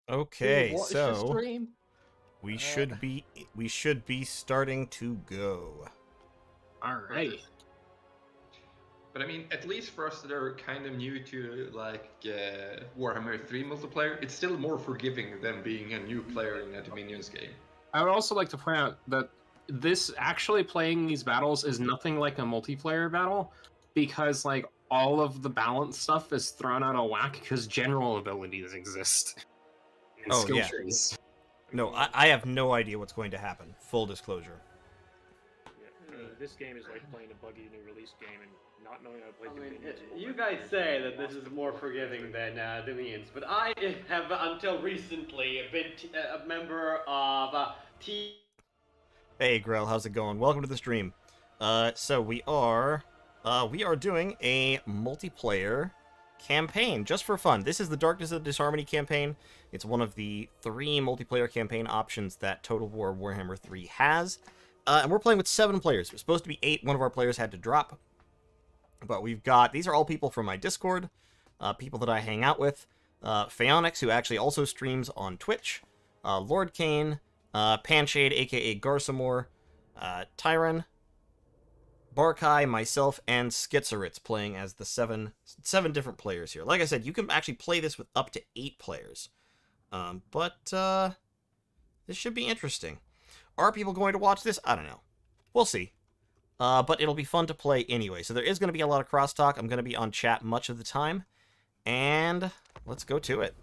Okay, Watch the so stream. we should be starting to go. Alrighty. But I mean, at least for us that are kind of new to Warhammer 3 multiplayer, it's still more forgiving than being a new player in a Dominions game. I would also like to point out that this actually playing these battles is nothing like a multiplayer battle, because like all of the balance stuff is thrown out of whack because general abilities exist and Oh, skill yeah. trees. No, I have no idea what's going to happen. Full disclosure. This game is like playing a buggy new release game and not knowing how to play I mean, Dominions. you guys say that this is more forgiving than Dominions, but I have until recently been a member of T. Hey, Grell, how's it going? Welcome to the stream. So we are doing a multiplayer campaign just for fun. This is the Darkness of the Disharmony campaign. It's one of the 3 multiplayer campaign options that Total War Warhammer 3 has. And we're playing with 7 players. It was supposed to be 8. One of our players had to drop. But we've got... These are all people from my Discord. People that I hang out with. Phaonix, who actually also streams on Twitch. Lord Kane. Panshade, a.k.a. Garsamore. Tyron. Barkai, myself, and Schizoritz playing as the 7 different players here. Like I said, you can actually play this with up to 8 players. But this should be interesting. Are people going to watch this? I don't know. We'll see. But it'll be fun to play anyway. So there is going to be a lot of crosstalk. I'm going to be on chat much of the time. And let's go to it.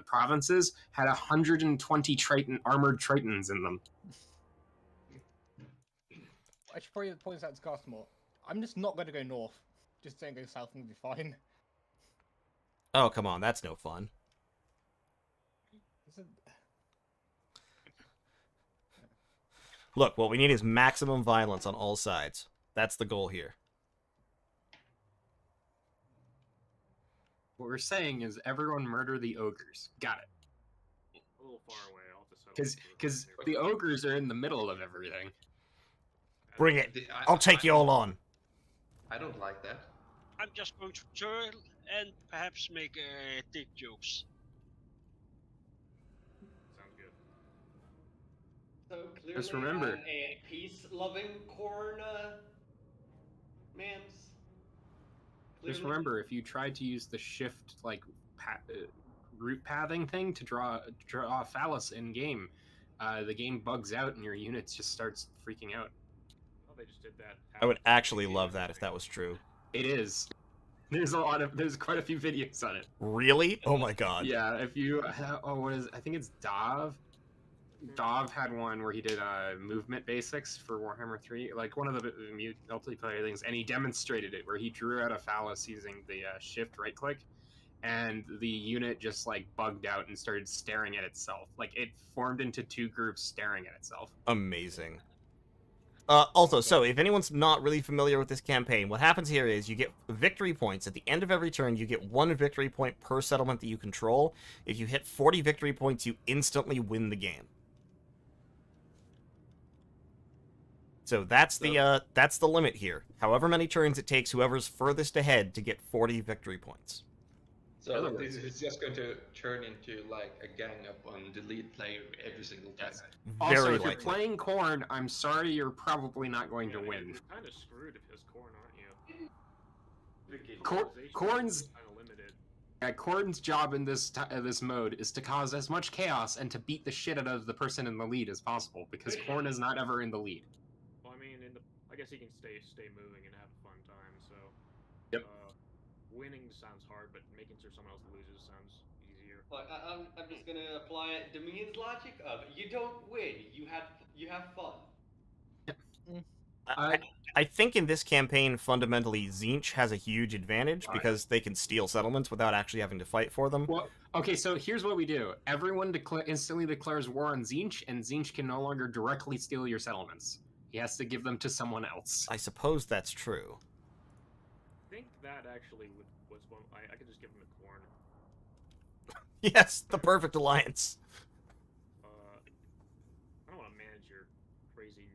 Provinces had 120 armored Tritons in them. I should probably point this out to Garsamore. I'm just not going to go north. Just saying go south and we'll be fine. Oh, come on. That's no fun. Look, what we need is maximum violence on all sides. That's the goal here. What we're saying is everyone murder the ogres. Got it. A little far away. I'll just Because the ogres are in the middle of everything. Bring it. I'll take you all on. I don't like that. I'm just going to turn and perhaps make dick jokes. Sounds good. So clearly, Just remember. I'm a peace-loving corn man's. Just remember, if you try to use the shift like route pathing thing to draw a phallus in game, the game bugs out and your units just starts freaking out. Oh, they just did that. I would actually love that if that was true. It is. There's quite a few videos on it. Really? Oh my god. Yeah, if you I think it's Dov. Dov had one where he did movement basics for Warhammer 3, like one of the multiplayer things, and he demonstrated it where he drew out a phallus using the shift right click, and the unit just like bugged out and started staring at itself. Like it formed into 2 groups staring at itself. Amazing. Also, so if anyone's not really familiar with this campaign, what happens here is you get victory points. At the end of every turn, you get 1 victory point per settlement that you control. If you hit 40 victory points, you instantly win the game. So that's the limit here. However many turns it takes whoever's furthest ahead to get 40 victory points. So this is just going to turn into like a gang up on the lead player every single time. Yes. Very Also, if likely. you're playing Khorne, I'm sorry, you're probably not going to win. You're kind of screwed if it's corn, aren't you? Khorne's Kind of limited. Khorne's job in this mode is to cause as much chaos and to beat the shit out of the person in the lead as possible, because Khorne is not ever in the lead. Well, I mean, I guess he can stay moving and have a fun time. So. Yep. Winning sounds hard, but making sure someone else loses sounds easier. Like, I'm just gonna apply Dominion's logic of you don't win, you have fun. I think in this campaign, fundamentally, Tzeentch has a huge advantage because they can steal settlements without actually having to fight for them. Well, okay, so here's what we do. Everyone instantly declares war on Tzeentch, and Tzeentch can no longer directly steal your settlements. He has to give them to someone else. I suppose that's true. I think that actually was one. I could just give him a corn. Yes, the perfect alliance. I don't want to manage your crazy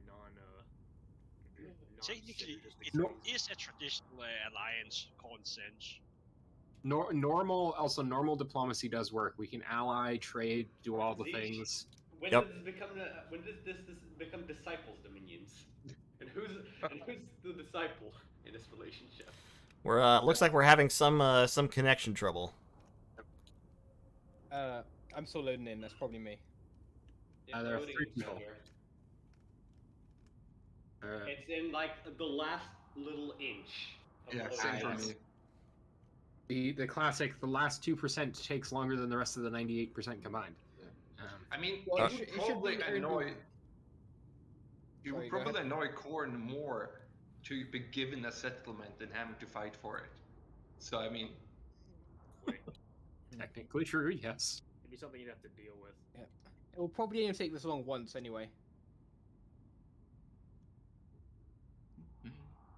Technically, it is a traditional alliance called Sench. Normal diplomacy does work. We can ally, trade, do all the Siege. things. When Yep. does this become when does this become disciples dominions? And who's the disciple in this relationship? We're looks like we're having some connection trouble. I'm still loading in. That's probably me. Yeah, there are loading 3 is people. here. Uh, It's in like the last little inch. Of Yeah, loading. same for Nice. me. the classic, the last 2% takes longer than the rest of the 98% combined. I mean, Well, it you should- would it should probably be very annoy. good. You Sorry, would go probably ahead. annoy Korn more to be given a settlement than having to fight for it. So I mean, Wait, Technically true, yes. it'd be something you'd have to deal with. It will probably only take this long once anyway.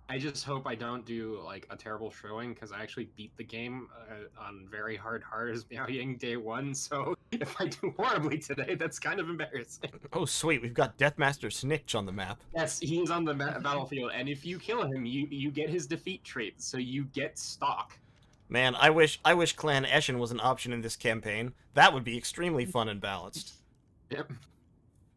I just hope I don't do like a terrible showing because I actually beat the game on very hard as Miao Ying day 1. So if I do horribly today, that's kind of embarrassing. Oh, sweet, we've got Deathmaster Snitch on the map. Yes, he is on the battlefield, and if you kill him, you get his defeat trait, so you get stock. Man, I wish Clan Eshin was an option in this campaign. That would be extremely fun and balanced. Yep.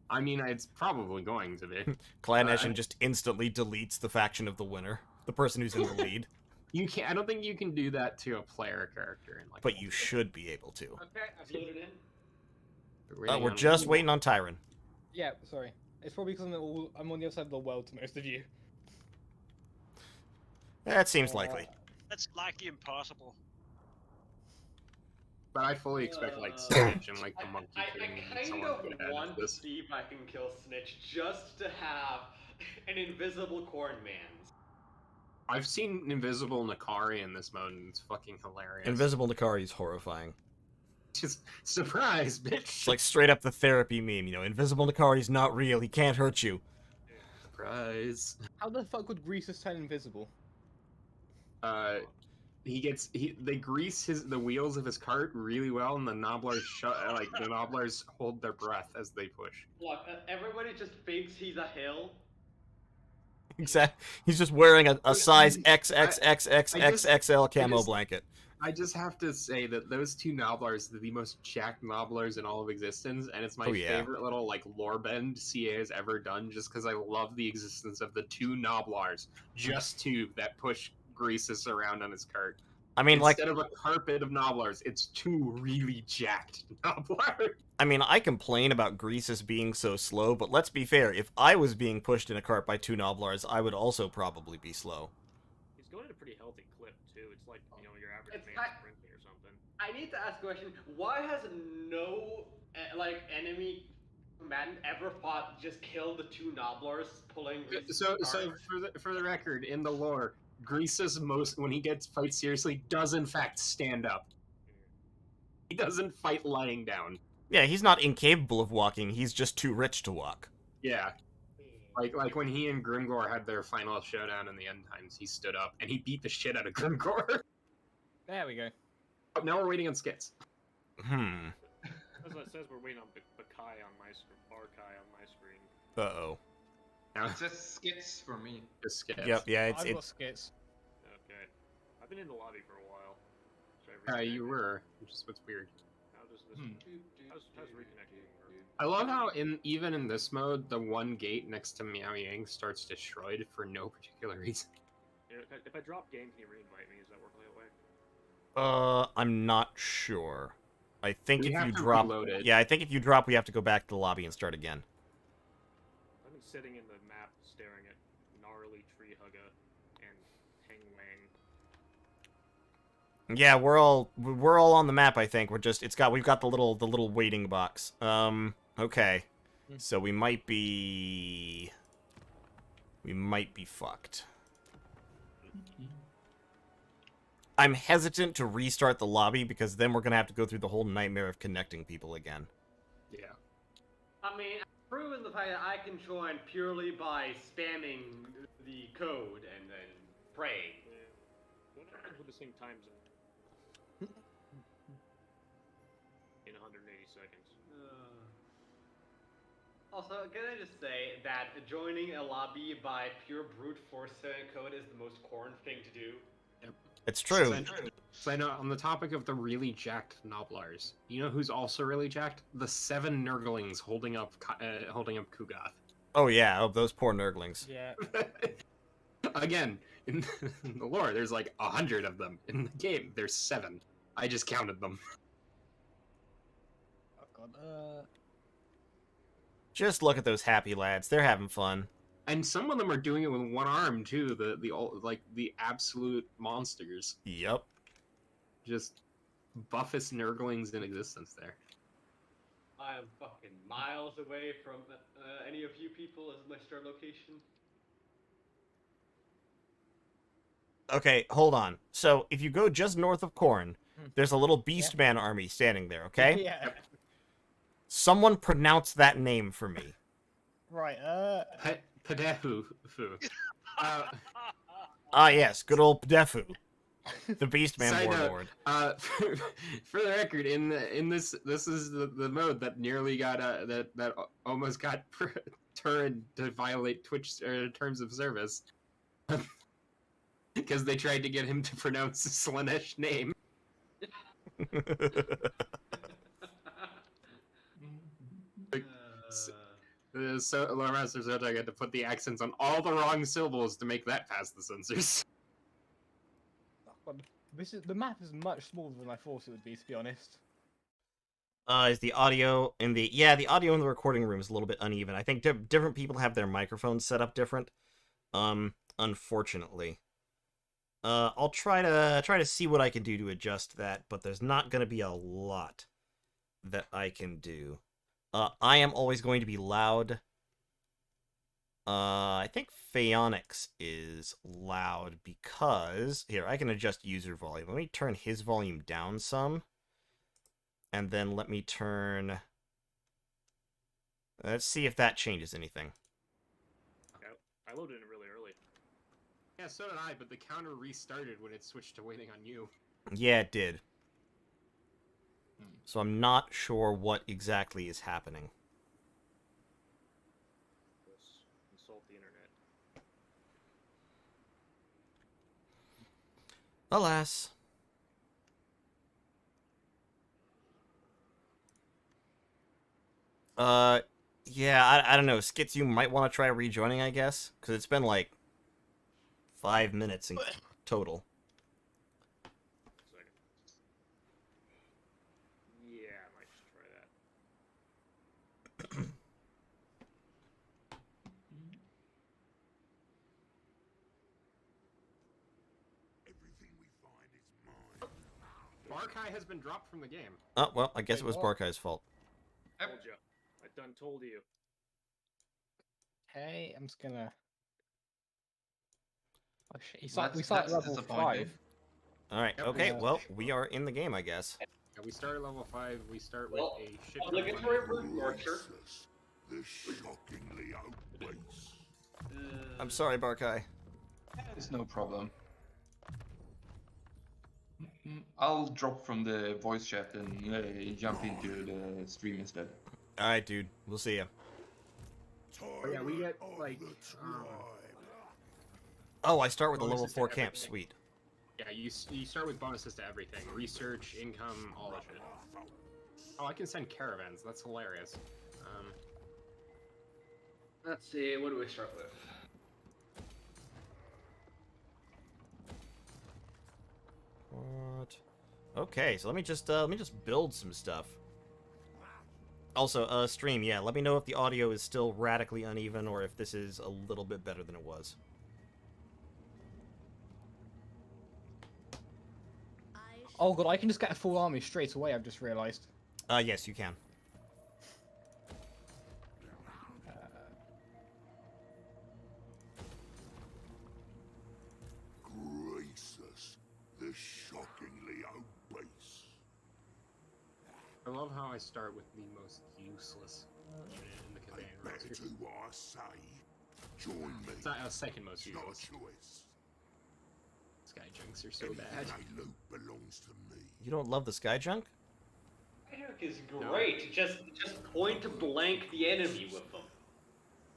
I mean, it's probably going to be. Clan Eshin just instantly deletes the faction of the winner, the person who's in the lead. You can't. I don't think you can do that to a player character. In like. But you should be able to. Okay, I've loaded in. We're just waiting on Tyron. Yeah, sorry. It's probably because I'm on the other side of the world to most of you. That seems likely. That's likely impossible. But I fully expect like Snitch and like the Monkey I King and kind someone of to get added want to to this. see if I can kill Snitch just to have an invisible corn man. I've seen Invisible Nakari in this mode, and it's fucking hilarious. Invisible Nakari is horrifying. Just surprise, bitch. It's like straight up the therapy meme, you know. Invisible Nakari's not real. He can't hurt you. Surprise. How the fuck would Greasus turn invisible? They grease the wheels of his cart really well, and the nobblers the nobblers hold their breath as they push. Look, everybody just thinks he's a hill. Exactly. He's just wearing a size XXXXXXL camo blanket. I just have to say that those 2 nobblers are the most jacked nobblers in all of existence, and it's my Oh, yeah. favorite little like lore bend CA has ever done, just because I love the existence of the 2 nobblers, just 2 that push Greasus around on his cart. I mean, like, Instead of a carpet of nobblers, it's 2 really jacked nobblers. I mean, I complain about Greasus being so slow, but let's be fair. If I was being pushed in a cart by 2 Noblars, I would also probably be slow. He's going at a pretty healthy clip too. It's like your average It's man not- sprinting or something. I need to ask a question. Why has no enemy combatant ever fought just kill the 2 nobblers pulling? So cart? for the record, in the lore, Greasus when he gets fight seriously does in fact stand up. He doesn't fight lying down. Yeah, he's not incapable of walking. He's just too rich to walk. Yeah. Like when he and Grimgor had their final showdown in the end times, he stood up and he beat the shit out of Grimgor. There we go. But now we're waiting on skits. Hmm. As it says, we're waiting on Bakai on my screen, Barkai on my screen. Uh-oh. Now it's just skits for me. just skits. Yep, yeah, I've got it's... skits. Okay, I've been in the lobby for a while. Should I You reconnect? were, which is what's weird. How does this? How's reconnecting work? I love how even in this mode, the one gate next to Miao Yang starts destroyed for no particular reason. You know, if I drop game, can you re-invite me? Does that work that way? I'm not sure. I think We if have you to drop... reload it. Yeah, I think if you drop, we have to go back to the lobby and start again. I've been sitting in the map staring at gnarly tree hugger and Heng Wang. Yeah, we're all on the map, I think. We've got the little waiting box. Okay. So we might be fucked. I'm hesitant to restart the lobby because then we're gonna have to go through the whole nightmare of connecting people again. Yeah. I mean, I've proven the fact that I can join purely by spamming the code and then praying. Don't have to put the same time zone. In 180 seconds. Also, can I just say that joining a lobby by pure brute force code is the most corn thing to do? It's true. So I know on the topic of the really jacked Noblars, you know who's also really jacked? The 7 Nurglings holding up Kugath. Oh yeah, oh those poor Nurglings. Yeah. Again, in the lore, there's like 100 of them. In the game, there's 7. I just counted them. Oh god. Just look at those happy lads. They're having fun. And some of them are doing it with one arm too. The absolute monsters. Yep. Just buffest Nurglings in existence there. I am fucking miles away from any of you people as my start location. Okay, hold on. So if you go just north of Khorne, there's a little Beastman army standing there. Okay. Yeah. Someone pronounce that name for me. Right. Padehu. Ah yes, good old Pdefu, the Beastman Side note, warlord. For the record, in this is the mode that nearly got that almost got Turin to violate Twitch terms of service because they tried to get him to pronounce the Slaanesh name. So Lore Master Zotag had to put the accents on all the wrong syllables to make that pass the censors. Oh, god. The map is much smaller than I thought it would be, to be honest. Is the audio in the the audio in the recording room is a little bit uneven. I think different people have their microphones set up different. Unfortunately. I'll try to see what I can do to adjust that, but there's not going to be a lot that I can do. I am always going to be loud. I think Phaonix is loud because... Here, I can adjust user volume. Let me turn his volume down some. And then let me turn... Let's see if that changes anything. I loaded it really early. Yeah, so did I, but the counter restarted when it switched to waiting on you. Yeah, it did. So I'm not sure what exactly is happening. Let's consult the internet. Alas. Yeah, I don't know. Skits, you might want to try rejoining, I guess, because it's been like 5 minutes in total. Second. Yeah, I might just try that. Barkai has been dropped from the game. Oh, well, I guess Wait, it was what? Barkai's fault. Told you. I done told you. Okay, I'm just gonna. Oh shit! That's- We start that's level disappointing. 5. Alright, Yep. okay, Yeah. well, we are in the game, I guess. Yeah, we start at level 5. We start with Well, a shit ton of obligatory money. root marcher. The shockingly outweighs. I'm sorry, Barkai. It's no problem. I'll drop from the voice chat and jump into the stream instead. Alright, dude. We'll see ya. Oh, yeah, we get like Oh, I start with a level Bonuses to 4 camp. everything. Sweet. yeah, you start with bonuses to everything. Research, income, all that shit. Oh, I can send caravans. That's hilarious. Let's see, what do we start with? What? Okay, so let me just build some stuff. Also, stream, yeah, let me know if the audio is still radically uneven or if this is a little bit better than it was. Oh god, I can just get a full army straight away. I've just realised. Yes, you can. Gracious, the shockingly outbase. I love how I start with the most useless unit in the They campaign better roster. do what I say. Join me. It's not our second most It's not a useless. choice. Sky junks are so Anything bad. they loot belongs to me. You don't love the sky junk? Skyjunk is great. Just point blank the enemy with them.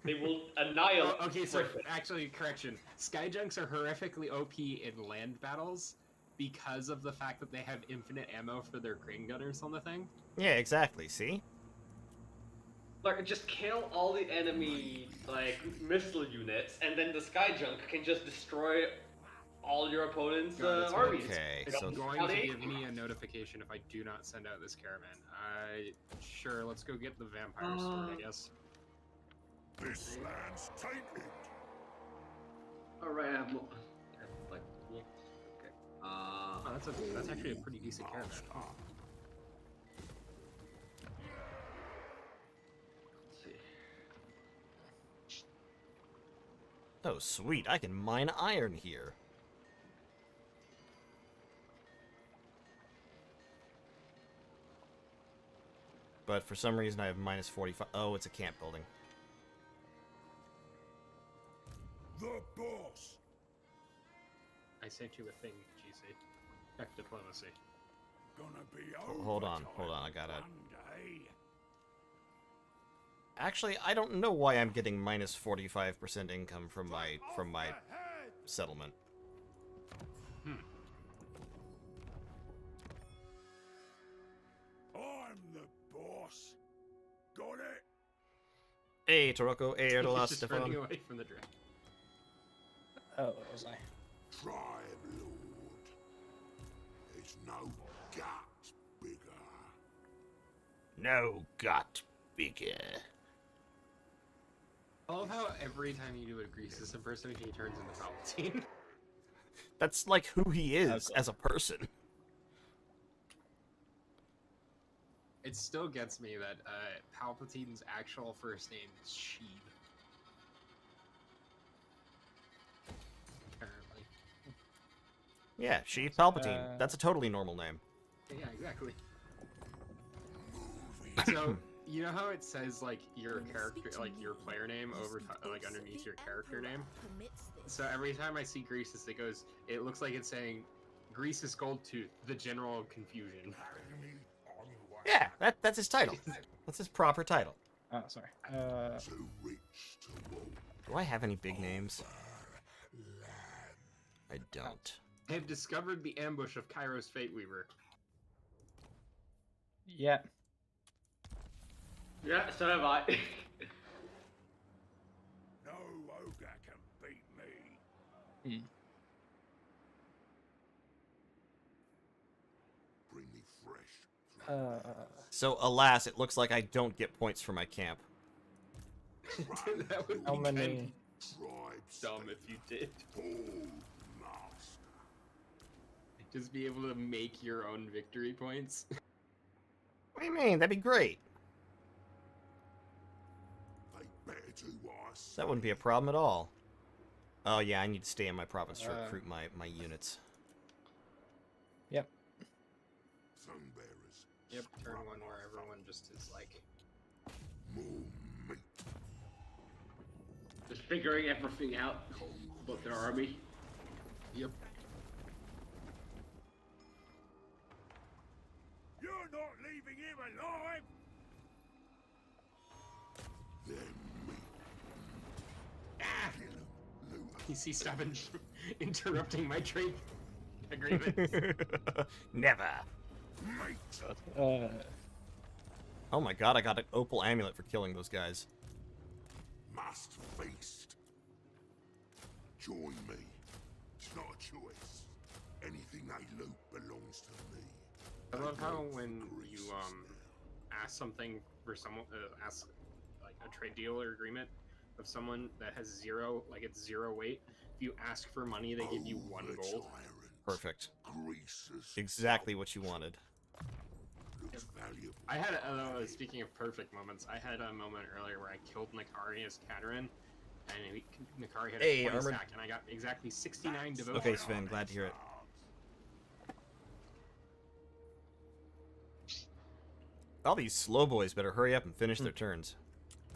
They will annihilate. Oh, okay, so everything. actually, correction. Sky junks are horrifically OP in land battles, because of the fact that they have infinite ammo for their crane gunners on the thing. Yeah, exactly. See? Like, just kill all the enemy, like, missile units, and then the sky junk can just destroy all your opponent's God, it's armies. Okay, It's so going to give me a notification if I do not send out this caravan. Sure, let's go get the vampire sword, I guess. This land's tainted. Alright, I have more. Like, yeah. Okay. Oh, that's actually a pretty decent caravan. Let's see. oh sweet, I can mine iron here. But for some reason I have minus 45. Oh, it's a camp building. The boss. I sent you a thing, GC. Check diplomacy. Gonna be Hold on, overtime I gotta... one day. Actually, I don't know why I'm getting minus 45% income from my Ahead. settlement. I'm the boss. Got it? Hey, Toroko, hey, He's Erdolas, just running Stefan. away from the dragon. Oh, what was I? Tribe Lord. There's no gut bigger. No, got bigger. I love how every time you do a Greasus impersonation, he turns into Palpatine. That's like who he is cool. as a person. It still gets me that Palpatine's actual first name is Sheev. Apparently. Yeah, Sheev Palpatine. That's a totally normal name. Yeah, exactly. So, you know how it says, like, your character, like, your player name over, like, underneath your character name? So every time I see Greasus, it looks like it's saying, Greasus Goldtooth, the General of Confusion. Enemy on the way. Yeah, that's his title. That's his proper title. Oh, sorry. Too rich to walk. Do I have any big names? I don't. I have discovered the ambush of Kairos Fateweaver. Yeah. Yeah, so have I. No ogre can beat me. Bring me fresh. So, alas, it looks like I don't get points for my camp. That would How be many? kind Tribe of dumb if you did. Old master. Just be able to make your own victory points. What do you mean? That'd be great. They better do what I say. That wouldn't be a problem at all. Oh yeah, I need to stay in my province to recruit my units. Yep. Sunbearers. Yep, turn one where everyone just is like... More meat. Just figuring everything out about their army. Yep. You're not leaving him alive. Then meat. Ah! Kill him, loot You see, stop interrupting my trade agreement. Never. mate. Oh my god, I got an opal amulet for killing those guys. Must feast. Join me. It's not a choice. Anything they loot belongs to me. I love how when you Greases now. ask something for someone, ask like a trade deal or agreement of someone that has zero, like it's zero weight. If you ask for money, they give you Oh, 1 the gold. tyrant. Perfect. Greases. Exactly what you wanted. Looks valuable. I had, speaking of perfect moments, I had a moment earlier where I killed Nakari as Katarin, and Nakari had a Hey, 20 armored- stack, and I got exactly 69 devotion. Okay, Sven, glad to hear it. All these slow boys better hurry up and finish their turns.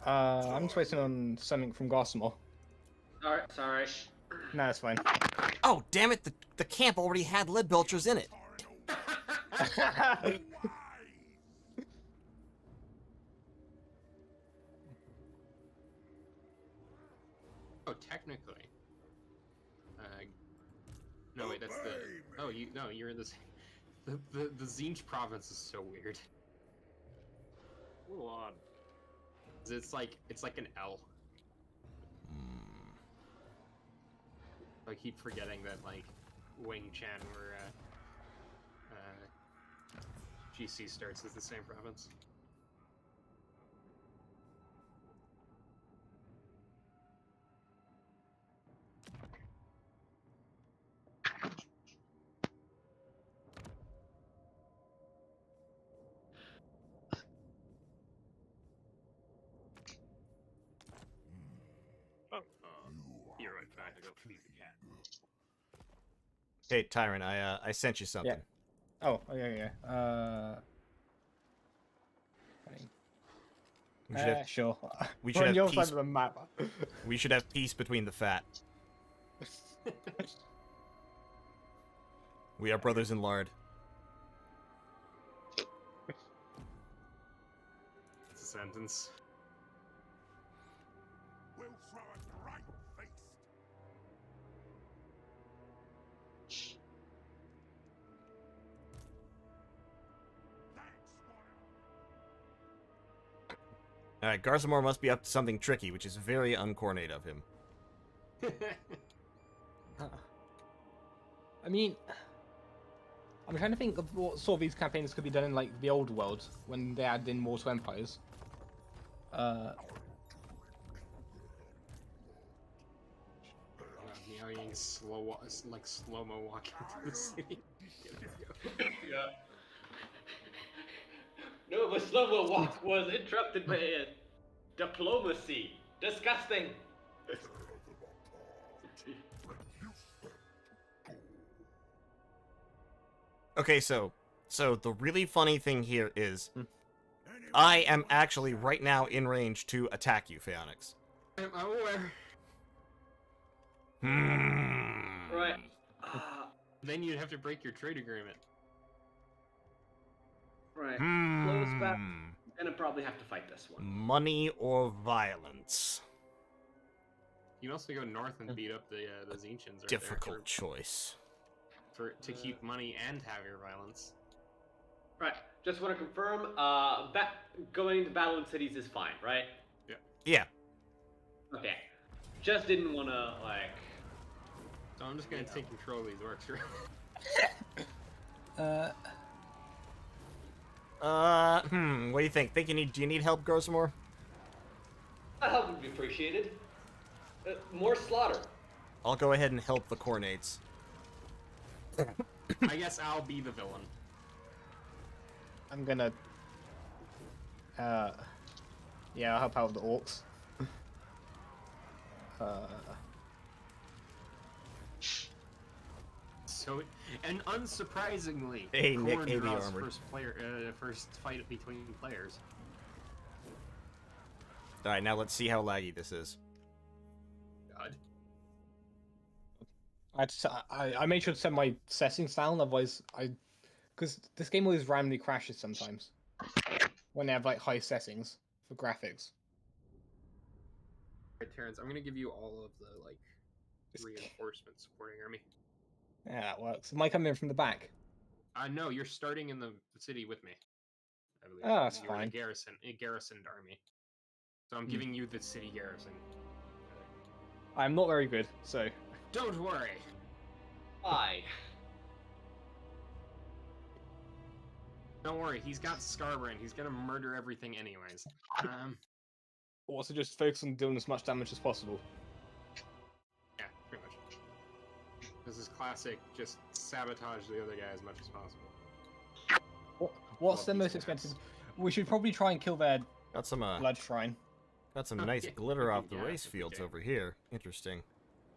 I'm just waiting on something from Gossamer. Sorry. No, it's fine. Oh, damn it! The camp already had lead belchers in it. Oh, technically. No, wait, that's the. Oh, you're in this. The Zinj province is so weird. A little odd. It's like an L. I keep forgetting that like Wing Chan, where GC starts, is the same province. You're right. I have to go feed the cat. Hey, Tyron, I sent you something. Oh, yeah. We should have, Sure. we We're should on have your peace. side of the map. We should have peace between the fat. We are brothers in lard. It's a sentence. We'll throw a great feast. Thanks, Squire. Alright, Garsamore must be up to something tricky, which is very uncoordinated of him. I mean, I'm trying to think of what sort of these campaigns could be done in like the old world when they add in more to empires. Meowing slow-mo walking through the city. Yeah. No, but slow-mo walk was interrupted by diplomacy. Disgusting. Okay, so the really funny thing here is, I am actually right now in range to attack you, Phaonix. I'm aware. Right. Then you'd have to break your trade agreement. Right. Close back. Gonna probably have to fight this one. Money or violence? You can also go north and beat up the Zinchans. Difficult choice. To keep money and have your violence. Right. Just want to confirm. Going to battle in cities is fine, right? Yeah. Okay. Just didn't want to like. So I'm just gonna take control of these orcs. What do you think? Do you need help, Garsamore? That help would be appreciated. More slaughter. I'll go ahead and help the Cornates. I guess I'll be the villain. I'm gonna. Yeah, I'll help out with the orcs. So, and unsurprisingly, Hey, Nick, Khorne heavy draws armored. first fight between players. Alright, now let's see how laggy this is. God. I made sure to set my settings down, otherwise because this game always randomly crashes sometimes when they have like high settings for graphics. Alright, Terrence, I'm gonna give you all of the reinforcements supporting army. Yeah, that works. It might come in from the back. No, you're starting in the city with me. I believe. Oh, that's You're in fine. a garrisoned army. So I'm giving you the city garrison. I'm not very good, so Don't worry. Why? Don't worry, he's got Scarbrand. He's gonna murder everything anyways. also just focus on doing as much damage as possible. Yeah, pretty much. This is classic, just sabotage the other guy as much as possible. What's Love the these most maps. expensive? We should probably try and kill their Got some blood shrine. got some nice glitter off the Yeah, race that's fields okay. over here. Interesting.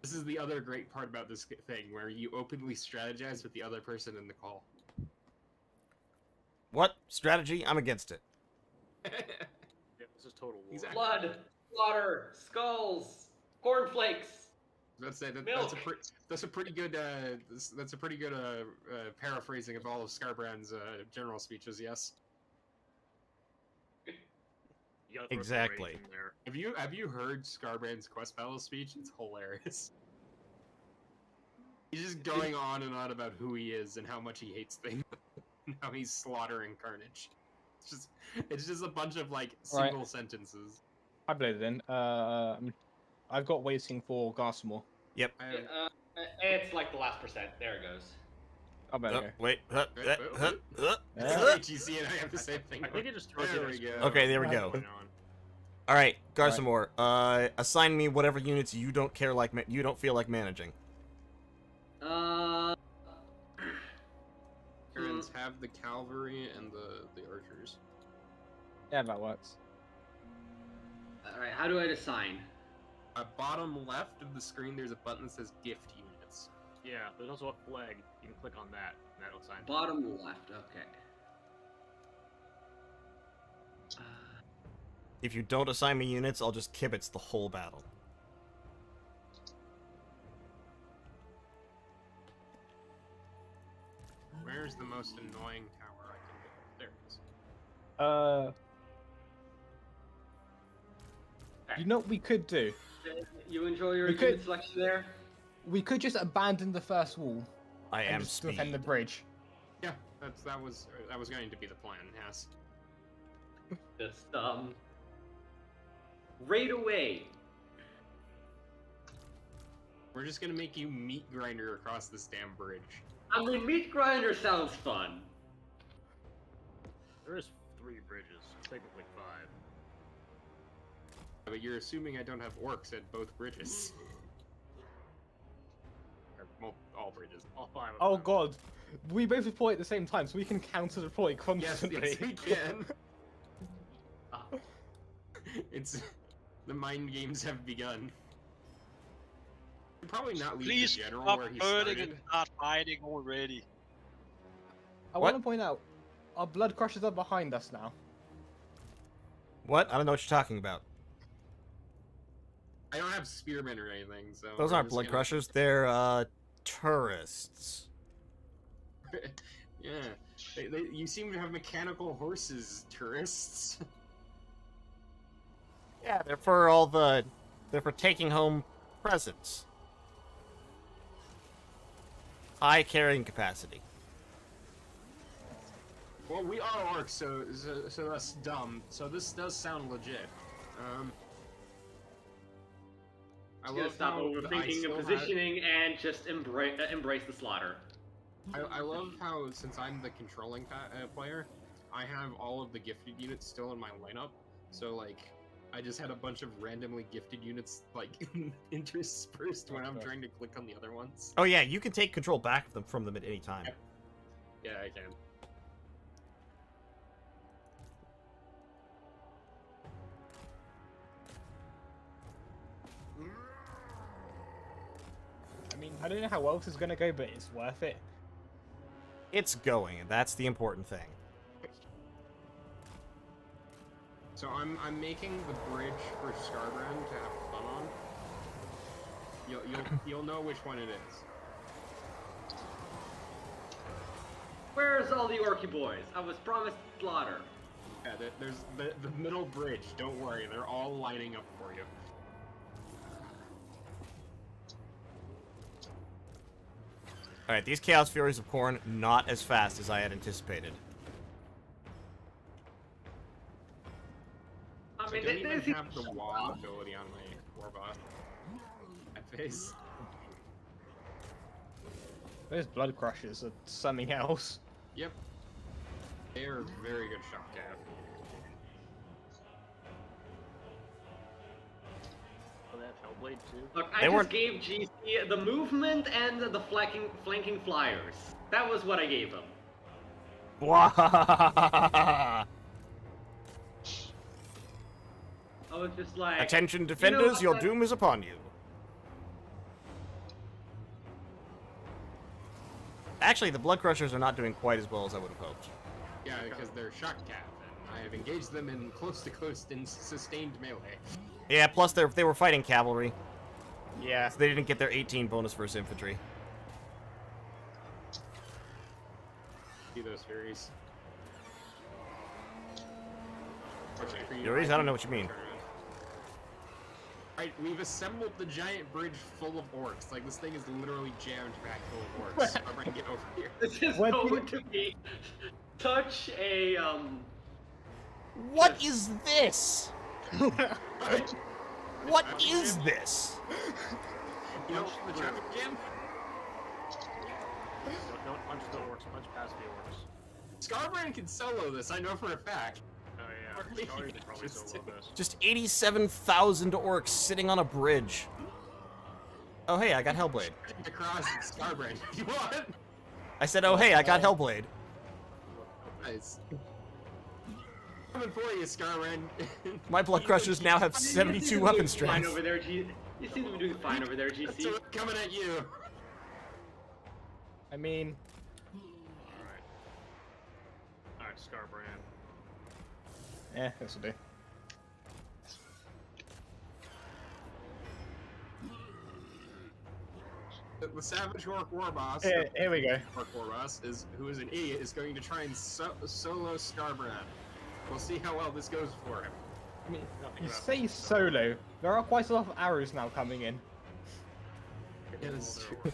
This is the other great part about this thing, where you openly strategize with the other person in the call. What? Strategy? I'm against it. Yeah, this is total war. Exactly. Blood, slaughter, skulls, cornflakes. Let's say that, Milk. that's a pretty good paraphrasing of all of Scarbrand's general speeches. Yes. You gotta throw some Exactly. rage in there. Have you heard Scarbrand's quest battle speech? It's hilarious. He's just going on and on about who he is and how much he hates things. And how he's slaughtering carnage. It's just a bunch of like single sentences. I played it in. I've got waiting for Garsamore. Yep. It's like the last percent. There it goes. I better go. Wait. GC and I have the same thing. I think it just throws There it we as go. Okay, there we go. All right, Garsamore. Assign me whatever units you don't feel like managing. Barons have the cavalry and the archers. Yeah, that works. Alright, how do I assign? At bottom left of the screen, there's a button that says gift units. Yeah, there's also a flag. You can click on that, and that'll assign. Bottom left, okay. If you don't assign me units, I'll just kibitz the whole battle. Where's the most annoying tower I can get? There it is. You know what we could do? You enjoy your We could- unit selection there? We could just abandon the first wall I and am just speed. defend the bridge. Yeah, that was going to be the plan. Yes. Just raid away. We're just gonna make you meat grinder across this damn bridge. I mean, meat grinder sounds fun. There is 3 bridges, technically 5. But you're assuming I don't have orcs at both bridges. Or, well, all bridges. All 5 of Oh them. god, we both deploy at the same time, so we can counter deploy Yes, constantly. yes, we can. It's the mind games have begun. Probably not leave Please the general stop where he hurting started. and start fighting already. I What? want to point out, our blood crushers are behind us now. What? I don't know what you're talking about. I don't have spearmen or anything, so Those we're aren't just blood gonna- crushers. They're tourists. Yeah, you seem to have mechanical horses, tourists. Yeah, they're for taking home presents. High carrying capacity. Well, we are orcs, so that's dumb. So this does sound legit. I Just gonna love stop how I overthinking still the have- positioning and just embrace the slaughter. I love how, since I'm the controlling player, I have all of the gifted units still in my lineup. So, like, I just had a bunch of randomly gifted units, like, interspersed when I'm trying to click on the other ones. Oh yeah, you can take control back from them at any time. Yep. Yeah, I can. I mean, I don't know how well this is gonna go, but it's worth it. It's going, and that's the important thing. So I'm making the bridge for Scarbrand to have fun on. You'll know which one it is. Where's all the orky boys? I was promised slaughter. Yeah, there's the middle bridge. Don't worry, they're all lining up for you. Alright, these Chaos Furies of Khorne, not as fast as I had anticipated. I I mean, don't even they have the wall ability on my Warbot. At face. Those blood crushers are something else. Yep. They are very good shot cap. Oh, they have Hellblade too. Look, They I weren't- just gave GC the movement and the flanking flyers. That was what I gave him. Wah! I was just like, Attention defenders, your what? doom is upon you. Actually, the Blood Crushers are not doing quite as well as I would have hoped. Yeah, because they're shot cap, and I have engaged them in close to close in sustained melee. Yeah, plus they were fighting cavalry, Yeah. so they didn't get their 18 bonus versus infantry. See those Furies. Fortunately for you, Furies? I don't know what you mean. turn around. Alright, we've assembled the giant bridge full of orcs. Like, this thing is literally jammed back full of orcs. I'm gonna get over here. This is What going to be such a What is this? What is this? You know, the traffic jam? Don't punch the orcs, punch past the orcs. Scarbrand can solo this, I know for a fact. Oh yeah, Scars could probably solo this. Just 87,000 orcs sitting on a bridge. Oh hey, I got Hellblade. Across Scarbrand. What? I said, oh hey, I got Hellblade. Nice. Coming for you, Scarbrand. My blood crushers now have You 72 seem to be weapon doing strength. Fine over there, G. You seem to be doing fine over there, So GC. we're coming at you. I mean, Alright, Scarbrand. this'll do. The Savage Orc War Boss. Here we go. Orc War Boss who is an idiot, is going to try and solo Scarbrand. We'll see how well this goes for him. I mean, Nothing you about say solo. There are quite a lot of arrows now coming in. Yeah, this is true.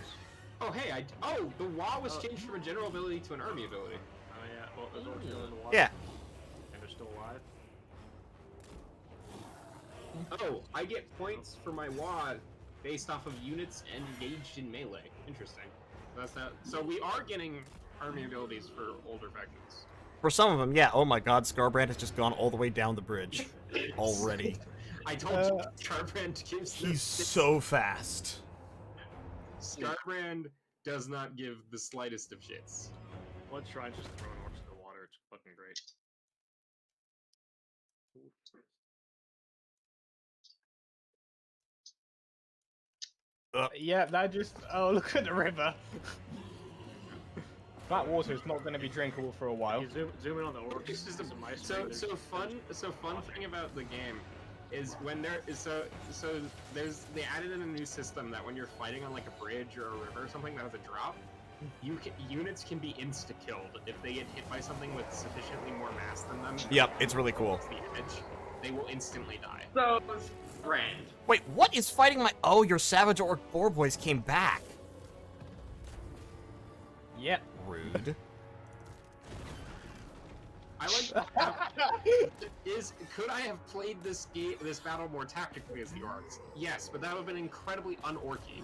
Oh hey, the WA was changed from a general ability to an army ability. Oh yeah, well, those orcs still in the water. Yeah. And they're still alive. Oh, I get points for my WA based off of units engaged in melee. Interesting. That's that. So we are getting army abilities for older factions. For some of them, yeah. Oh my god, Scarbrand has just gone all the way down the bridge. Already. I told you, Scarbrand gives them He's six- so fast. Scarbrand does not give the slightest of shits. Blood Shrine's just throwing orcs in the water, it's fucking great. Yeah, that just. Oh, look at the river. That water is not going to be drinkable for a while. You zoom in on the orcs. This is some ice so cream, so fun. So fun thing about the game is when there is so there's they added in a new system that when you're fighting on like a bridge or a river or something that has a drop, units can be insta killed if they get hit by something with sufficiently more mass than them. Yep, it's really cool. The edge, they will instantly die. So, Brand. Wait, what is fighting my... Oh, your Savage Orc Boar Boys came back. Yep. Rude. I could I have played this battle more tactically as the orcs? Yes, but that would have been incredibly unorky.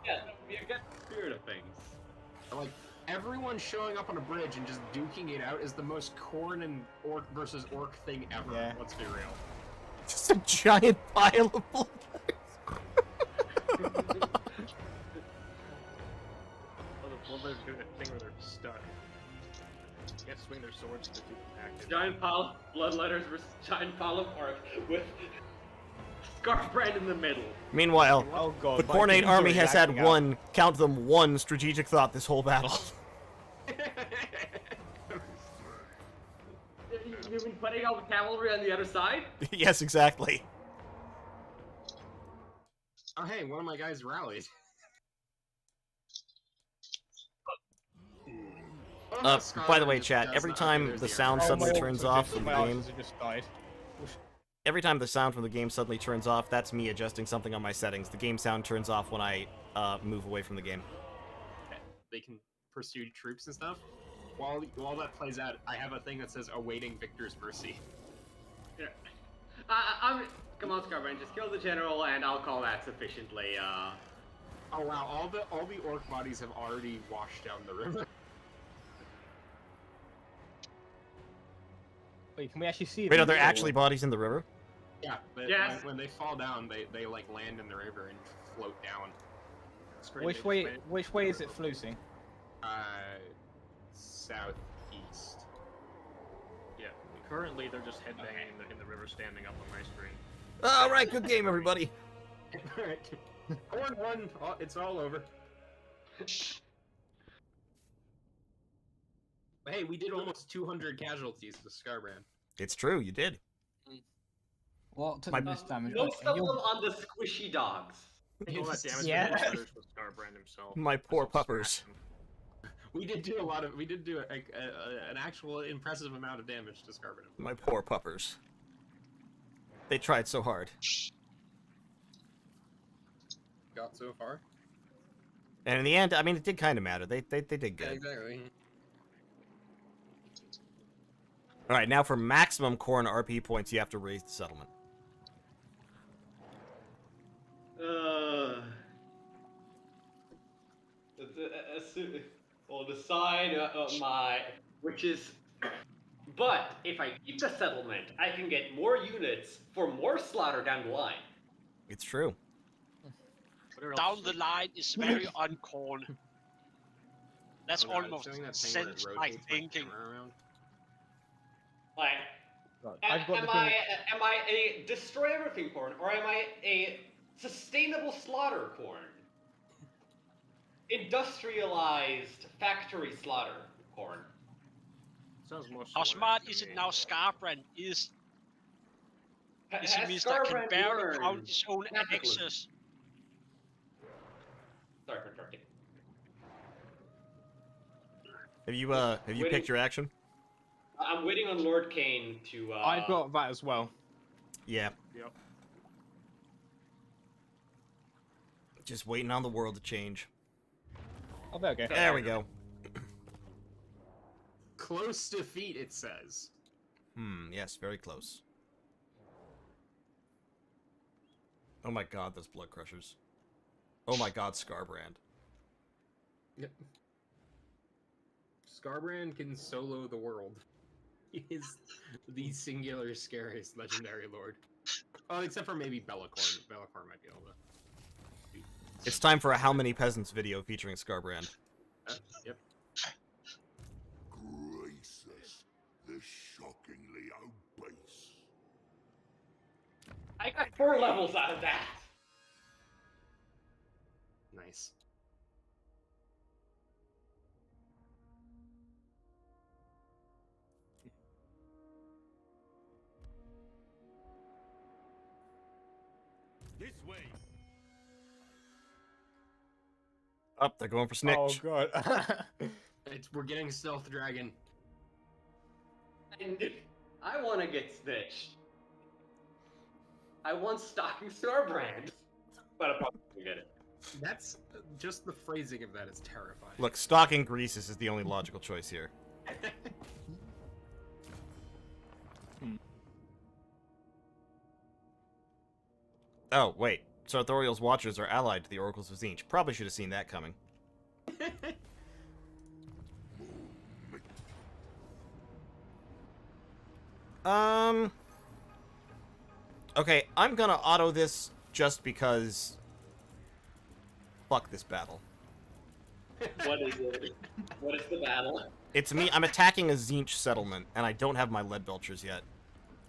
Yeah, you get the spirit of things. Like, everyone showing up on a bridge and just duking it out is the most corn and orc versus orc thing ever. Yeah. Let's be real. Just a giant pile of blood. Oh, the Bloodletters are doing a thing where they're stuck. You can't swing their swords to keep them active. Giant pile of bloodletters versus giant pile of orc with Scarbrand in the middle. Meanwhile, Oh god. the my Cornate fingers army are has had acting out. one, count them, one strategic thought this whole battle. You've been putting all the cavalry on the other side? Yes, exactly. Oh hey, one of my guys rallied. By the way, chat, every time the sound Oh, suddenly my turns orcs are off just- from the my game, orcs have just died. every time the sound from the game suddenly turns off, that's me adjusting something on my settings. The game sound turns off when I move away from the game. They can pursue troops and stuff. While that plays out, I have a thing that says awaiting victor's mercy. Yeah. Come on, Scarbrand, just kill the general and I'll call that sufficiently, Oh wow, all the orc bodies have already washed down the river. Wait, can we actually see Wait, them? are there actually bodies in the river? Yeah, Yes. when they fall down, they like land in the river and float down. Which way is it floating? Southeast. Yeah, currently they're just headbanging in the river standing up on my screen. Alright, good game, everybody. Alright. Horn 1, it's all over. Hey, we did almost 200 casualties to Scarbrand. It's true, you did. What took My- the most damage? most of You're- them on the squishy dogs. All that damage Yeah. was Bloodletters with Scarbrand himself. My poor puppers. We did do an actual impressive amount of damage to Scarbrand. My poor puppers. They tried so hard. got so far. And in the end, I mean, it did kind of matter. They did Yeah, good. exactly. All right, now for maximum core and RP points, you have to raise the settlement. We'll decide which is. But if I keep the settlement, I can get more units for more slaughter down the line. It's true. Down the line is very uncorn. That's Oh, God, it's almost doing that thing where it sense like rotates my thinking. camera around. Right, I've got am the thing. am I a destroy everything corn, or am I a sustainable slaughter corn? Industrialized factory slaughter corn. Sounds more How smart to is it me. now Scarbrand is? Is he Has Mr. Can Scarbrand barely learned count his own capitalism? access? Sorry for interrupting. Have you Waiting- picked your action? I'm waiting on Lord Kane to. I've got that as well. Yeah. Yep. Just waiting on the world to change. Oh, there we go. There we go. Close defeat, it says. Yes, very close. Oh my god, those blood crushers. Oh my god, Scarbrand. Yep. Scarbrand can solo the world. He is the singular scariest legendary lord. Oh, except for maybe Bellacorn. Bellacorn might be able to. It's time for a How Many Peasants video featuring Scarbrand. Yep. Gracious, the shockingly obese. I got 4 levels out of that. Nice. This way. Up, they're going for Snitch. Oh god. We're getting stealth dragon. And I want to get snitched. I want Stocking Starbrand. But I'm probably gonna get it. That's just the phrasing of that is terrifying. Look, stalking Greases is the only logical choice here. Oh, wait. Sarthoriel's Watchers are allied to the Oracles of Tzeentch. Probably should have seen that coming. Okay, I'm gonna auto this just because... Fuck this battle. What is it? What is the battle? It's me. I'm attacking a Tzeentch settlement, and I don't have my lead belchers yet.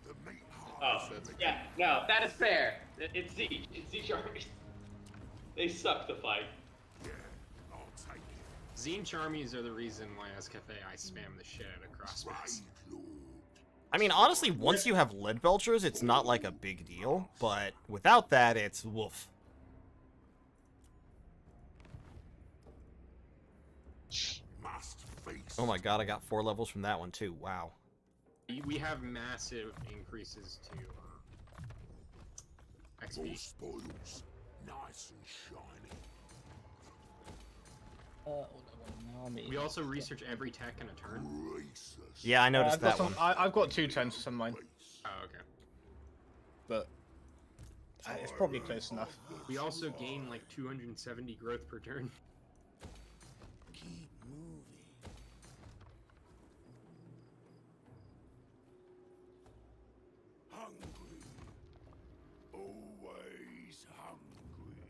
The meat Oh, harvest. yeah, no, that is fair. It's Zeech. It's Zeech armies. They suck to fight. Yeah, I'll take it. Tzeentch armies are the reason why as Cafe I spam the shit out of crossbows. Brave lord. I mean, honestly, once you have lead belchers, it's not like a big deal, but without that, it's woof. Must face. Oh my god, I got 4 levels from that one too. Wow. We have massive increases to More XP. spoils. Nice and shiny. We also research every tech in a turn. Gracious. Yeah, I noticed I've got that one. I've got 2 turns for some of mine, Oh, okay. but it's probably close enough. We also gain like 270 growth per turn. Keep moving. Hungry. Always hungry.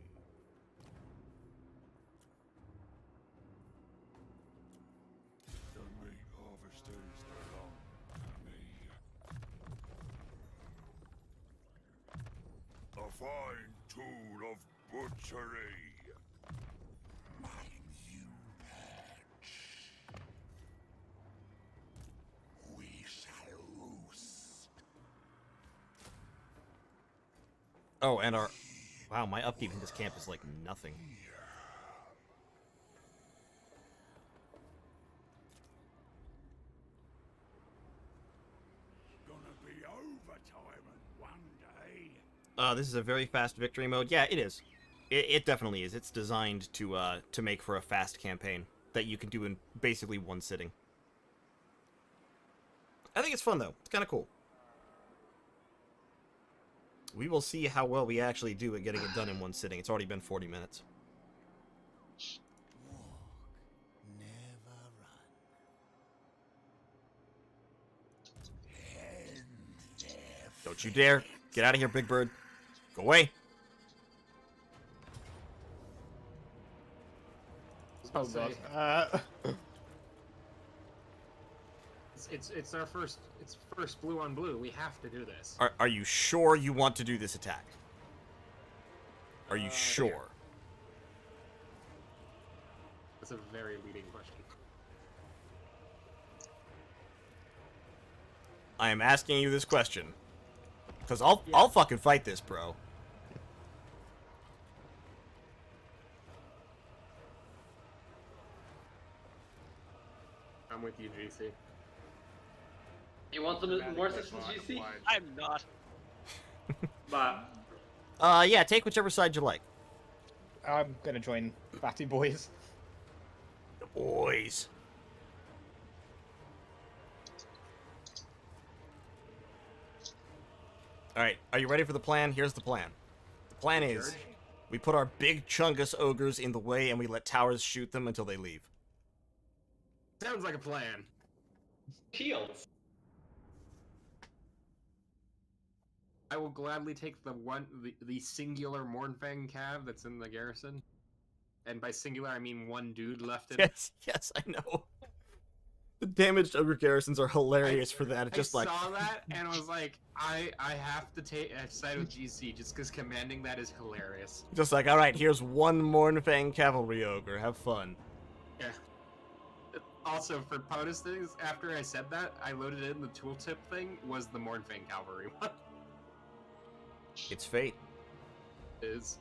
The meat harvesters belong to me. A fine tool of butchery. My new patch. We shall roost. Oh, and our... Wow, my upkeep in this camp is like nothing. Gonna be overtime one day. This is a very fast victory mode. Yeah, it is. It definitely is. It's designed to make for a fast campaign that you can do in basically one sitting. I think it's fun though. It's kind of cool. We will see how well we actually do at getting it done in one sitting. It's already been 40 minutes. Don't you dare. Get out of here, Big Bird. Go away. I was about to say, it's our first blue on blue. We have to do this. Are you sure you want to do this attack? Are you sure? That's a very leading question. I am asking you this question. Because I'll fucking fight this, bro. I'm with you, GC. You want some more assistance, GC? I'm not. But Yeah, take whichever side you like. I'm gonna join Batty Boys. The boys. Alright, are you ready for the plan? Here's the plan. The plan is, we put our big chungus ogres in the way and we let towers shoot them until they leave. Sounds like a plan. shields. I will gladly take the singular Mornfang cav that's in the garrison. And by singular, I mean one dude left in. Yes, I know. The damaged ogre garrisons are hilarious for that. It's just I like saw that and was like, I have to take a side with GC just because commanding that is hilarious. just like, all right, here's one Mornfang cavalry ogre. Have fun. Yeah. Also, for bonus things, after I said that, I loaded in the tooltip thing was the Mornfang cavalry one. It's fate. Is.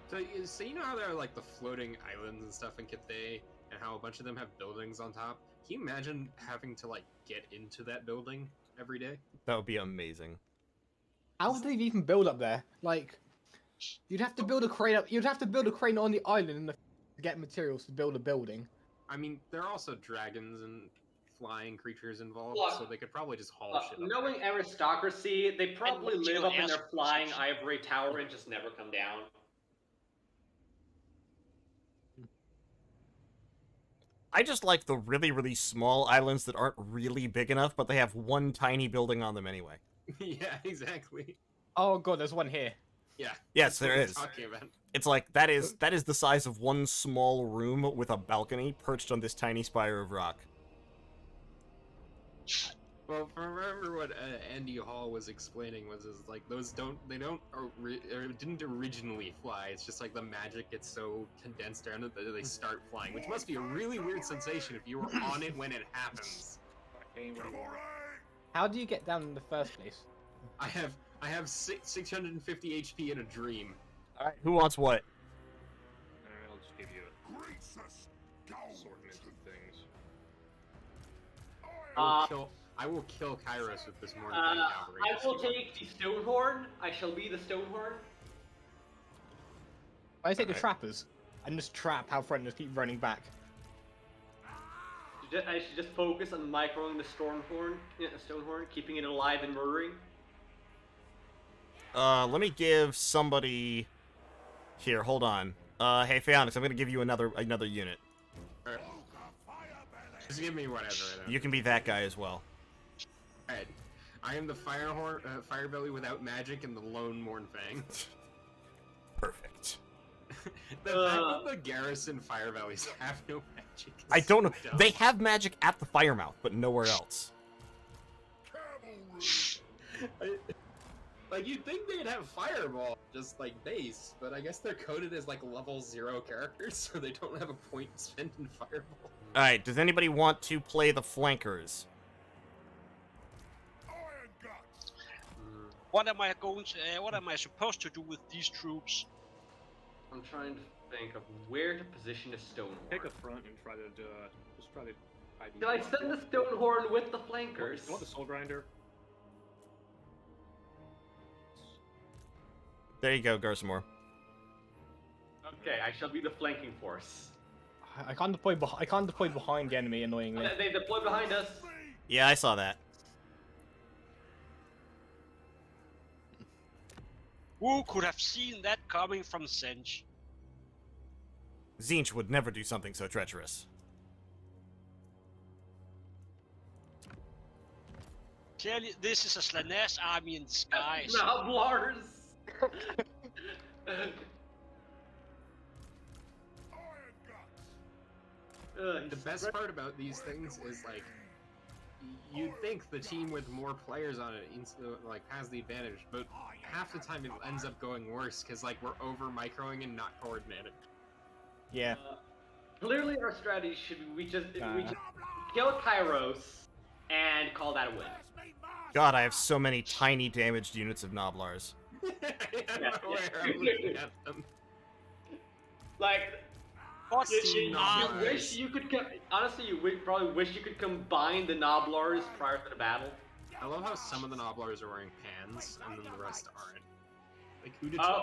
So you know how there are like the floating islands and stuff in Cathay, and how a bunch of them have buildings on top? Can you imagine having to like get into that building every day? That would be amazing. How would they even build up there? Like, you'd have to build a crane up. You'd have to build a crane on the island to get materials to build a building. I mean, there are also dragons and flying creatures involved, Look, so they could probably just haul shit up. Knowing aristocracy, they probably And live up in their ask flying questions. ivory tower and just never come down. I just like the really, really small islands that aren't really big enough, but they have one tiny building on them anyway. Yeah, exactly. Oh god, there's one here. Yeah. Yes, that's there what I'm is. talking about. It's like that is the size of one small room with a balcony perched on this tiny spire of rock. Well, remember what Andy Hall was explaining is like those didn't originally fly. It's just like the magic gets so condensed around it that they start flying, which must be a really weird sensation if you were on it when it happens. How do you get down in the first place? I have 650 HP in a dream. All right, who wants what? I'll just give you a assortment of things. I will kill Kairos with this morning. I will take the Stonehorn. I shall be the Stonehorn. I take the trappers and just trap how friends just keep running back. I should just focus on microing the Stonehorn, keeping it alive and murdering. Let me give somebody. Here, hold on. Hey, Phaonix, I'm gonna give you another unit. Just give me whatever. You can be that guy as well. Alright. I am the Firebelly without magic and the lone Mornfang. Perfect. The fact that the garrison Firebellies have no magic is I don't know. so dumb. They have magic at the Firemouth, but nowhere else. Like, you'd think they'd have Fireball, just like base, but I guess they're coded as like level 0 characters, so they don't have a point spent in Fireball. Alright, does anybody want to play the flankers? What am I what am I supposed to do with these troops? I'm trying to think of where to position a Stonehorn. Take a front and try to just try to hide. Did I send the Stonehorn with the flankers? You want the Soul Grinder? There you go, Garsamore. Okay, I shall be the flanking force. I can't deploy. I can't deploy behind the enemy. Annoyingly. They deploy behind us. Yeah, I saw that. Who could have seen that coming from Sench? Zinch would never do something so treacherous. Clearly, this is a Slanesh army in disguise. Noblars. The best part about these things is like, you'd think the team with more players on it like has the advantage, but half the time it ends up going worse because like we're over microing and not coordinated. Yeah. Clearly, our strategy should be we just kill Kairos and call that a win. God, I have so many tiny damaged units of Noblars. I'm looking at them. Like, Team you Noblars. wish you could. Honestly, you would probably wish you could combine the Noblars prior to the battle. I love how some of the Noblars are wearing pans and then the rest aren't. Like,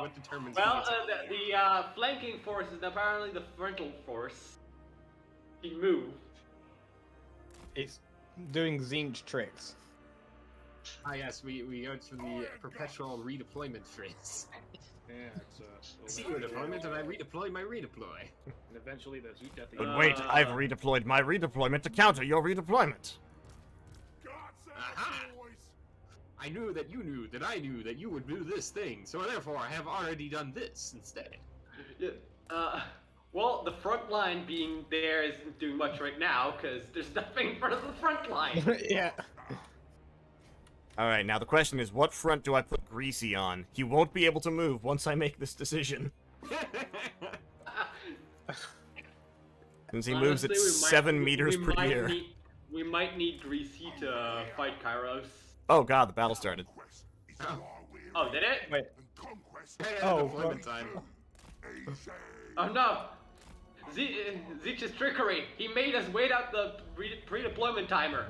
what determines? Well, who gets the flanking force is apparently the frontal force. He moved. It's doing Zinch tricks. yes, we go to the perpetual redeployment phase. Yeah, it's See your deployment, and I redeploy my redeploy. And eventually the Zoot at the But wait, I've redeployed my redeployment to counter your redeployment. Aha! I knew that you knew that I knew that you would do this thing, so therefore I have already done this instead. Well, the front line being there isn't doing much right now because there's nothing in front of the front line. Yeah. Alright, now the question is, what front do I put Greasy on? He won't be able to move once I make this decision. Since he moves at Honestly, 7 meters per year. We might need Greasy to fight Kairos. Oh god, the battle started. Oh, did it? Wait. Oh, deployment time. Oh no! Zeech's trickery! He made us wait out the pre-deployment timer.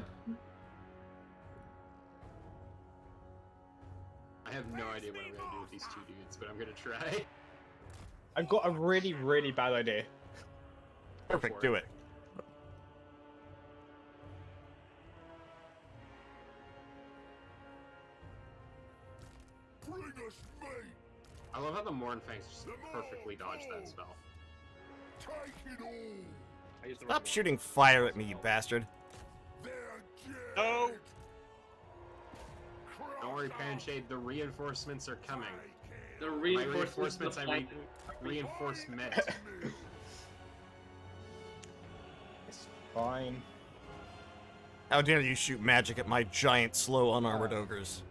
I have no idea what I'm gonna do with these two dudes, but I'm gonna try. I've got a really, really bad idea. Perfect, do it. I love how the Mournfangs just perfectly dodged that spell. I used the Stop right shooting fire at me, you bastard. No! Don't worry, Panshade, the reinforcements are coming. The By reinforcements. reinforcement. It's fine. How dare you shoot magic at my giant, slow, unarmored ogres?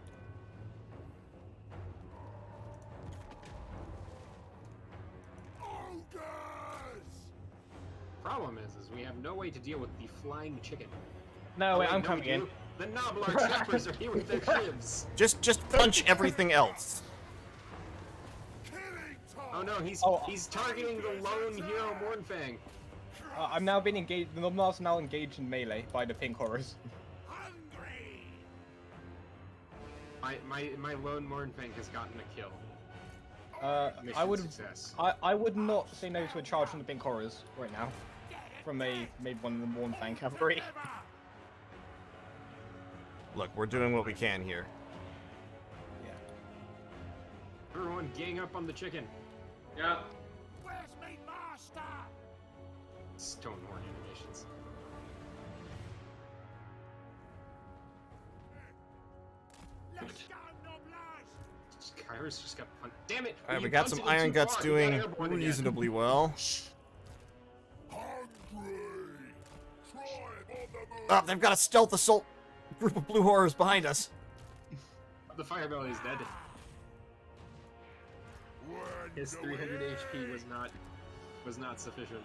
Problem is we have no way to deal with the flying chicken. No, wait, wait, I'm no, coming we in. do. The Noblar choppers are here with their cribs. Just punch everything else. Oh no, he's targeting the lone hero Mournfang. I'm now being engaged. The Noblars are now engaged in melee by the pink horrors. My lone Mournfang has gotten a kill. I Success. would not say no to a charge from the pink horrors right now. From maybe one of the Mournfang cavalry. Look, we're doing what we can here. Yeah. Everyone gang up on the chicken. Yeah. Where's me master? Stonehorn animations. Let's go, Noblars! Kairos just got punched. Damn it! Alright, You we got punted some it Iron too Guts far. You got doing airborne again. reasonably well. Hungry! Tribe of the moon! Oh, they've got a stealth assault group of blue horrors behind us. The Firebelly is dead. When His 300 HP was not sufficient.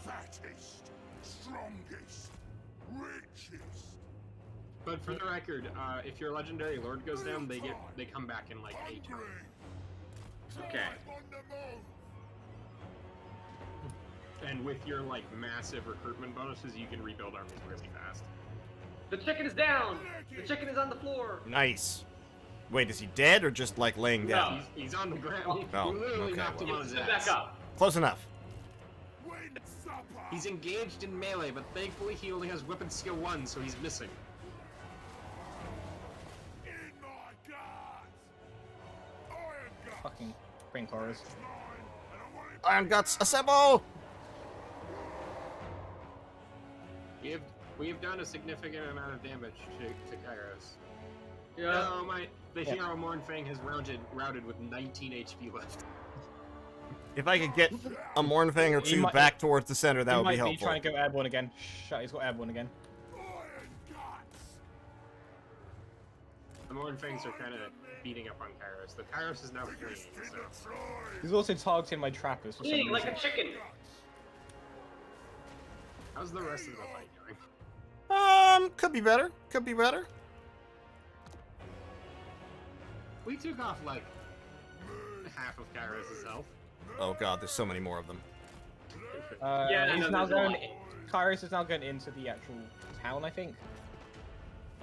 fattest, strongest, richest. But for the record, if your legendary lord goes down, they come back in like 8 turns. Okay. On the moon! And with your like massive recruitment bonuses, you can rebuild armies really fast. The chicken is down. The chicken is on the floor. Nice. Wait, is he dead or just like laying down? No. He's on the ground. Oh, We literally okay, knocked him well. on his Sit ass. back up. Close enough. When supper. He's engaged in melee, but thankfully he only has weapon skill 1, so he's missing. In my guards. Iron guts. Fucking brain chorus. Mine, and I want it Iron Guts, assemble! We have done a significant amount of damage to Kairos. Yeah. No, the hero Mornfang has routed with 19 HP left. If I could get a Mornfang or He two might- back towards the center, that He would might be be helpful. trying to go airborne again. Shut, he's got airborne again. iron guts. The Mornfangs are kind of beating up on Kairos. The Kairos is now fleeing, so... He's also targeting my trappers for some Eating reason. like a chicken. How's the rest of the fight going? Could be better. Could be better. We took off like half of Kairos' health. Oh god, there's so many more of them. Yeah, he's no, now there's a going. lot. Kairos is now going into the actual town, I think.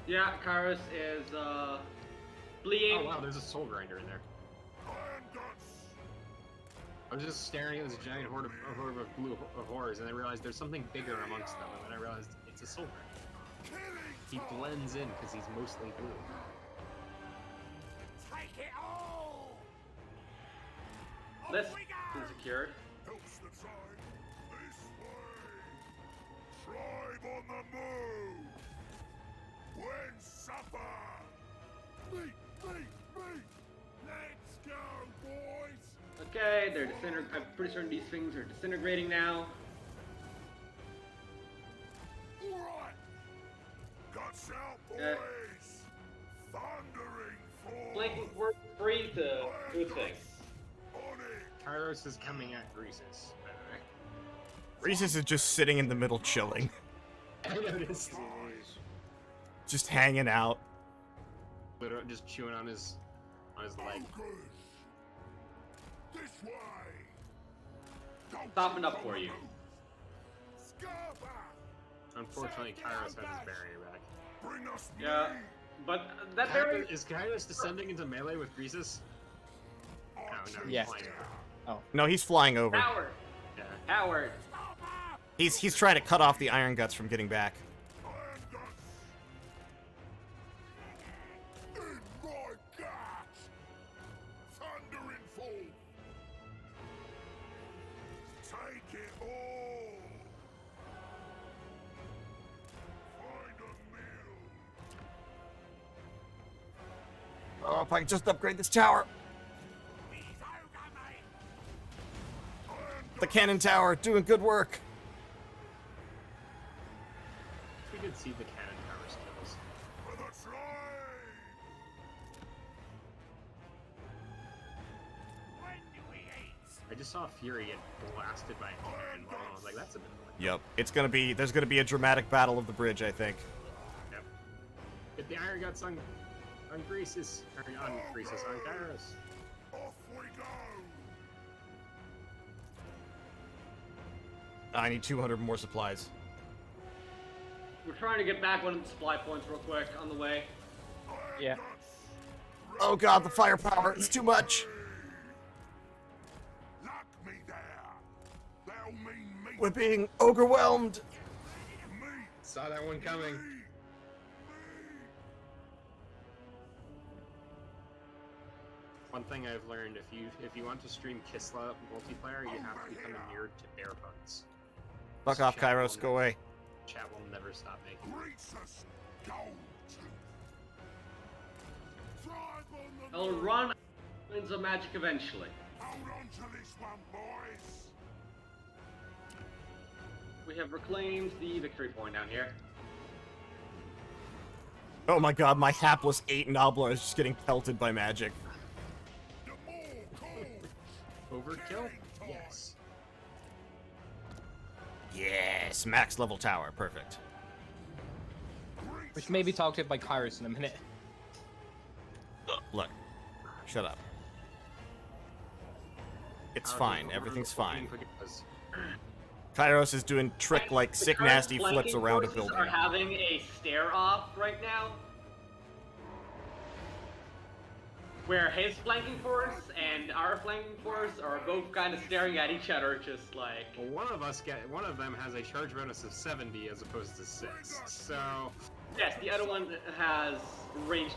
Yeah, Kairos is bleeding. Oh wow, there's a soul grinder in there. Iron guts. I was just staring at this giant horde of blue horrors, and I realized there's something bigger amongst them, and then I realized it's a soul grinder. He blends in because he's mostly blue. Take it all. This Off we is go. secured. Helps the time. This way. Tribe on the move. When supper. Meet. Let's go, boys. Okay, they're disintegrating. I'm pretty certain these things are disintegrating now. All right. Guts out, boys. Okay. Thundering force. Flanking work free to good thing. On it. Kairos is coming at Greases. Rhesus is just sitting in the middle chilling. I noticed. Just hanging out. Literally just chewing on his leg. Focus. This way. Don't Stopping up for you. Scarper. Unfortunately, Kairos has his barrier back. Bring us Yeah, meat. but that barrier. Is Kairos descending into melee with Greases? Oh no, he's Yeah. flying. No, he's flying over. Howard. Yeah. Howard. He's trying to cut off the Iron Guts from getting back. Iron guts. In my guts. Thundering fall. Take it all. Find a meal. Oh, if I could just upgrade this tower. The cannon tower, doing good work. We could see the cannon tower skills. For the tribe. When do we eat? I just saw Fury get blasted by a cannonball, and I was like, that's a bit annoying. Yep, there's gonna be a dramatic battle of the bridge, I think. Yep. Get the Iron Guts on Greases. On Greases, on Kairos. Off we go. I need 200 more supplies. We're trying to get back one of the supply points real quick on the way. Yeah. Oh god, the firepower, it's too much. Lock me there. That'll mean meat. We're being overwhelmed. Meat. Saw that one coming. Meat. One thing I've learned, if you want to stream Kisla multiplayer, you have to become inured to bear puns. Fuck off, Chat Kairos, will- go away. Chat will never stop making. Greases. Gold tooth. Tribe on the I'll move. run into magic eventually. Hold on to this one, boys. We have reclaimed the victory point down here. Oh my god, my hapless 8 Nobla is just getting pelted by magic. The more calls. Overkill? Yes. Yes, max level tower, perfect. Which may be targeted by Kairos in a minute. Look, shut up. It's fine, everything's fine. Kairos is doing trick like The sick current nasty flips flanking around a forces building. Are having a stare off right now. where his flanking force and our flanking force are both kind of staring at each other, just like. Well, one of them has a charge bonus of 70 as opposed to 6. So Yes, the other one has ranged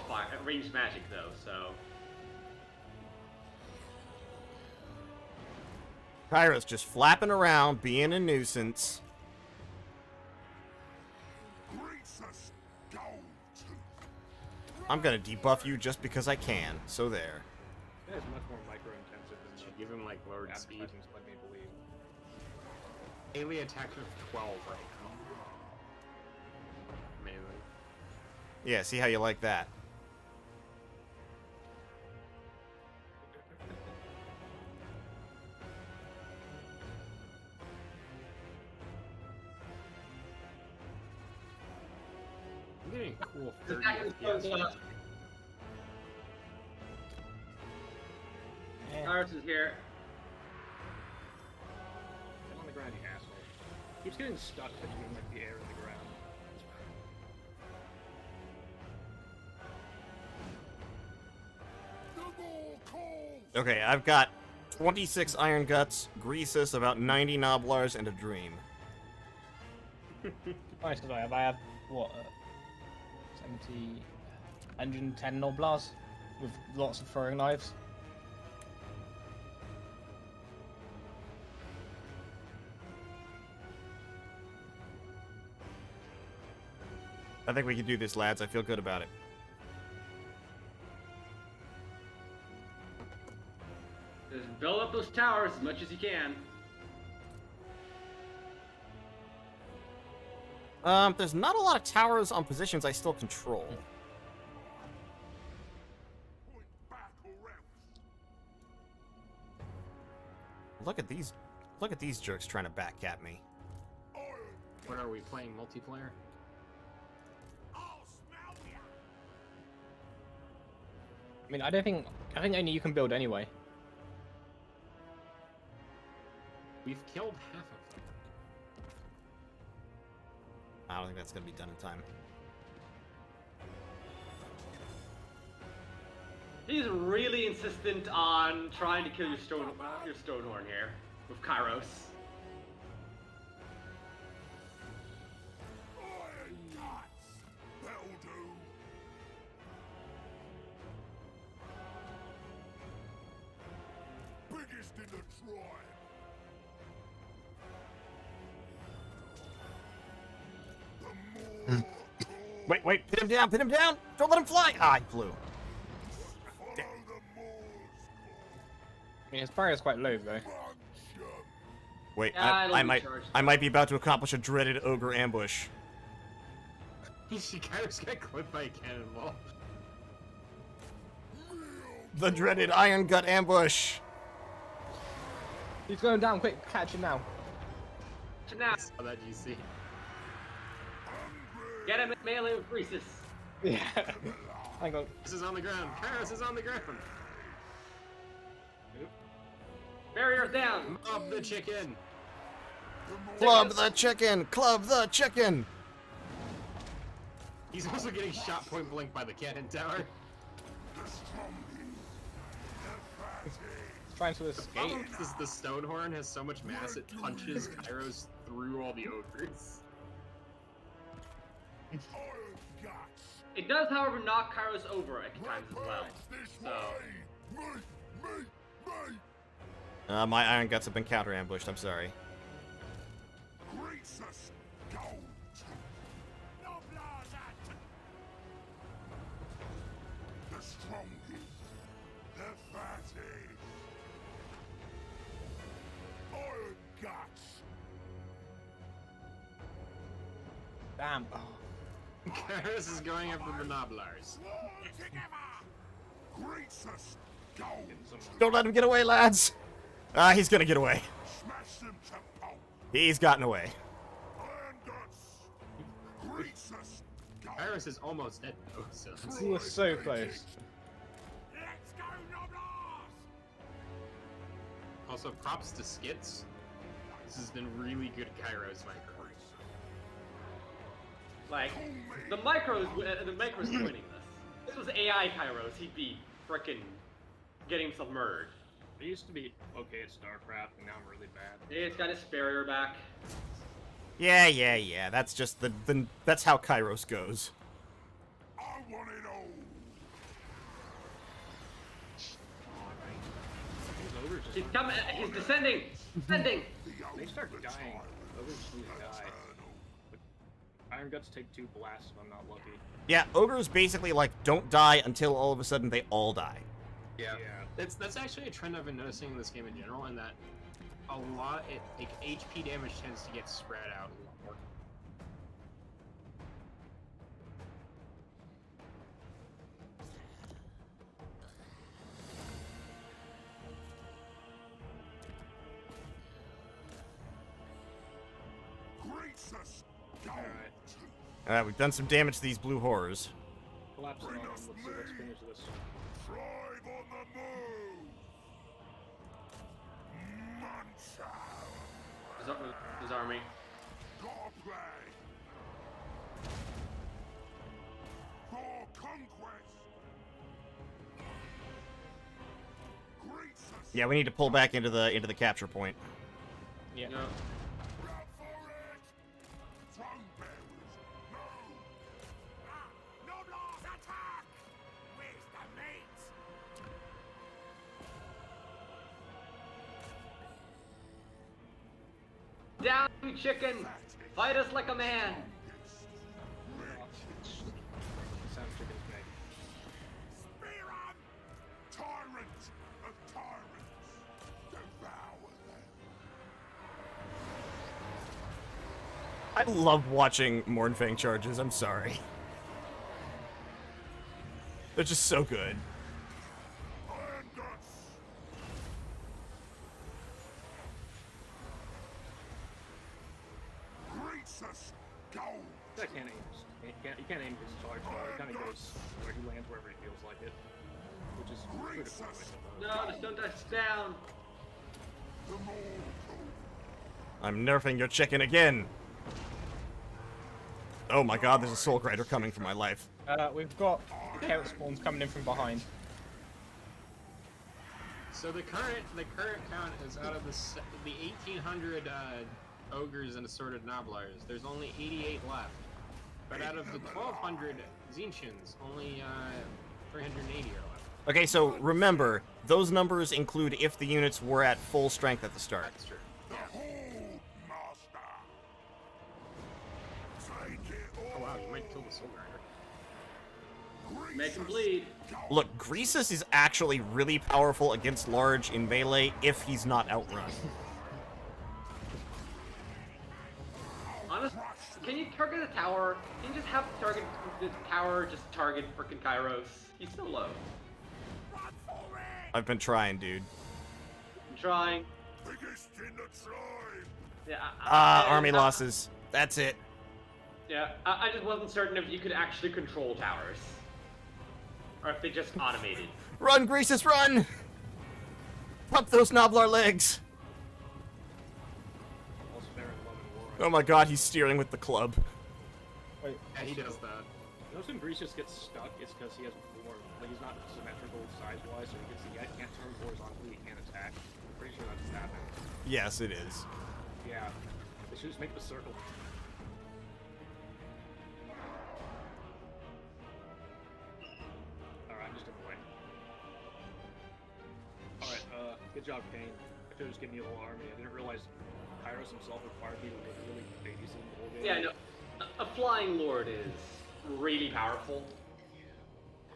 magic though, so. Kairos just flapping around, being a nuisance. I'm gonna debuff you just because I can, so there. That is much more micro-intensive than the give him like lowered speed. advertisements led me to believe. Daily attack of 12 right now. Melee. Yeah, see how you like that. I'm getting a cool 30 Attack is FPS. Ours is here. Get on the ground, you asshole. Keeps getting stuck between like the air and the ground. Okay, I've got 26 Iron Guts, Greasus, about 90 Noblars, and a Dream. Nice, I have what? 70, 110 Noblars with lots of throwing knives. I think we can do this, lads. I feel good about it. Just build up those towers as much as you can. There's not a lot of towers on positions I still control. Look at these jerks trying to backcat me. What are we playing, multiplayer? I mean, I think only you can build anyway. We've killed half of them. I don't think that's gonna be done in time. He's really insistent on trying to kill your Stonehorn here with Kairos. Biggest in the tribe. Wait, pin him down, pin him down! Don't let him fly! Ah, he flew. I mean, his barrier's quite low though. Wait, Yeah, I might be about to accomplish a dreaded ogre ambush. She kind of got clipped by a cannonball. The dreaded Iron Gut ambush! He's going down, quick, catch him now. So now, Saw that GC. get him at melee with Greasus. Yeah. Hang on. This is on the ground. Kairos is on the ground. Barrier down. Mob the chicken. Club the chicken! Club the chicken! He's also getting shot point blank by the cannon tower. Trying to escape. The Stonehorn has so much mass it punches Kairos through all the ogres. It does, however, knock Kairos over at times as well. So, My Iron Guts have been counter ambushed, I'm sorry. Damn. Oh. Kairos is going after the Noblars. Don't let him get away, lads! He's gonna get away. He's gotten away. Kairos is almost dead though, so He was so close. also props to Skits. This has been really good Kairos micro. like, the micros winning this. This was AI Kairos, he'd be frickin' getting submerged. I used to be okay at StarCraft, and now I'm really bad. It's got his barrier back. Yeah. That's just that's how Kairos goes. I want it all. These ogres just He's aren't- coming. He's descending. Descending. They start dying. Ogres just need to die. But Iron Guts take 2 blasts if I'm not lucky. Yeah, ogres basically like don't die until all of a sudden they all die. Yeah. Yeah. That's actually a trend I've been noticing in this game in general, and that a lot like HP damage tends to get spread out a lot more. Greets us. Go. Alright. We've done some damage to these blue horrors. Collapse it on them. Let's finish this. Thrive on the move. Munch. His army. Gotta play. For conquest. Greets us. Yeah, we need to pull back into the capture point. Yeah. No. Run for it. Throne bearers. No. Noblars attack. Where's the mate? Down, you chicken. Fight us like a man. Sounds chicken to me. Spear 'em! Tyrant of tyrants! Devour them! I love watching Mornfang charges, I'm sorry. They're just so good. Iron guts! Greets us! Gold! I can't aim. You can't aim his charge bar. It kind of goes where he lands wherever he feels like it, which is pretty cool. No, the stone touch down. The mortal! I'm nerfing your chicken again. Oh my god, there's a soul grinder coming for my life. We've got chaos spawns coming in from behind. So the current count is out of the 1,800 ogres and assorted noblars. There's only 88 left. But out of the 1,200 Zinchins, only 380 are left. Okay, so remember, those numbers include if the units were at full strength at the start. That's true. The Horde Master! Take it Oh all! wow, you might kill the soul grinder. Make him bleed. Look, Greasus is actually really powerful against large in melee if he's not outrun. Honestly, can you target the tower? Can you just have the tower just target frickin' Kairos? He's so low. I've been trying, dude. I'm trying. Biggest in the tribe! Yeah. Army losses. That's it. Yeah, I just wasn't certain if you could actually control towers. Or if they just automated. Run, Greasus, run! Pump those Noblar legs! Also, they're in love and war. Oh my god, he's steering with the club. Wait, Yeah, he does that. You know, when Grease just gets stuck, it's because he has more. Like, he's not symmetrical size-wise, so he can't turn horizontally, he can't attack. I'm pretty sure that's happening. Yes, it is. Yeah. They should just make the circle. Alright, I'm just in the way. Alright, good job, Kane. I could've just given you a whole army. I didn't realize Kairos himself required people to really babysit the whole game. Yeah, no. A flying lord is really powerful.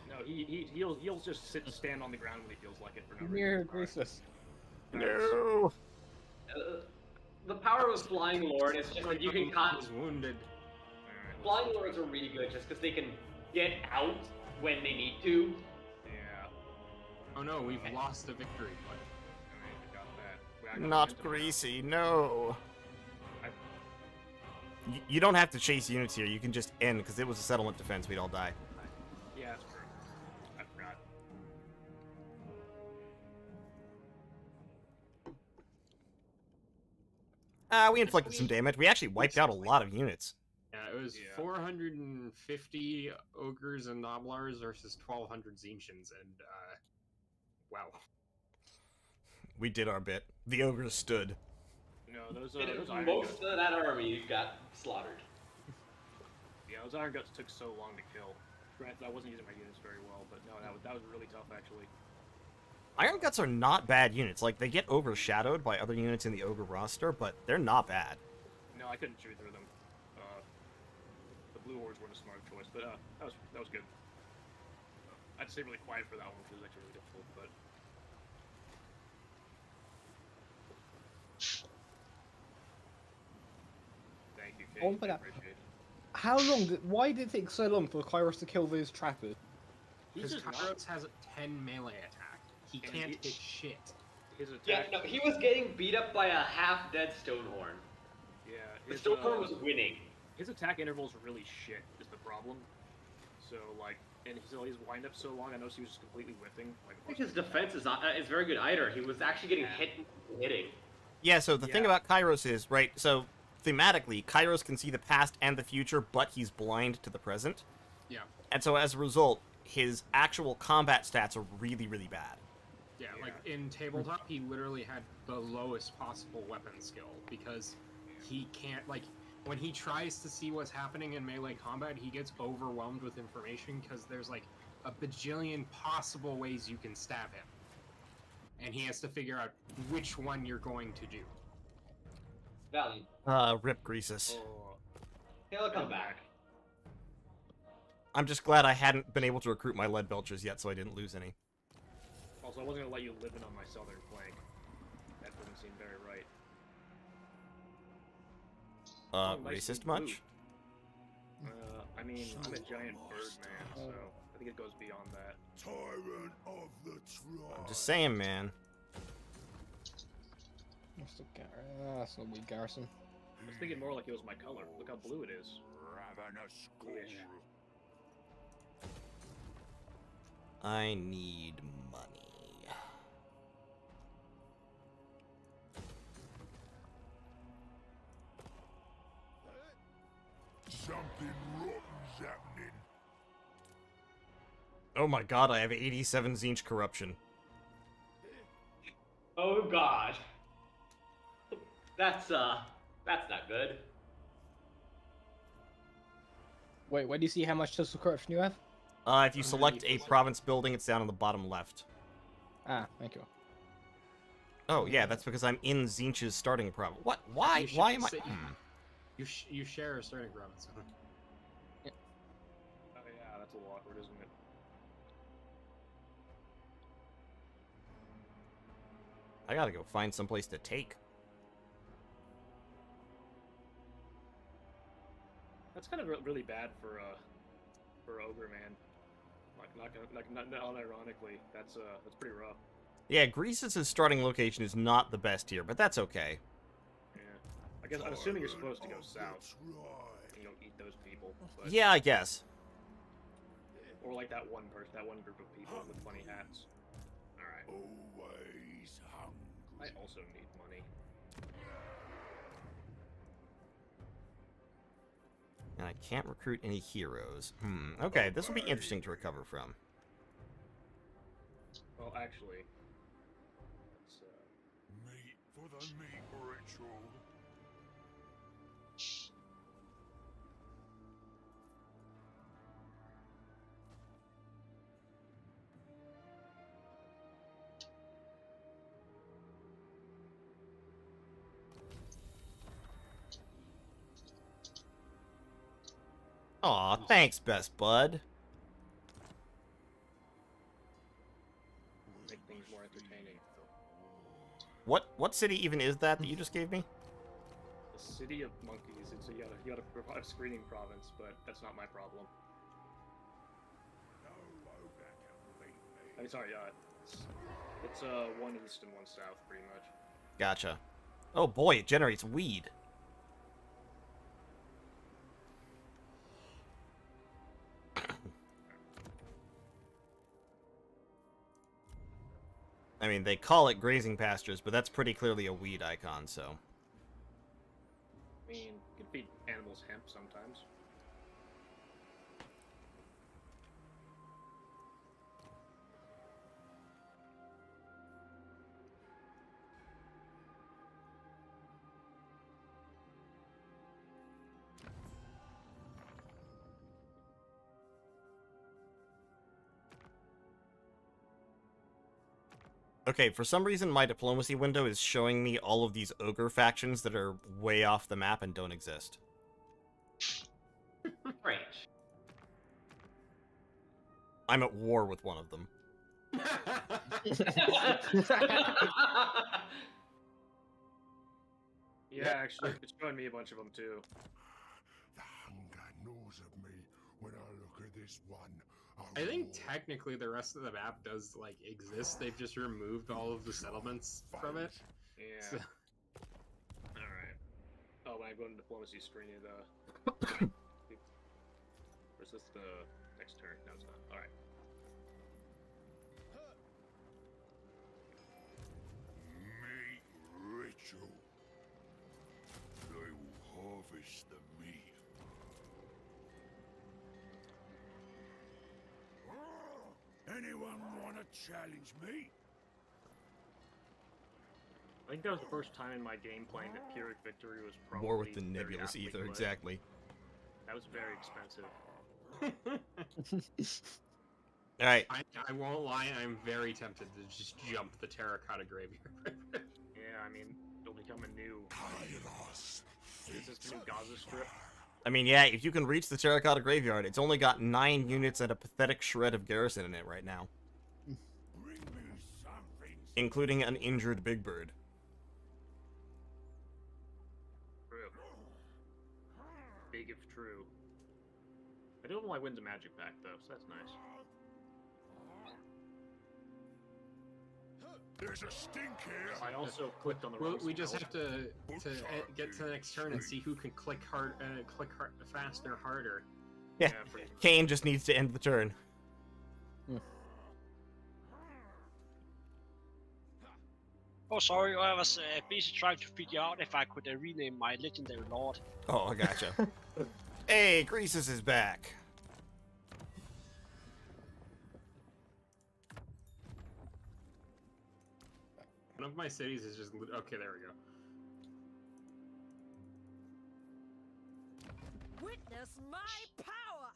No, he'll just stand on the ground when he feels like it for no near reason. Greasus. No! The power of flying lord is just like you can He's wounded. Alright, Flying lords are really good just because they can get out when they need to. yeah. Oh no, we've lost a victory point. Alright, we got that. We got Not momentum. Greasy, no! I- You don't have to chase units here, you can just end, because it was a settlement defense, we'd all die. Yeah, that's true. I forgot. We inflicted some damage. We actually wiped out a lot of units. Yeah, it was Yeah. 450 ogres and noblars versus 1,200 Zinchins, and Wow. We did our bit. The ogres stood. No, those And iron most guts. of that army got slaughtered. Yeah, those iron guts took so long to kill. Granted, I wasn't using my units very well, but no, that was really tough actually. Iron Guts are not bad units. Like, they get overshadowed by other units in the ogre roster, but they're not bad. No, I couldn't shoot through them. The blue hordes were the smart choice, but that was good. I'd stay really quiet for that one, which was actually really difficult, but. Thank you, Kate. Oh, but I appreciate it. How long? Why did it take so long for Kairos to kill those trappers? He's Because just not. Kairos has a 10 melee attack. He And can't he- hit shit. His Yeah, attack. no, he was getting beat up by a half-dead Stonehorn. Yeah, The his, Stonehorn was winning. his attack intervals are really shit. Is the problem. So like, and so his wind up so long. I noticed he was just completely whiffing. Like, I think his defense is very good either. He was actually getting hit and hitting. Yeah, so the thing Yeah. about Kairos is, right, so thematically, Kairos can see the past and the future, but he's blind to the present. Yeah. And so as a result, his actual combat stats are really, really bad. Yeah, Yeah. like in tabletop, he literally had the lowest possible weapon skill because he can't, like, when he tries to see what's happening in melee combat, he gets overwhelmed with information because there's like a bajillion possible ways you can stab him. And he has to figure out which one you're going to do. Valiant. Rip Greasus. oh, He'll come back. I'm just glad I hadn't been able to recruit my lead belchers yet, so I didn't lose any. also, I wasn't gonna let you live in on my southern flank. That doesn't seem very right. Oh, nicely Racist much? I mean, I'm a giant bird man, so I think it goes beyond that. Tyrant of the tribe. I'm just saying, man. What's the that's not weak garrison. I was thinking more like it was my color. Look how blue it is. Ravenous Bluish. ghoul. I need money. Something rotten's happening. Oh my god, I have 87 Zinch corruption. Oh god. That's not good. Wait, where do you see how much total corruption you have? If you select a province building, it's down on the bottom left. Ah, thank you. Oh, yeah, that's because I'm in Zinch's starting province. What? Why? You should Why am I... say- You share a starting province. Oh yeah, that's a little awkward, isn't it? I gotta go find someplace to take. That's kind of really bad for Ogre Man. Not unironically, that's pretty rough. Yeah, Greasus' starting location is not the best here, but that's okay. Yeah, I guess I'm assuming you're supposed to go Tyrant of the south tribe. and eat those people. But, Yeah, I guess. Or like that one person, that one group of people with funny hats. All right. Always I hungry. also need money. And I can't recruit any heroes. Okay, this will be interesting to recover from. Well, actually, let's, Meat for the meat ritual. Aw, thanks, best bud. make things more entertaining. What city even is that you just gave me? The city of monkeys. It's you gotta provide a screening province, but that's not my problem. No ogre can beat me. I mean, sorry, it's one east and one south, pretty much. Gotcha. Oh boy, it generates weed. I mean, they call it grazing pastures, but that's pretty clearly a weed icon, so... I mean, you can feed animals hemp sometimes. Okay, for some reason my diplomacy window is showing me all of these ogre factions that are way off the map and don't exist. Strange. I'm at war with one of them. Yeah, actually, it's showing me a bunch of them too. The hunger gnaws at me when I look at this one. I think technically the rest of the map does like exist. They've just removed all of the settlements from it. Yeah. So, Alright. Oh, when I go into diplomacy screen, it, or is this the next turn? No, it's not. Alright. Meat ritual. They will harvest the meat. Anyone want to challenge me? I think that was the first time in my game playing that Pyrrhic Victory was probably War with the very nebulous aptly ether, played. exactly. That was very expensive. Alright, I won't lie, I'm very tempted to just jump the terracotta graveyard. Yeah, I mean, it'll become a new. Kairos. Is this the new Gaza Strip? I mean, yeah, if you can reach the Terracotta Graveyard, it's only got 9 units and a pathetic shred of garrison in it right now. Bring me something. Including an injured Big Bird. True. Big if true. I don't know why wins a magic pack though, so that's nice. There's a stink here. I also clicked on the wrong We just spell. have to get to the next turn and see who can click faster, harder. Yeah, pretty much. Kane just needs to end the turn. Oh, sorry, I was busy trying to figure out if I could rename my legendary lord. Oh, I gotcha. Hey, Greases is back. One of my cities is just okay. There we go. Witness my power!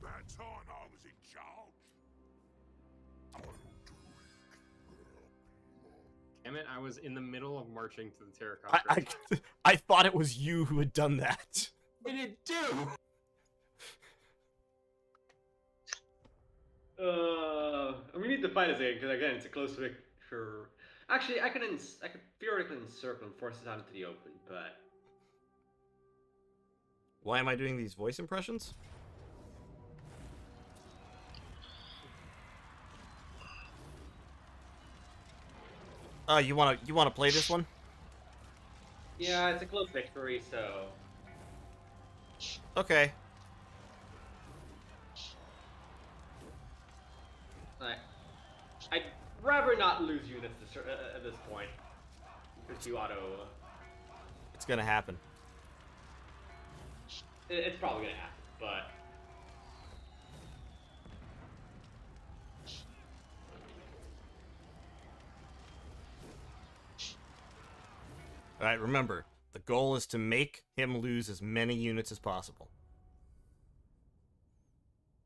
That time I was in charge. I'll do Damn it! I was in the middle of marching to the terracotta. I thought it was you who had done that. What did it do? We need to fight this again because again it's a close victory. Actually, I could theoretically encircle and force it out into the open, but Why am I doing these voice impressions? You wanna play this one? yeah, it's a close victory, so Okay. I'd rather not lose units at this point. Because you auto. It's gonna happen. It's probably gonna happen, but. Alright, remember, the goal is to make him lose as many units as possible.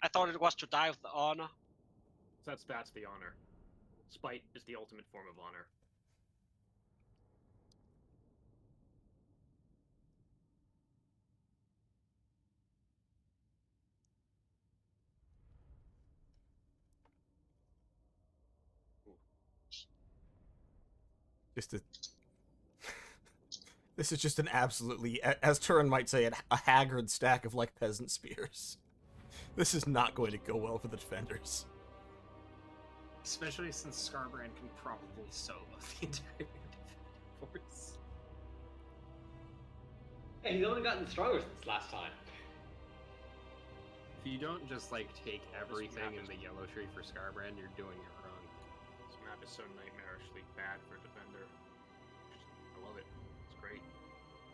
I thought it was to die with the honor. So that's the honor. Spite is the ultimate form of honor. Just a... This is just an absolutely, as Turin might say, a haggard stack of, like, peasant spears. This is not going to go well for the defenders. Especially since Scarbrand can probably solo the entire force. Hey, he's only gotten stronger since last time. If you don't just like take everything in the yellow tree for Scarbrand, you're doing it wrong. This map is so nightmarishly bad for a defender. I love it. It's great.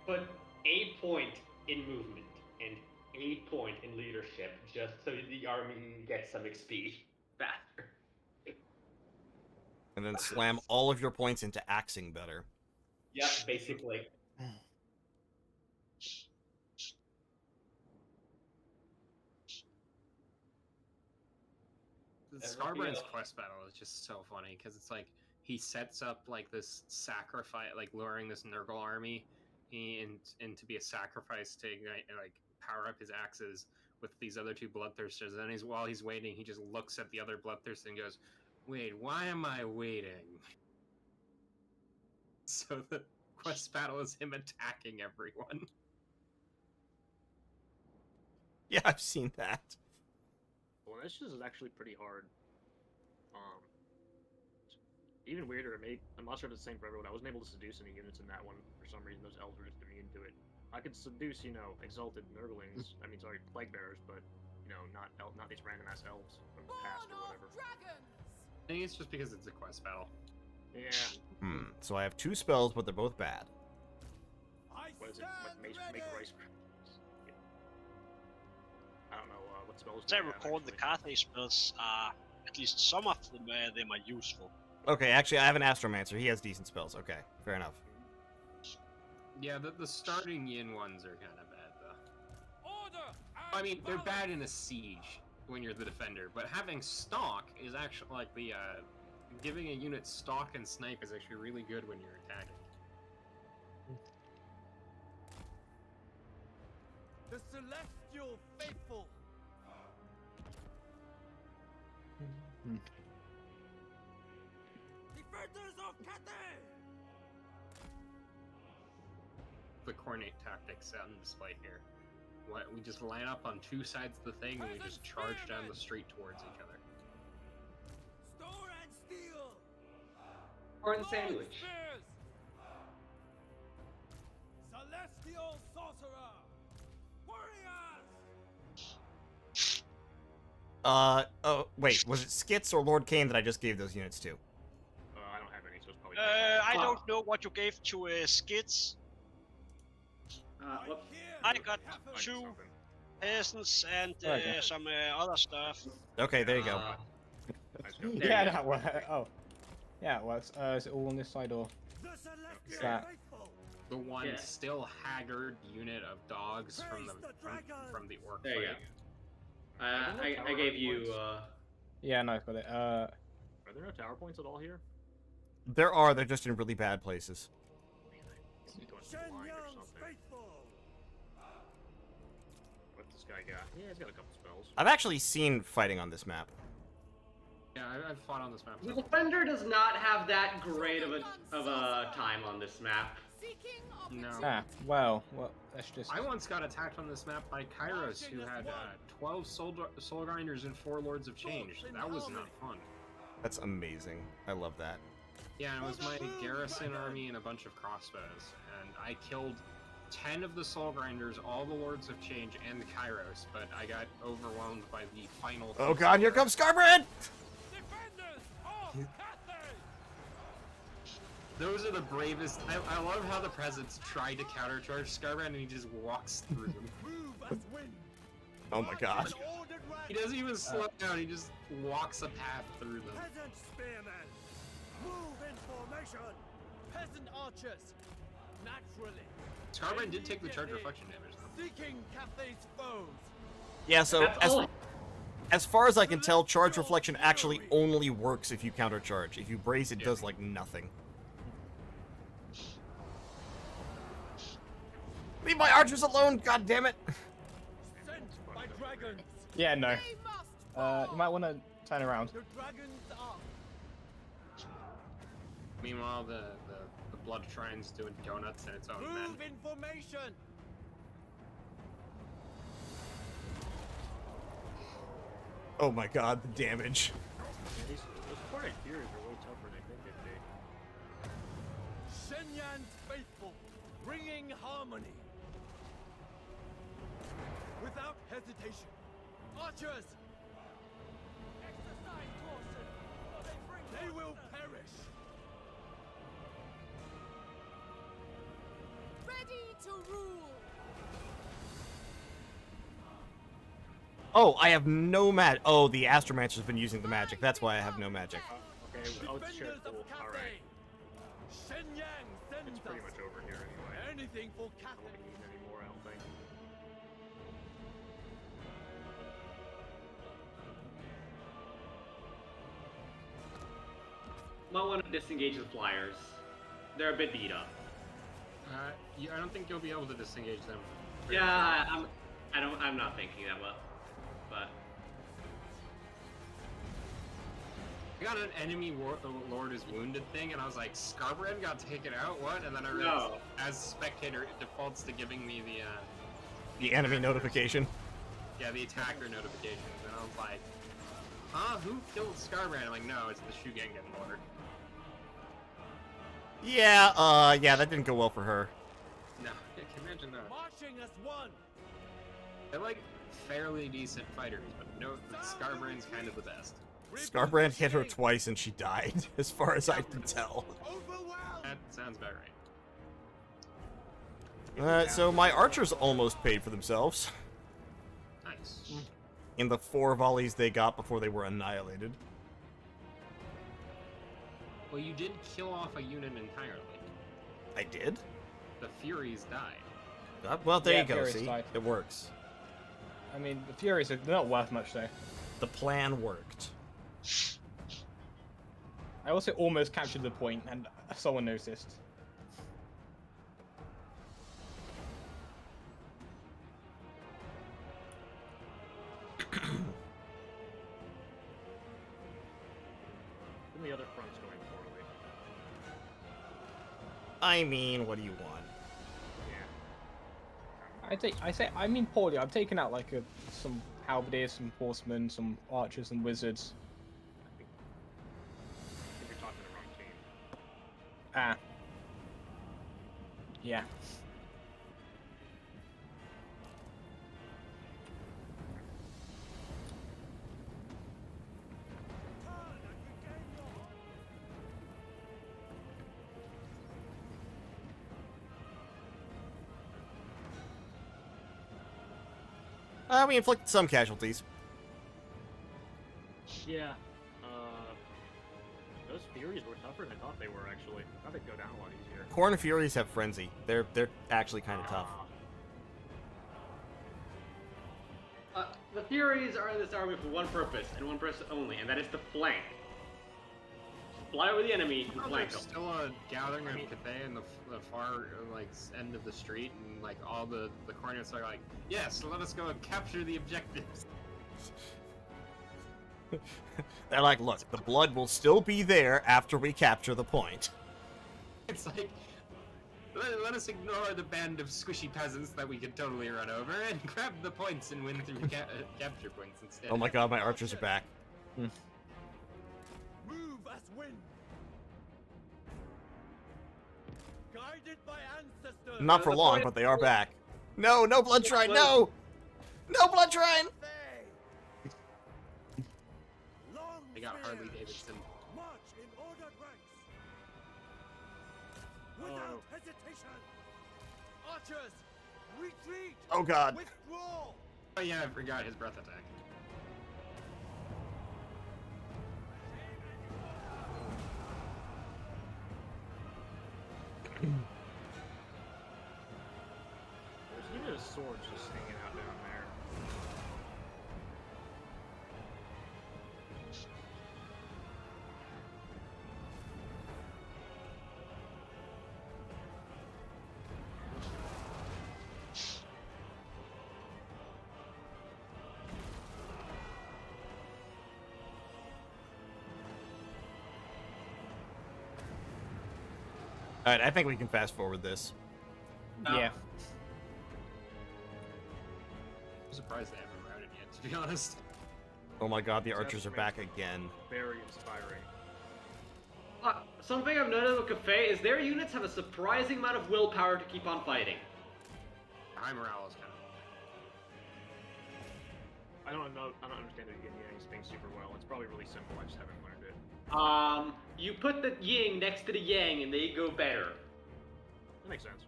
But a point in movement and a point in leadership, just so the army gets some XP faster. And then slam all of your points into axing better. Yep, basically. Scarbrand's quest battle is just so funny because it's like he sets up like this sacrifice, like luring this Nurgle army and to be a sacrifice to like power up his axes with these other two bloodthirsters. And then while he's waiting, he just looks at the other bloodthirster and goes, "Wait, why am I waiting?" So the quest battle is him attacking everyone. Yeah, I've seen that. Well, this is actually pretty hard. Even weirder, I'm not sure if it's the same for everyone. I wasn't able to seduce any units in that one. For some reason, those elves were just immune to it. I could seduce, exalted Nurglings. I mean, sorry, plague bearers, but not these random ass elves from the past or whatever. I think it's just because it's a quest battle. Yeah. So I have 2 spells, but they're both bad. What is it? Make rice. Yeah. I don't know what spells. As I recall, the Cathay spells are at least some of them are useful. Okay, actually, I have an Astromancer. He has decent spells. Okay, fair enough. Yeah, the starting Yin ones are kind of bad, though. I mean, they're bad in a siege when you're the defender, but having stalk is actually, like, giving a unit stalk and snipe is actually really good when you're attacking. The Celestial Faithful! Defenders of Cathay! The coordinate tactics out on display here. We just line up on 2 sides of the thing and we just charge down the street towards each other. Store and steel! Corn sandwich. Celestial Sorcerer! Warriors! Oh, wait, was it Skits or Lord Kane that I just gave those units to? I don't have any, so it's probably. I don't know what you gave to Skits. Whoops. I got 2 peasants and some other stuff. Okay, there you go. Yeah, that works. Oh. Yeah, it works. Is it all on this side or? Is that? The one Yeah. still haggard unit of dogs from the orc There you fight. go. I gave you. Yeah, no, I've got it. Are there no tower points at all here? There are, they're just in really bad places. Need to blind or something. What's this guy got? Yeah, he's got a couple spells. I've actually seen fighting on this map. Yeah, I've fought on this map. The defender does not have that great of a time on this map. No. Ah, well, that's just. I once got attacked on this map by Kairos, who had 12 soul grinders and 4 lords of change. That was not fun. That's amazing. I love that. Yeah, it was my garrison army and a bunch of crossbows, and I killed 10 of the soul grinders, all the lords of change, and the Kairos, but I got overwhelmed by the final. Oh god, here comes Scarbrand! Those are the bravest. I love how the presence tried to countercharge Scarbrand and he just walks through them. Oh my god. He doesn't even slow down, he just walks a path through them. Peasant spearmen! Move in formation! Peasant archers! Naturally! Scarbrand did take the charge reflection damage though. Seeking Cathay's foes! Yeah, so as far as I can tell, charge reflection actually only works if you countercharge. If you brace, it does like nothing. Leave my archers alone, god damn it! Sent by dragons! Yeah, no. You might want to turn around. The dragons are Meanwhile, the blood shrine's doing donuts in its own men. move in formation! Oh my god, the damage. Those coordinate furies are way tougher than I think they'd be. Shenyan's faithful, bringing harmony. Without hesitation. Archers! Exercise caution, or they will perish. Ready to rule. Oh, I have no magic. Oh, the Astromancer's been using the magic. That's why I have no magic. Okay, oh, it's shared Defenders pool. of Alright. Cathay. Shenyang sends It's pretty us. much over here anyway. Anything for I don't Cathay. think we need any more, I don't think. might want to disengage the flyers. They're a bit beat up. Yeah, I don't think you'll be able to disengage them. Yeah, I'm not thinking that well, but I got an enemy lord is wounded thing, and I was like, Scarbrand got taken out. What? And then I realized, as spectator, it defaults to giving me The enemy notification. the attacker notifications, and I was like, huh? Who killed Scarbrand? I'm like, no, it's the Shugengen lord. Yeah, yeah, that didn't go well for her. No, I can imagine that. Marching as one. They're like fairly decent fighters, but no, Scarbrand's kind of the best. Scarbrand hit her twice and she died, as far as I can tell. That sounds about right. So my archers almost paid for themselves. Nice. In the 4 volleys they got before they were annihilated. Well, you did kill off a unit entirely. I did? The Furies died. Well, there Yeah, you go, Furies see? died. It works. I mean, the Furies are not worth much though. The plan worked. I also almost captured the point, and someone noticed. And the other front's going poorly. I mean, what do you want? Yeah. I mean poorly. I've taken out like some halberdiers, some horsemen, some archers, and wizards. I think you're talking to the wrong team. Ah. Yeah. We inflicted some casualties. Yeah. Those Furies were tougher than I thought they were, actually. I thought they'd go down a lot easier. Corn Furies have frenzy. They're actually kind of tough. the Furies are in this army for one purpose and one purpose only, and that is to flank. Fly over the enemy and flank them. There's still a gathering of Cathay in the far like end of the street, and like all the Cornets are like, yes, let us go and capture the objectives. They're like, look, the blood will still be there after we capture the point. It's like, let us ignore the band of squishy peasants that we could totally run over and grab the points and win through capture points instead. Oh my god, my archers are back. Move as wind. Guided by ancestors. Not for long, but they are back. No, no blood shrine, no! No blood shrine! They got Harley Davidson. March in ordered ranks. Without hesitation. Archers, retreat. Oh god. Withdraw. Oh yeah, I forgot his breath attack. There's even a sword just hanging out down there. Alright, I think we can fast forward this. Yeah. I'm surprised they haven't routed yet, to be honest. Oh my god, the archers are back again. Very inspiring. Something I've noticed with Cafe is their units have a surprising amount of willpower to keep on fighting. High morale is kind of... I don't understand the yin yang thing super well. It's probably really simple. I just haven't learned it. You put the yin next to the yang and they go better. That makes sense.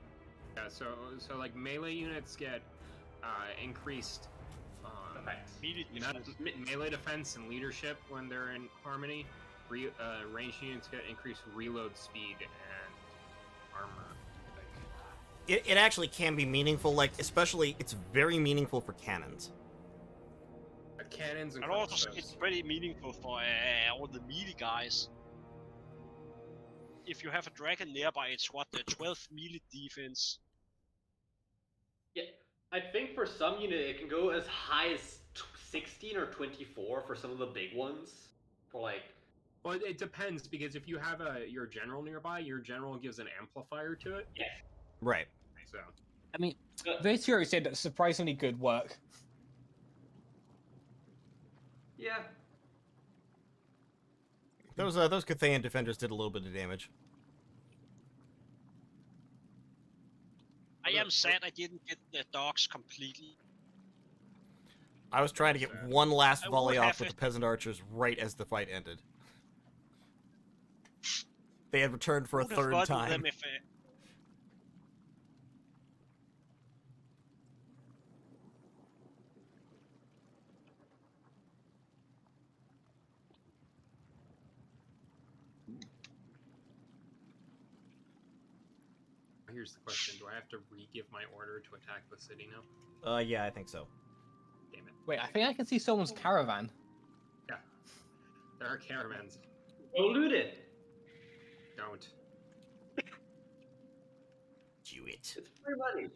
Yeah, so like melee units get increased Effects. melee defense and leadership when they're in harmony. Ranged units get increased reload speed and armor. I think. It actually can be meaningful, like, especially, it's very meaningful for cannons. Cannons and And also, crossbows. it's pretty meaningful for all the melee guys. if you have a dragon nearby, it's what, the 12 melee defense. Yeah, I think for some unit it can go as high as 16 or 24 for some of the big ones. For like, Well, it depends, because if you have your general nearby, your general gives an amplifier to it. yeah, Right. So I mean, Uh, Vitiori said that surprisingly good work. yeah. Those Cathayan defenders did a little bit of damage. I am sad I didn't get the dogs completely. I was trying to get one last I would volley off have with the it. peasant archers right as the fight ended. They had returned for a Would have third gotten time. them if, here's the question: do I have to re-give my order to attack the city now? Yeah, I think so. Damn it! Wait, I think I can see someone's caravan. Yeah, there are caravans. Go loot it. Don't. Do it. It's free money.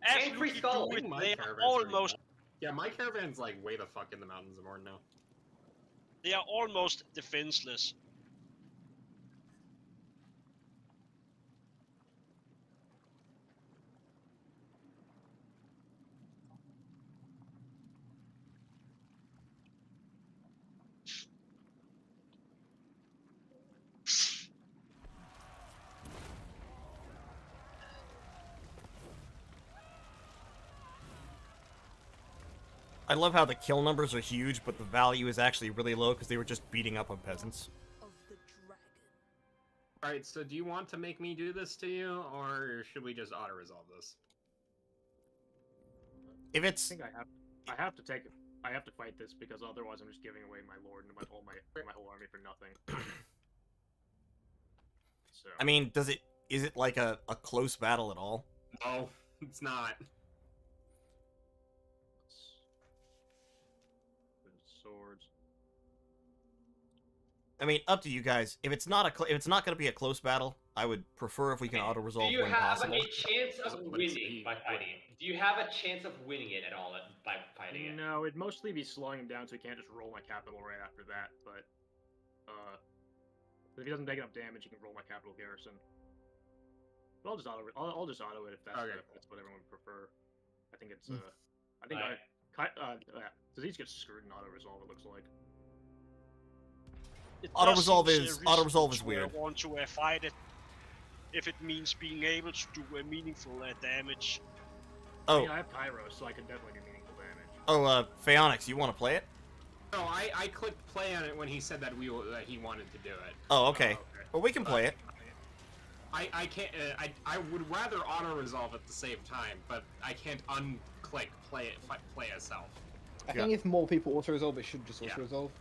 absolutely skull. do it. My They are caravans almost, Yeah, my caravan's like way the fuck in the mountains of Morn now. they are almost defenseless. I love how the kill numbers are huge, but the value is actually really low because they were just beating up on peasants. Of the dragon. Alright, so do you want to make me do this to you, or should we just auto-resolve this? If I it's think I have to fight this because otherwise I'm just giving away my lord and my whole army for nothing. So I mean, is it like a close battle at all? No, it's not. swords. I mean, up to you guys. If it's not going to be a close battle, I would prefer if we can auto Do resolve you when have possible. a chance of But it's- winning by fighting it? Do you have a chance of winning it at all by fighting it? No, it'd mostly be slowing him down so he can't just roll my capital right after that, but if he doesn't take enough damage, he can roll my capital garrison. But I'll just auto it if that's, Okay. if that's what everyone would prefer. I think it's I think Alright. disease gets screwed in auto resolve. It looks like. It Auto does resolve seem, is- auto resolve is reasonable to, weird. Want to fight it if it means being able to do meaningful damage. I Oh, mean, I have Kairos, so I can definitely do meaningful damage. oh, Phaonix, you want to play it? No, I clicked play on it when he said that that he wanted to do it. Oh, okay. okay. Well, we can play it. I can't. I would rather auto resolve at the same time, but I can't unclick play itself. I think if more people auto-resolve, it should just Yeah. auto-resolve.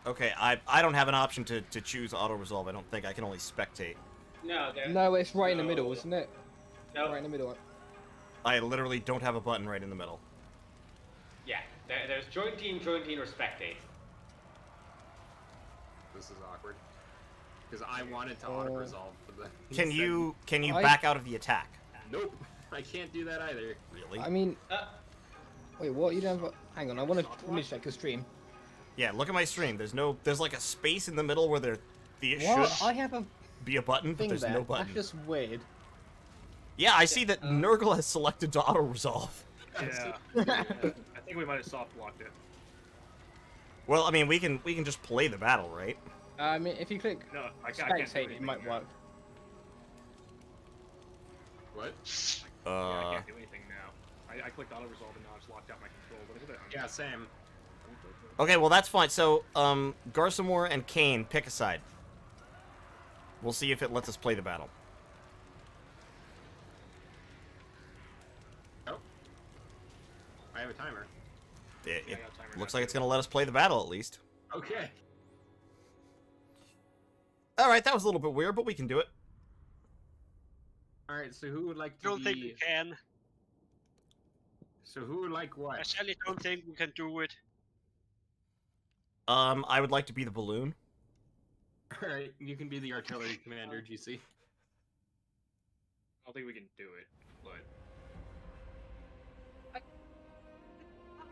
Okay, I don't have an option to choose auto resolve. I don't think I can only spectate. No, there. No, it's right in the No. middle, isn't it? No. Right in the middle. I literally don't have a button right in the middle. Yeah, there's joint team, or spectate. This is awkward because I wanted to auto resolve for the. Can you I- back out of the attack? Nope, I can't do that either. Really? I mean, Uh, wait, what? You don't have a... Hang on, let me check your stream. Yeah, look at my stream. There's like a space in the middle where there What? should I have a be a button, but thing there's there. no button. That's just weird. Yeah, I see that Nurgle has selected to auto resolve. Yeah. I think we might have soft blocked it. Well, I mean, we can just play the battle, right? I mean, if you click No, I can't do spectate, it anything might now. work. What? Yeah, I can't do anything now. I clicked auto resolve and now it's locked out my control. What is it? Yeah, same. Okay, well that's fine. So, Garsamore and Kane, pick a side. We'll see if it lets us play the battle. Oh, I have a timer. It Yeah, I got a timer looks now, like it's too. gonna let us play the battle at least. Okay. All right, that was a little bit weird, but we can do it. All right. So who would like I to don't think we be? can. So who would like I what? sadly don't think we can do it. I would like to be the balloon. Alright, you can be the artillery commander, GC. I don't think we can do it, but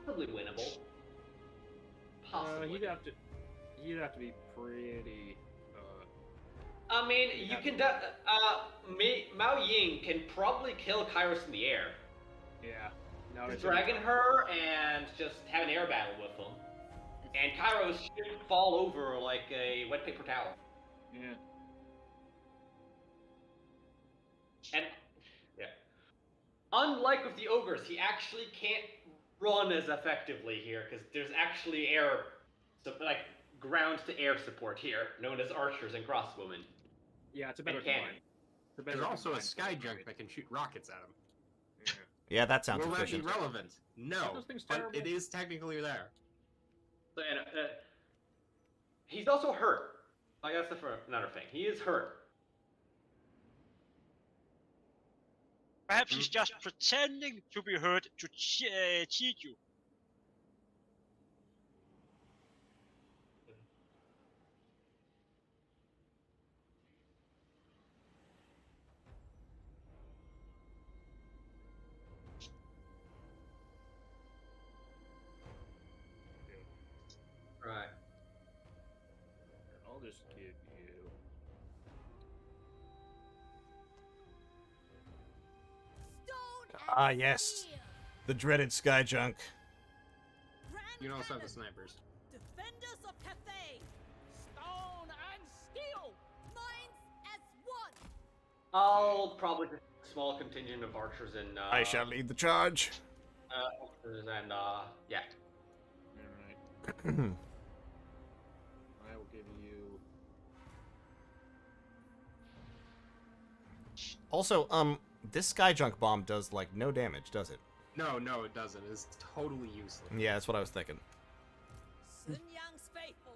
Possibly winnable. Possibly. he'd have to be pretty. I mean, you can. Mao Ying can probably kill Kairos in the air. Yeah. No, Just dragging her and just have an air battle with them. And Kairos should fall over like a wet paper towel. Yeah. And yeah. Unlike with the ogres, he actually can't run as effectively here because there's actually air, like ground to air support here, known as archers and crossbowmen. Yeah, it's a better cannon. combine. It's a better There's also a combine sky force, junk right? that can shoot rockets at him. Yeah. Yeah, that sounds Will that be efficient. relevant? No, Those things but terrible? it is technically there. So, and, he's also hurt. Like that's another thing. He is hurt. Perhaps he's just pretending to be hurt to cheat you. Right. I'll just give you. Stone Ah, and yes. steel. The dreaded sky junk. Grand You can also have the cannon. snipers. Defenders of Cathay. Stone and steel. Minds as one. I'll probably just a small contingent of archers and I shall lead the charge. archers and yeah. Alright. I will give you. Also, this sky junk bomb does like no damage, does it? No, it doesn't. It's totally useless. Yeah, that's what I was thinking. Sun Yang's faithful.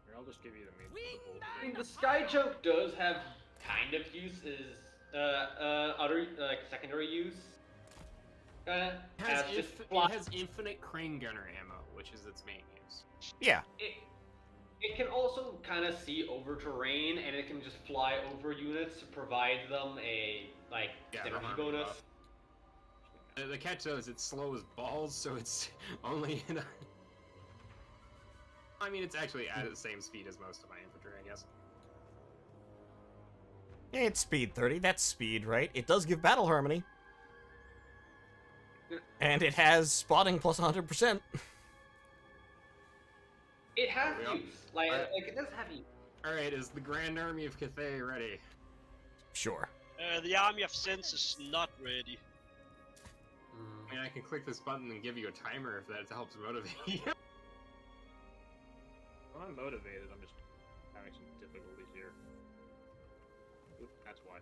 Here, I'll just give you the main. Wing I mean, the sky junk does have kind of uses, other like secondary use. It has, as just it fly- has infinite crane gunner ammo, which is its main use. Yeah. It can also kind of see over terrain, and it can just fly over units to provide them a Yeah, synergy armor bonus. buff. The catch though is it's slow as balls, so it's only in a... I mean, it's actually at the same speed as most of my infantry, I guess. Yeah, it's speed 30. That's speed, right? It does give battle harmony. And it has spotting plus 100%. It has There we go. use, like Alright. it does have use. Alright, is the Grand Army of Cathay ready? Sure. The army of sense is not ready. I mean, I can click this button and give you a timer if that helps motivate you. When I'm motivated, I'm just having some difficulties here. Oop, that's why.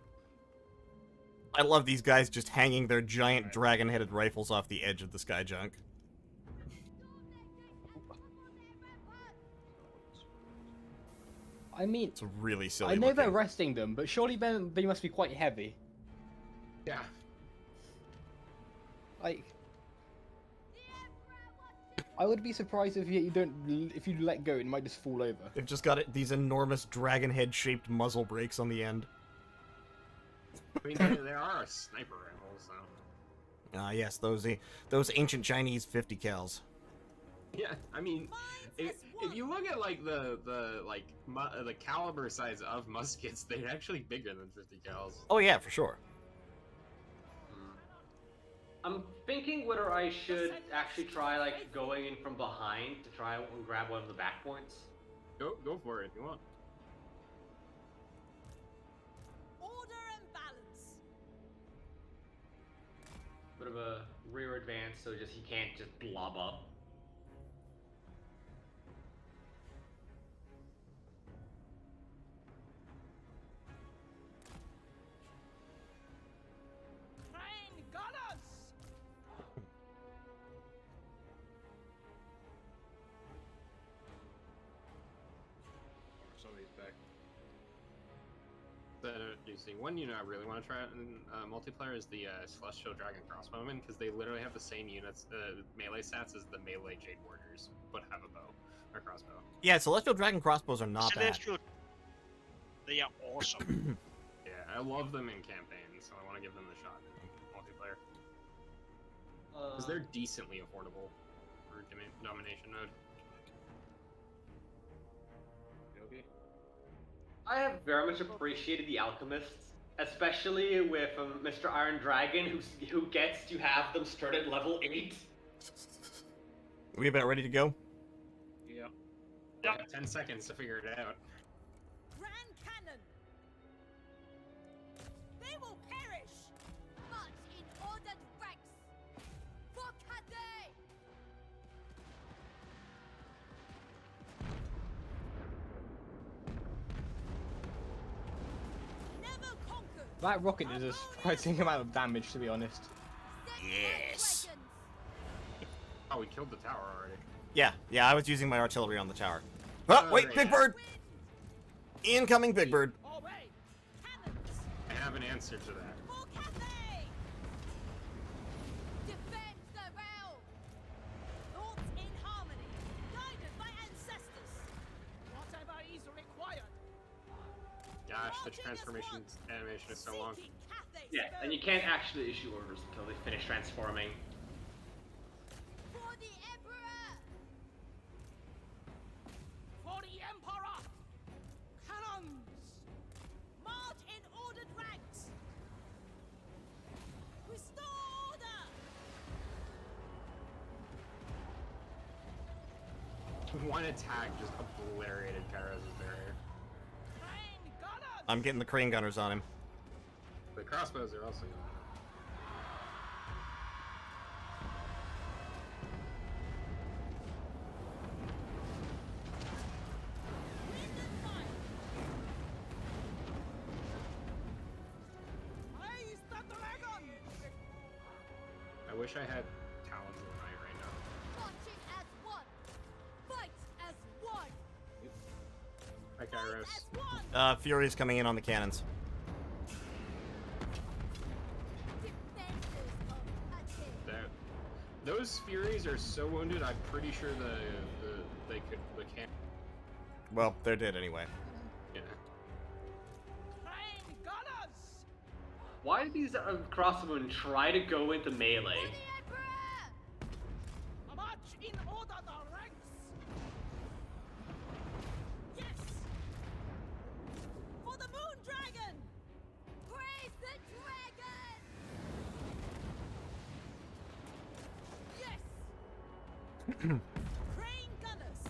I love these guys just hanging their giant dragon-headed rifles off the edge of the sky junk. I mean, It's really silly I know they're looking. resting them, but surely they must be quite heavy. Yeah. Like, I would be surprised if if you let go, it might just fall over. They've just got these enormous dragon head-shaped muzzle brakes on the end. I mean, there are sniper rifles, so... Ah, yes, those ancient Chinese 50 cals. Yeah, I mean, if you look at like the caliber size of muskets, they're actually bigger than 50 cals. Oh yeah, for sure. I'm thinking whether I should actually try like going in from behind to try and grab one of the back points. Go for it if you want. Order and balance. Bit of a rear advance, so just he can't just blob up. Train gunners. Some of these back. You see, one you know I really want to try out in multiplayer is the Celestial Dragon Crossbowmen, because they literally have the same units, melee stats as the melee Jade Warriors, but have a bow. or crossbow. Yeah, celestial dragon crossbows are not bad. Celestial. They are awesome. Yeah, I love them in campaigns, so I want to give them a shot in multiplayer. Because they're decently affordable for domination mode. Okay. I have very much appreciated the alchemists, especially with Mr. Iron Dragon, who gets to have them start at level 8. Are we about ready to go? Yeah. I have 10 seconds to figure it out. Grand Cannon. They will perish. March in ordered ranks. For Cathay. Never conquered. That rocket did a surprising amount of damage, to be honest. Yes. Dragons. Oh, we killed the tower already. Yeah, I was using my artillery on the tower. Oh, wait, Alright. Big Bird! Incoming Big Bird. Away. Cannons. I have an answer to that. For Cathay. Defend the realm. Thoughts in harmony. Guided by ancestors. Whatever is required. Gosh, the transformation animation is so long. Seeking Cathay's Yeah, and you can't actually issue orders until they finish transforming. For the Emperor. For the Emperor. Cannons. March in ordered ranks. Restore order. One attack just obliterated Kairos' barrier. Train gunners. I'm getting the crane gunners on him. The crossbows are also. Wind and fire. Raise the dragon. I wish I had Talons of the Night right now. Marching as one. Fight as one. Hi, Fight Kairos. as one. Fury's coming in on the cannons. Defenders of Cathay. That, those Furies are so wounded. I'm pretty sure they can't. Well, they're dead anyway. Yeah. Train gunners. Why do these crossbowmen try to go into melee? For the Emperor. March in order the ranks. Yes. For the Moon Dragon. Praise the dragon. Yes. Crane gunners.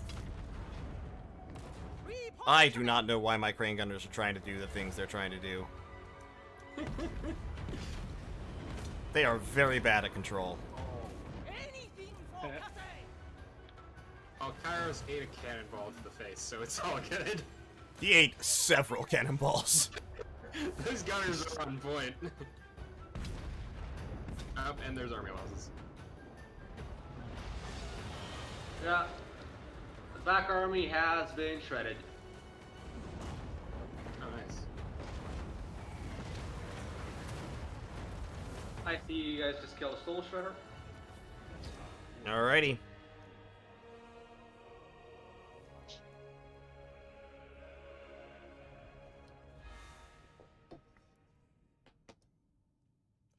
I do not know why my crane gunners are trying to do the things they're trying to do. They are very bad at control. Anything for Cathay. Oh, Kairos ate a cannonball to the face, so it's all good. He ate several cannonballs. Those gunners are on point. And there's army losses. Yeah. The back army has been shredded. Oh, nice. I see you guys just killed a soul shredder. Alrighty.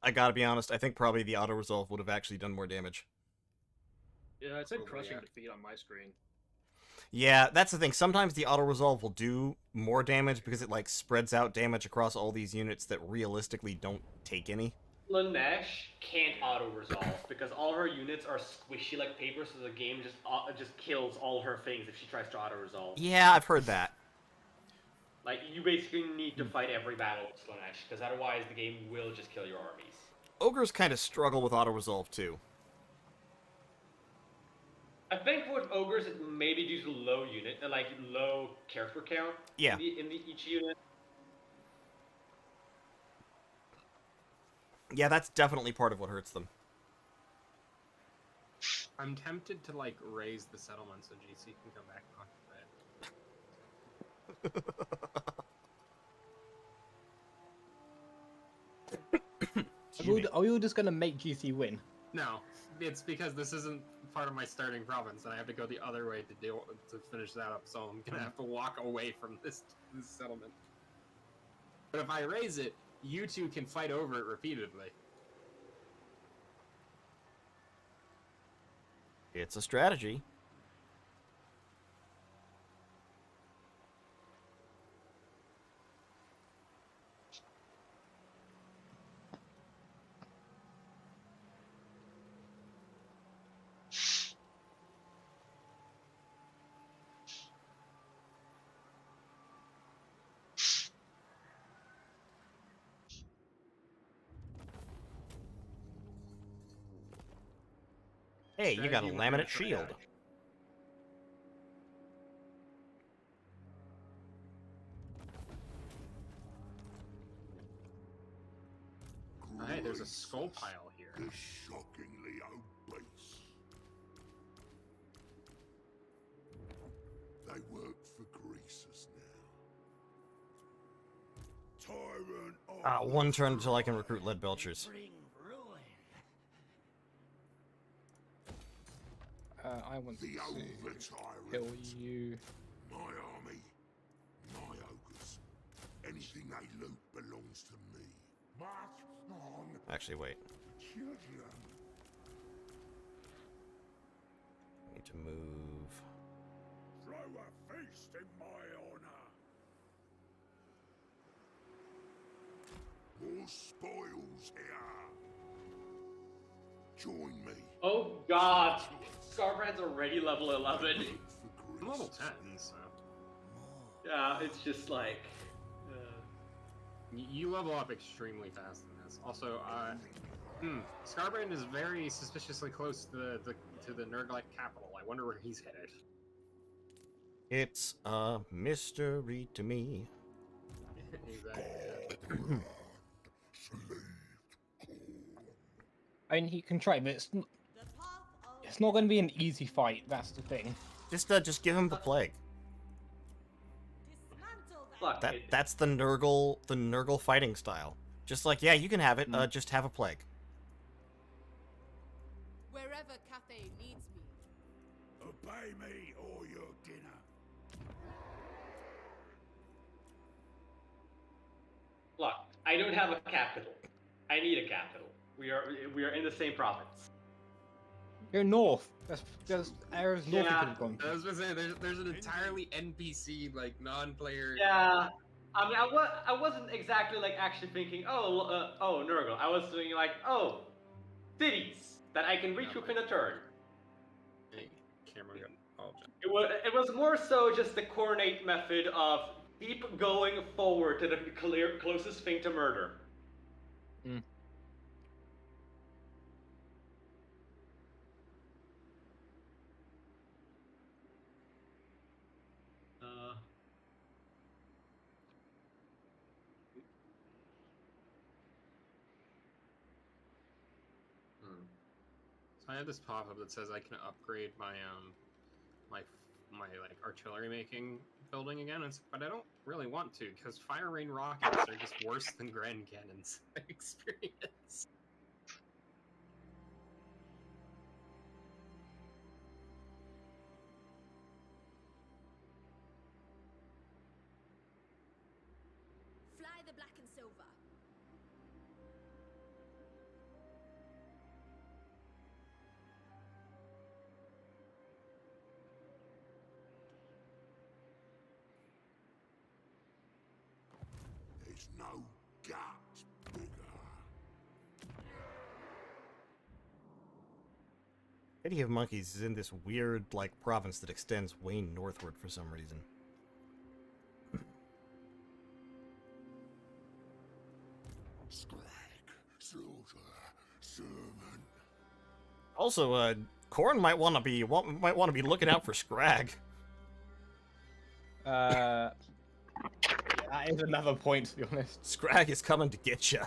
I gotta be honest, I think probably the auto-resolve would have actually done more damage. Yeah, it said Oh, crushing yeah. defeat on my screen. Yeah, that's the thing. Sometimes the auto-resolve will do more damage because it, like, spreads out damage across all these units that realistically don't take any. Lanesh can't auto-resolve because all her units are squishy like paper, so the game just kills all her things if she tries to auto-resolve. Yeah, I've heard that. Like, you basically need to fight every battle with Lanesh, because otherwise the game will just kill your armies. Ogres kind of struggle with auto-resolve, too. I think with ogres, it may be due to low unit, like low character count. Yeah. In each unit. Yeah, that's definitely part of what hurts them. I'm tempted to, like, raise the settlement so GC can come back and occupy it. Are we all just gonna make GC win? No, it's because this isn't part of my starting province, and I have to go the other way to finish that up. So I'm gonna have to walk away from this settlement. But if I raise it, you two can fight over it repeatedly. It's a strategy. Hey, you got a Strategy went laminate into shield. that. Oh, hey, there's a skull pile here. They're shockingly obese. They work for greasers now. Tyrant of One turn until I can recruit lead belchers. I want to the over tyrant. kill you. My army, my ogres. Anything they loot belongs to me. March on, Actually, wait. children. I need to move. Throw a feast in my honor. More spoils here. Join me. Oh god! Scarbrand's already level 11. I'm level 10, so. Yeah, it's just like. You level up extremely fast in this. Also, Scarbrand is very suspiciously close to the Nurgle capital. I wonder where he's headed. It's a mystery to me. Exactly. I mean, he can try, but it's not going to be an easy fight. That's the thing. Just give him the plague. Look, That's the Nurgle fighting style. Just like, yeah, you can have it. Just have a plague. Wherever Cathay needs me. Obey me or your dinner. look, I don't have a capital. I need a capital. We are in the same province. You're north. There's areas north you Yeah. could have gone. I was gonna say there's an entirely NPC like non-player. Yeah. I mean, I wasn't exactly like actually thinking, oh, Nurgle. I was thinking like, oh, cities that I can reach within a turn. Hey, camera got all jammed. It was more so just the coordinate method of keep going forward to the closest thing to murder. Mm. So I have this pop-up that says I can upgrade my my like artillery making building again, but I don't really want to because fire rain rockets are just worse than grand cannons experience. Fly the black and silver. There's no gut bigger. City of Monkeys is in this weird, like, province that extends way northward for some reason. Scrag, slaughter, servant. Also, Corn might want to be looking out for Scrag. That is another point, to be honest. Scrag is coming to get ya.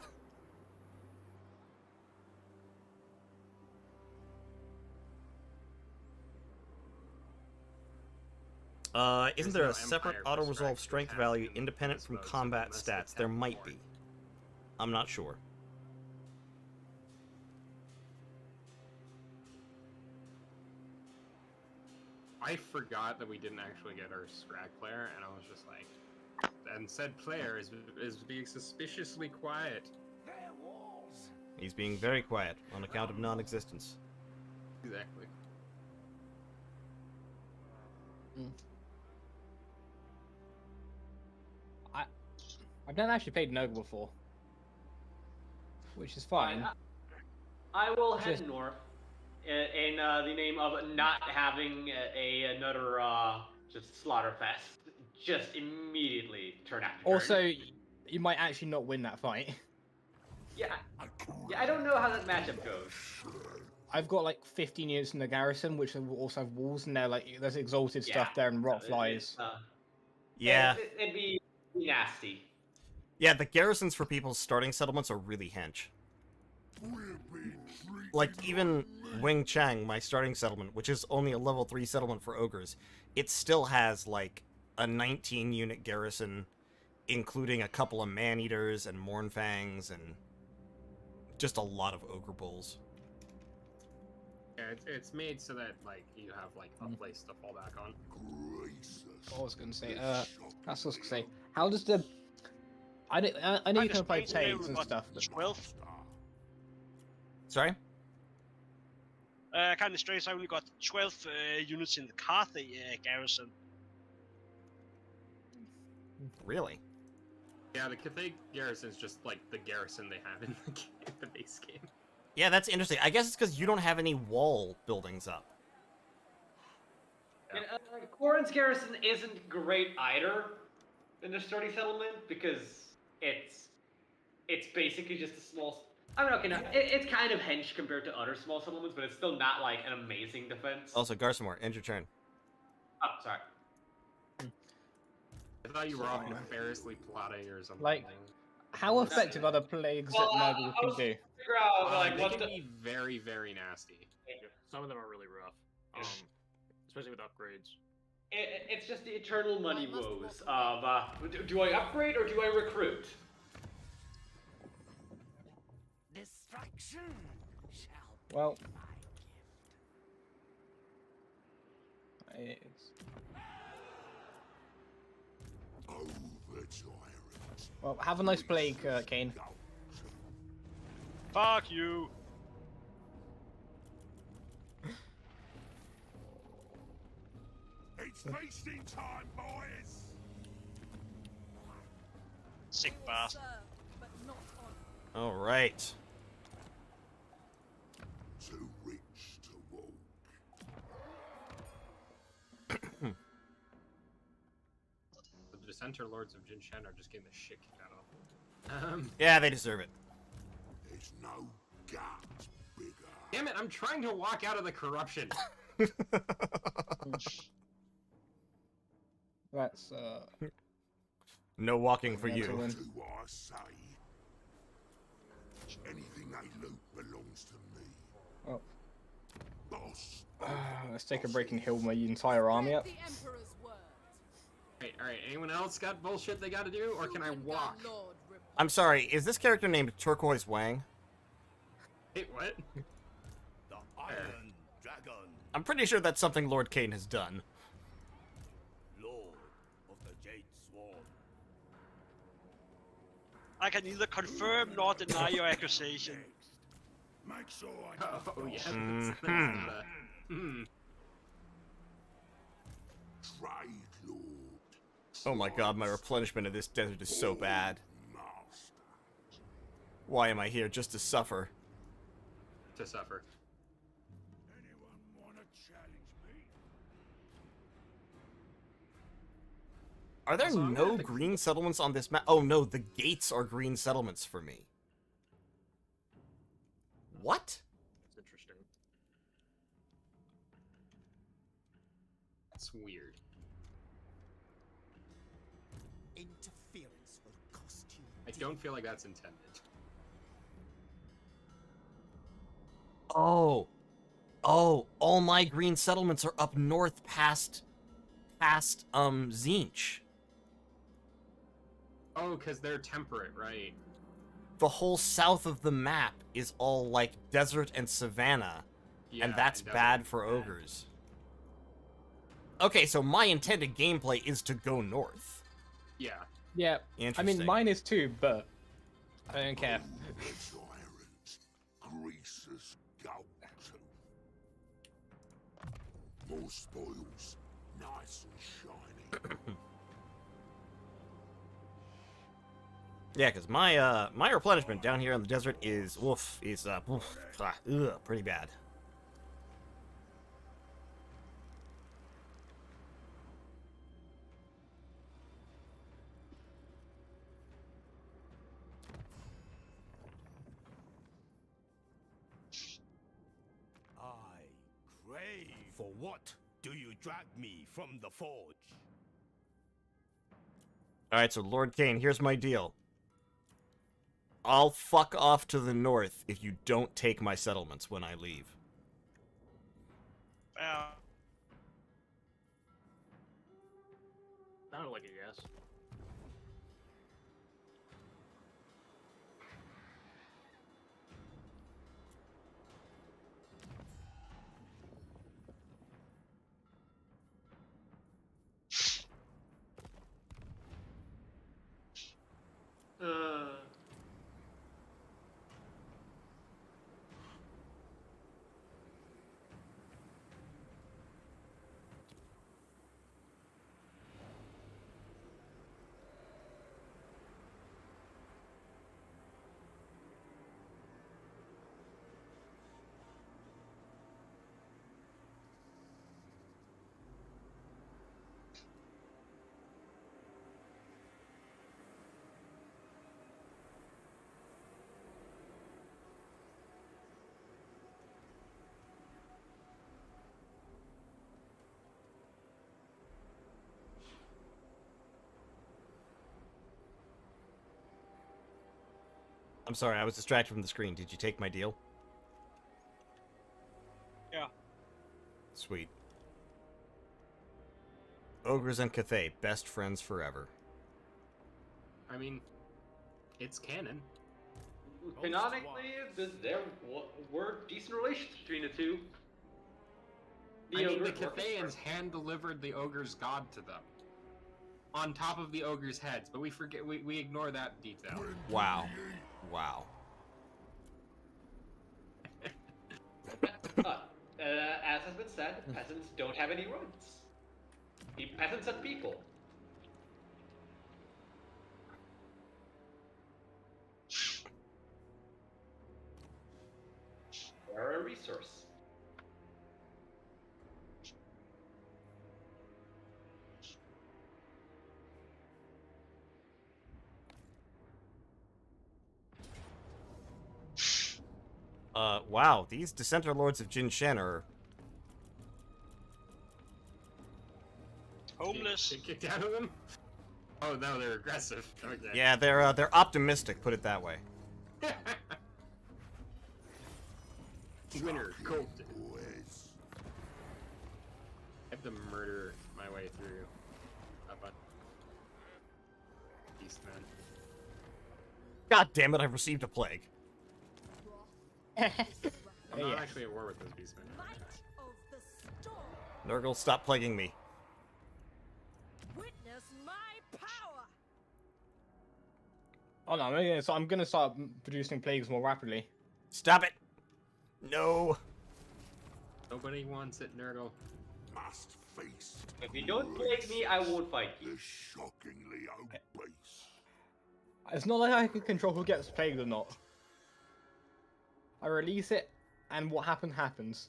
Isn't there a separate auto-resolve strength value independent from combat stats? There might be. I'm not sure. I forgot that we didn't actually get our Scrag player, and I was just like, and said player is being suspiciously quiet. He's being very quiet on account of non-existence. Exactly. I've never actually played Noble before, which is fine. I will head Just- north in the name of not having another just slaughterfest. Just immediately turn after turn. Also, you might actually not win that fight. Yeah, I don't know how that matchup goes. I've got like 15 units in the garrison, which also have walls, and there's exalted stuff Yeah. there and rock flies. Yeah. It'd be nasty. Yeah, the garrisons for people's starting settlements are really hench. Like, even Wing Chang, my starting settlement, which is only a level 3 settlement for ogres, it still has, like, a 19-unit garrison, including a couple of man-eaters and Mournfangs and just a lot of ogre bulls. Yeah, it's made so that like you have like a place to fall back on. What was I going to say? That's what I was going to say. How does the... I know you can apply tags and stuff, but... 12. Sorry? Kind of strange, I only got 12 units in the Carthage garrison. Really? Yeah, the Cathay garrison is just like the garrison they have in the base game. Yeah, that's interesting. I guess it's because you don't have any wall buildings up. Yeah. Corin's garrison isn't great either in the starting settlement because it's basically just a small. I don't know. Okay, no, it's kind of hench compared to other small settlements, but it's still not like an amazing defense. Also, Garsamore, end your turn. Oh, sorry. I thought you were all nefariously plotting or something. Like, how effective are the plagues that Noble can do? Figure out like they what can the. be very, very nasty. Some of them are really rough, especially with upgrades. It's just the eternal money woes of do I upgrade or do I recruit? Destruction shall be Well, my gift. it's... Well, have a nice plague, Kane. Fuck you! It's feasting time, boys! Sick bastard. Served, but not honored. Alright. Too rich to walk. The Dissenter Lords of Jin Shen are just getting the shit kicked out of them. Yeah, they deserve it. There's no gut bigger. Damn it, I'm trying to walk out of the corruption. That's, No walking for you. Excellent. Do what I say. Anything they loot belongs to me. Oh. Boss. Let's take a break and heal my entire army up. The Emperor's word. Alright, anyone else got bullshit they gotta do, or can I walk? Lord I'm sorry, is this character named Turquoise Wang? Wait, what? The Iron Dragon. I'm pretty sure that's something Lord Kane has done. Lord of the Jade Swarm. I can neither confirm nor deny your accusation. Make sure I Oh, yeah. Mhm. Trade Lord. Oh my god, my replenishment of this desert is so bad. Master. Why am I here? Just to suffer. To suffer. Anyone wanna challenge me? Are there Also, I'm no gonna have to- green settlements on this map? Oh no, the gates are green settlements for me. What? It's interesting. That's weird. Interference will cost you. I don't feel like that's intended. Oh. Oh, all my green settlements are up north past Zinch. Oh, because they're temperate, right? The whole south of the map is all like desert and savanna, Yeah, and that's it bad doesn't- for ogres. Okay, so my intended gameplay is to go north. Yeah. Yeah. I Interesting. mean, mine is too, but I don't care. Greaser's gold. More spoils, nice and shiny. Yeah, because my replenishment down here in the desert is pretty bad. I crave. For what do you drag me from the forge? Alright, so Lord Kane, here's my deal. I'll fuck off to the north if you don't take my settlements when I leave. Sounded like a yes. I'm sorry, I was distracted from the screen. Did you take my deal? Yeah. Sweet. Ogres and Cathay, best friends forever. I mean, it's canon. Canonically, there were decent relations between the two. The ogres were- Cathayans hand-delivered the ogre's god to them. On top of the ogre's heads, but we ignore that detail. Wow. Wow. As has been said, peasants don't have any rights. Peasants are people. They're a resource. Wow, these Dissenter Lords of Jin Shen are... Homeless. Get kicked out of them? Oh no, they're aggressive. Okay. Yeah, they're optimistic, put it that way. Winner, golden. I have to murder my way through a bunch of beastmen. God damn it, I've received a plague. I'm not actually at war with those beastmen. Nurgle, stop plaguing me. Witness my power. Oh no, so I'm gonna start producing plagues more rapidly. Stop it! No! Nobody wants it, Nurgle. Must face. If you don't plague me, I won't fight you. Shockingly obese. It's not like I can control who gets plagued or not. I release it, and what happens.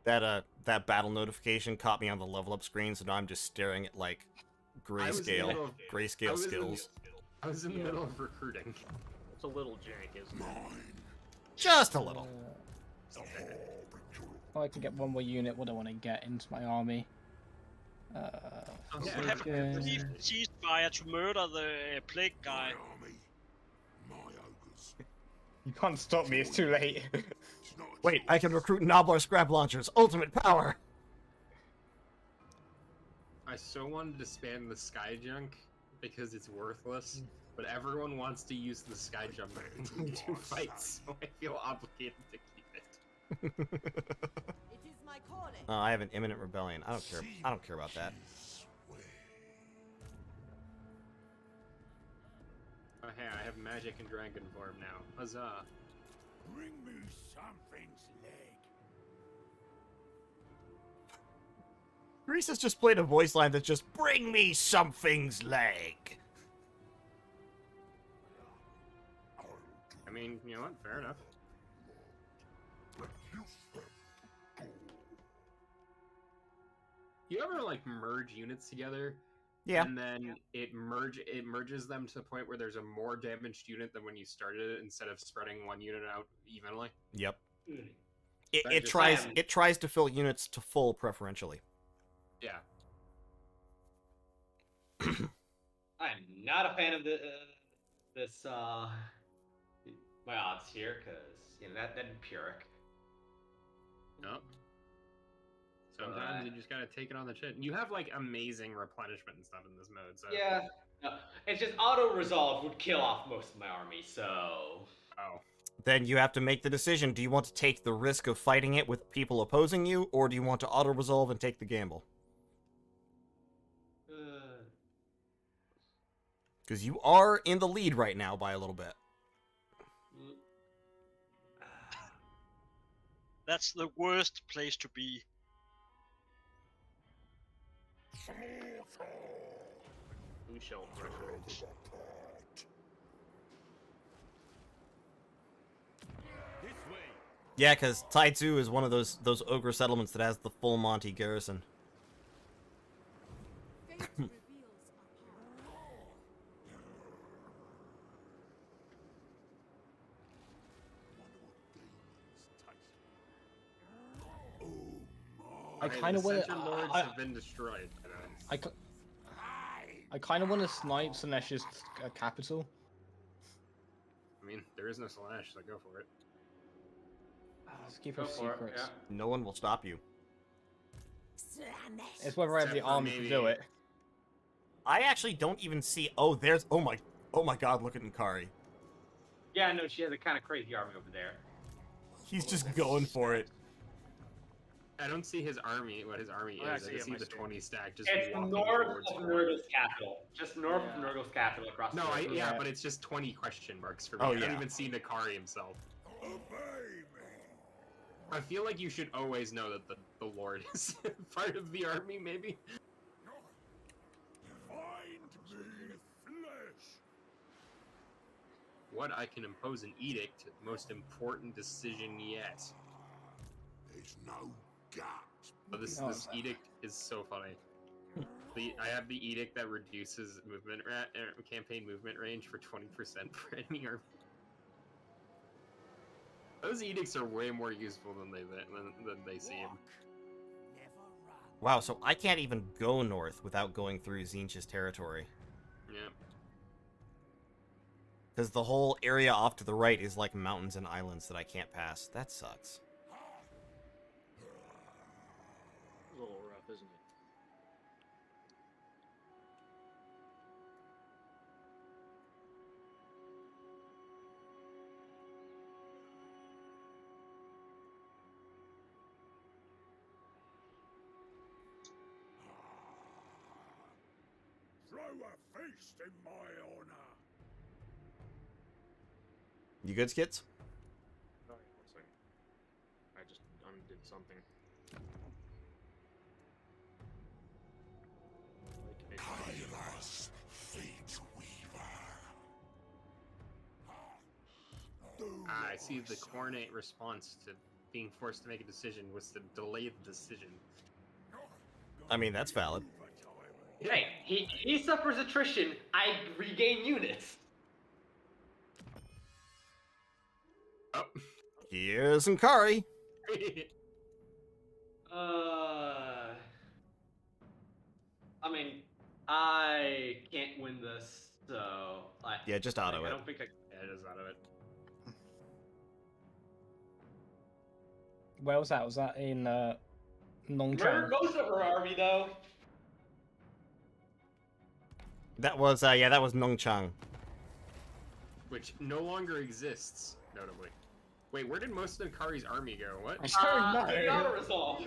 That battle notification caught me on the level up screen, so now I'm just staring at, like, grayscale skills. I was in the middle of recruiting. It's a little jank, isn't it? Just a little. Oh, I can get one more unit. What do I want to get into my army? We have a complete ceasefire to murder the plague guy. You can't stop me. It's too late. Wait, I can recruit Nobbler Scrap Launchers. Ultimate power! I so wanted to spam the sky junk because it's worthless, but everyone wants to use the sky jump to fight, so I feel obligated to keep it. It is my calling. I have an imminent rebellion. I don't care. I don't care about that. Oh, hey, I have magic and dragon form now. Huzzah. Bring me something's leg. Grease has just played a voice line that's just, bring me something's leg. I mean, you know what? Fair enough. You ever like merge units together? Yeah. And then it merges them to the point where there's a more damaged unit than when you started it, instead of spreading one unit out evenly. Yep. Mm. It tries to fill units to full preferentially. Yeah. I'm not a fan of this my odds here, because you know that Pyrrhic. No. Sometimes you just gotta take it on the chin. You have like amazing replenishment and stuff in this mode, so Yeah. No, it's just auto resolve would kill off most of my army, so. Oh. Then you have to make the decision. Do you want to take the risk of fighting it with people opposing you, or do you want to auto-resolve and take the gamble? Because you are in the lead right now by a little bit. That's the worst place to be. Who shall pressure it? Yeah, because Taizu is one of those ogre settlements that has the full Monty garrison. Fate reveals I kind of want Center Lords have been destroyed. I kind of want to snipe Sinesh's capital. I mean, there is no slash, so go for it. Let's keep Go our for it, secrets. yeah. No one will stop you. It's whether I have the Except for army to maybe- do it. I actually don't even see... Oh, there's... Oh my god, look at Nkari. Yeah, no, she has a kind of crazy army over there. He's just going for it. I don't see his army, what his army I is. I see just it see the myself. 20 stack just It's walking north towards of him. Nurgle's capital. Just north of Nurgle's capital across No, the river. yeah, but it's just 20 question marks for me. Oh, I yeah. don't even see Nakari himself. I feel like you should always know that the Lord is part of the army, maybe? Find me flesh. What, I can impose an edict, most important decision yet. There's no gut. Oh, this edict is so funny. I have the edict that reduces campaign movement range for 20% for any army. Those edicts are way more useful than they seem. Wow, so I can't even go north without going through Zinch's territory. Yeah. Because the whole area off to the right is like mountains and islands that I can't pass. That sucks. A little rough, isn't it? Throw a feast in my honor. You good, Skits? Oh, yeah, 1 second. I just undid something. Kaila's fate weaver. I see the coordinate response to being forced to make a decision was to delay the decision. I mean, that's valid. Hey, he suffers attrition. I regain units. Oh. Here's Nkari. I mean, I can't win this, so Yeah, just auto I it. don't think I. Yeah, just out of it. Where was that? Was that in Murder Nongchang? most of her army though. That was, yeah, that was Nongchang. Which no longer exists, notably. Wait, where did most of Kari's army go? What? I don't know. Not a resolve.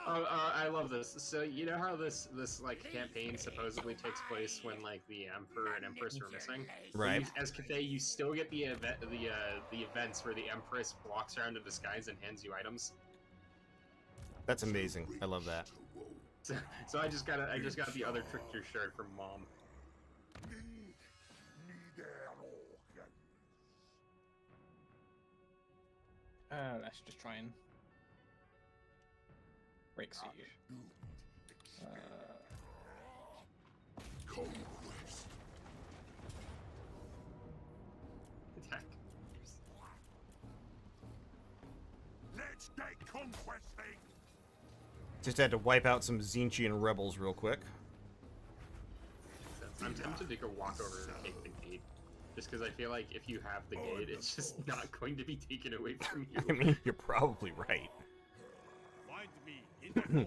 Oh, I love this. So you know how this like campaign supposedly takes place when like the Emperor and Empress are missing? Right. As Cathay, you still get the events where the Empress walks around in disguise and hands you items. That's amazing. I love that. So I just got the other trickster shard from Mom. Let's just try and break siege. Conquest. Attack. Let's get conquesting. Just had to wipe out some Zinchian rebels real quick. I'm tempted to go walk over and take the gate, just because I feel like if you have the gate, it's just not going to be taken away from you. I mean, you're probably right. Find me in the forge.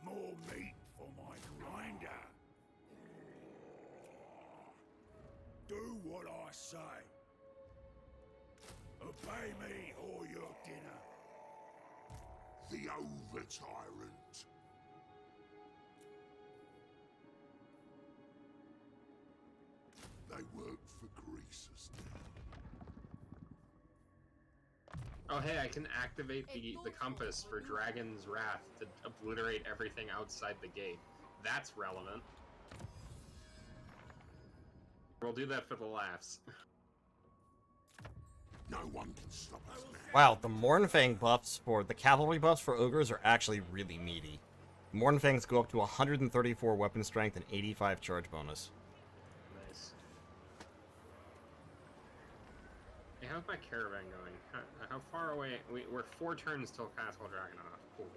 More meat for my grinder. Do what I say. Obey me or your dinner. The over-tyrant. They work for greasers now. Oh hey, I can activate the compass for Dragon's Wrath to obliterate everything outside the gate. That's relevant. We'll do that for the laughs. No one can stop us now. Wow, the Mornfang buffs for the cavalry buffs for ogres are actually really meaty. Mornfangs go up to 134 weapon strength and 85 charge bonus. Nice. Hey, how's my caravan going? How far away? We're 4 turns till Castle Dragonoff. Cool.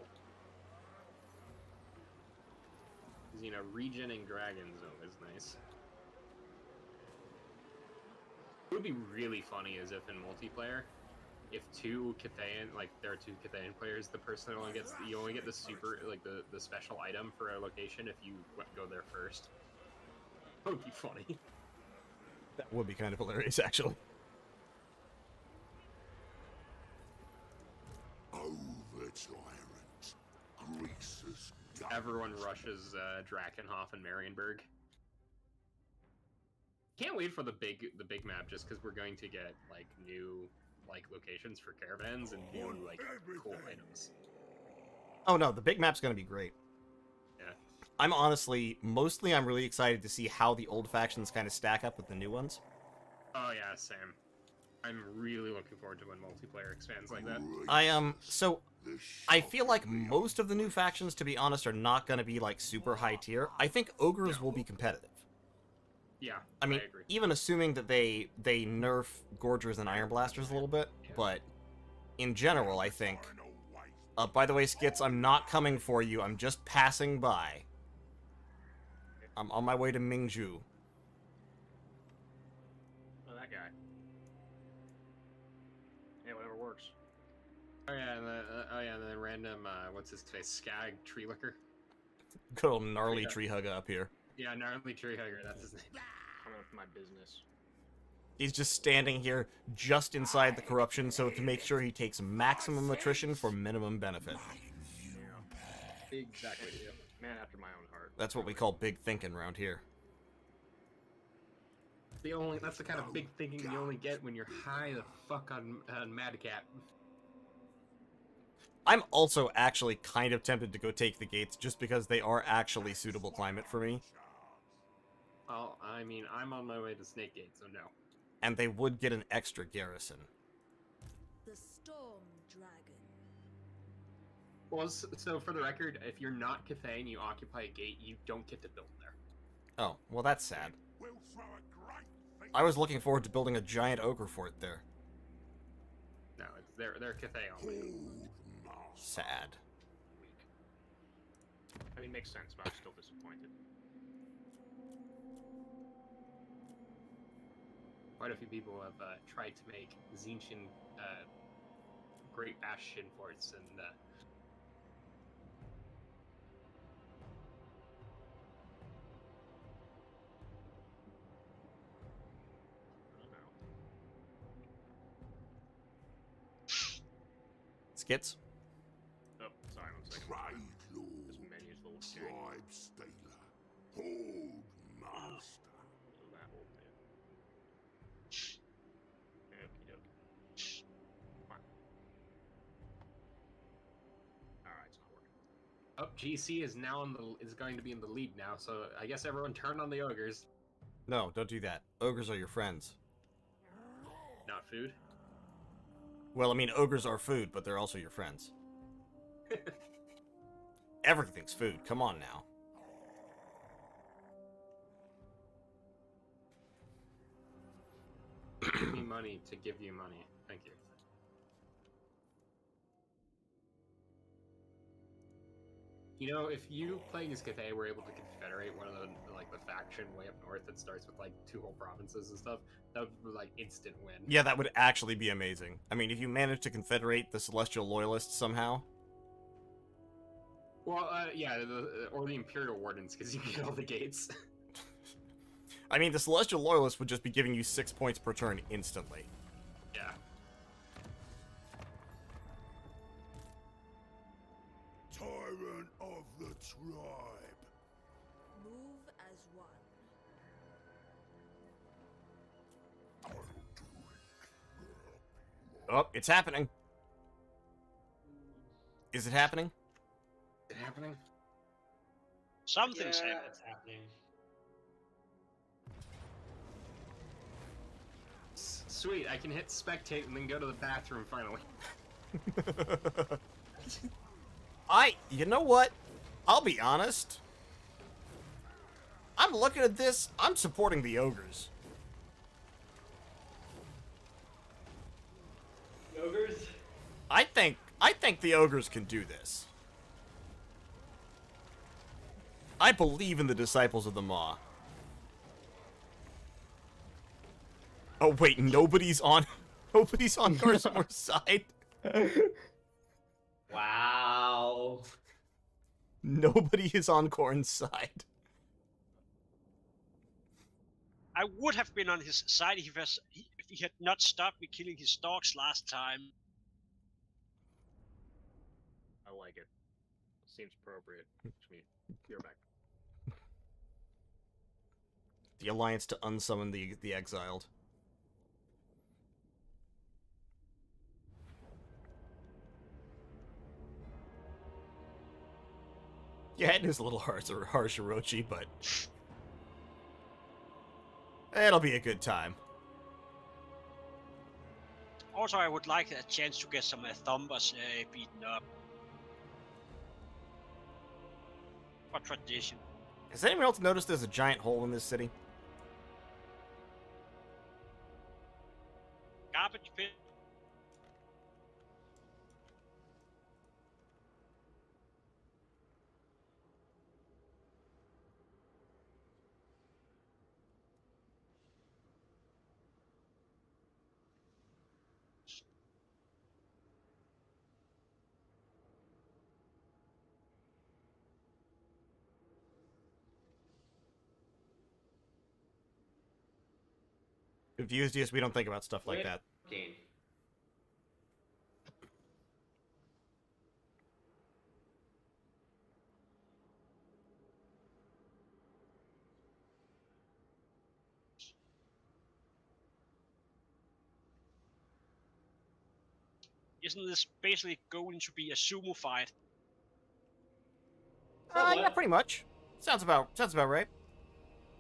You know, regening dragons is nice. What would be really funny is if in multiplayer, if two Cathayan, like there are 2 Cathayan players, the person only gets, you only get the super, like the special item for a location if you go there first. That would be funny. That would be kind of hilarious, actually. Over-tyrant. Greasers. Everyone rushes Drakenhof and Marienburg. Can't wait for the big map just because we're going to get like new locations for caravans and new like cool items. Oh no, the big map's gonna be great. Yeah. I'm really excited to see how the old factions kind of stack up with the new ones. Oh yeah, same. I'm really looking forward to when multiplayer expands like that. I feel like most of the new factions, to be honest, are not gonna be like super high tier. I think ogres will be competitive. Yeah, I mean, agree. even assuming that they nerf Gorgers and Iron Blasters a little bit, but in general, I think... by the way, Skits, I'm not coming for you, I'm just passing by. I'm on my way to Mingju. Oh, that guy. Hey, whatever works. Oh yeah, and then random, what's his face, Skag Tree Licker. Good old gnarly tree hugger up here. Yeah, gnarly tree hugger, that's his name. Coming up with my business. He's just standing here, just inside the corruption, so to make sure he takes maximum attrition for minimum benefit. Exactly. Man after my own heart. That's what we call big thinking around here. That's the kind of big thinking you only get when you're high the fuck on Madcap. I'm also actually kind of tempted to go take the gates, just because they are actually suitable climate for me. Well, I mean, I'm on my way to Snake Gate, so no. And they would get an extra garrison. The Storm Dragon. Well, so for the record, if you're not Cathay and you occupy a gate, you don't get to build there. Oh, well that's sad. We'll throw a great I was looking forward to building a giant ogre fort there. No, they're Cathay only. Sad. I mean, makes sense, but I'm still disappointed. Quite a few people have tried to make Zinchian great bastion forts, and Kits. Oh, sorry, one second. Trade This lord, menu's full of scary. tribe stealer, horde master. That whole thing. Okie dokie. Fine. Alright, it's not working. Oh, GC is now is going to be in the lead now, so I guess everyone turn on the ogres. No, don't do that. Ogres are your friends. Not food. Well, I mean, ogres are food, but they're also your friends. Everything's food. Come on now. Give me money to give you money. Thank you. You know, if you playing as Cathay were able to confederate one of the like the faction way up north that starts with like 2 whole provinces and stuff, that would be like instant win. Yeah, that would actually be amazing. I mean, if you manage to confederate the Celestial Loyalists somehow. Well, yeah, or the Imperial Wardens, because you get all the gates. I mean, the Celestial Loyalists would just be giving you 6 points per turn instantly. Yeah. Tyrant of the tribe. Move as one. I'll do it. Oh, it's happening. Is it happening? Is it happening? Something's Yeah, happening. it's happening. Sweet, I can hit spectate and then go to the bathroom finally. You know what? I'll be honest. I'm looking at this, I'm supporting the ogres. Ogres? I think the ogres can do this. I believe in the disciples of the Maw. Oh wait, nobody's on Garzamore's side. Wow. Nobody is on Korn's side. I would have been on his side if he had not stopped me killing his dogs last time. I like it. Seems appropriate. To me. You're back. The Alliance to unsummon the exiled. Yeah, it is a little harsh, Orochi, but it'll be a good time. Also, I would like a chance to get some Thumbers beaten up. For tradition. Has anyone else noticed there's a giant hole in this city? Garbage pit. Confused? Yes, we don't think about stuff like that. Game. Isn't this basically going to be a sumo fight? Yeah, pretty much. Sounds about right.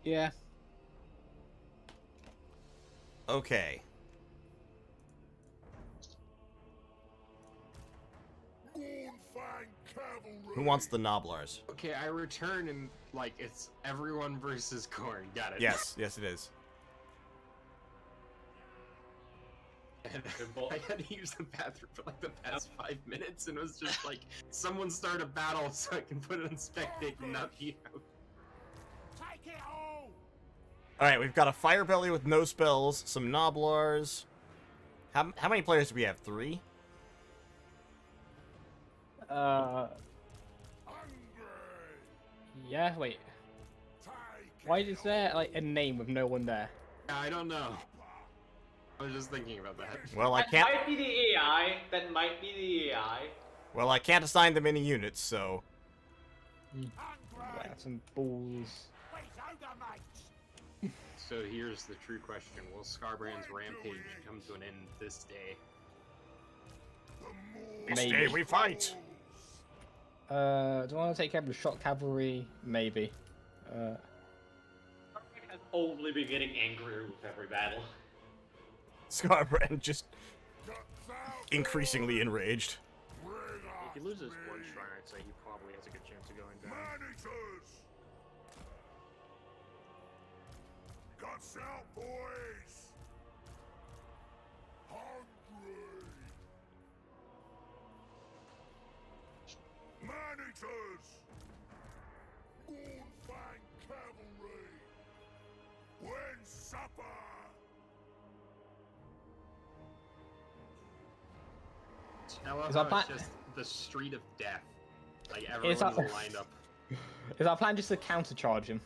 Yeah. Okay. Who wants the Noblars? Okay, I return and like it's everyone versus Korn. Got it. Yes, yes it is. And I had to use the bathroom for like the past 5 minutes, and it was just like someone start a battle so I can put it on spectate and not be out. Take it all! Alright, we've got a Fire Belly with no spells, some Noblars. How many players do we have? 3? Yeah, wait. Why is there like a name with no one there? I don't know. I was just thinking about that. Well, I That can't. might be the AI. That might be the AI. Well, I can't assign them any units, so. Yeah, some balls. So here's the true question: will Scarbrand's rampage come to an end this day? This Maybe. day we fight. Do I want to take care of the shot cavalry? Maybe. Has only been getting angrier with every battle. Scarbrand just increasingly enraged. If he loses one shrine, I'd say he probably has a good chance of going down. Guts out, boys! Hungry! Man-eaters! Moonfang cavalry! When supper! I love Is how our plan- it's just the street of death. Like Is everyone's that- lined up. Is our plan just to countercharge him?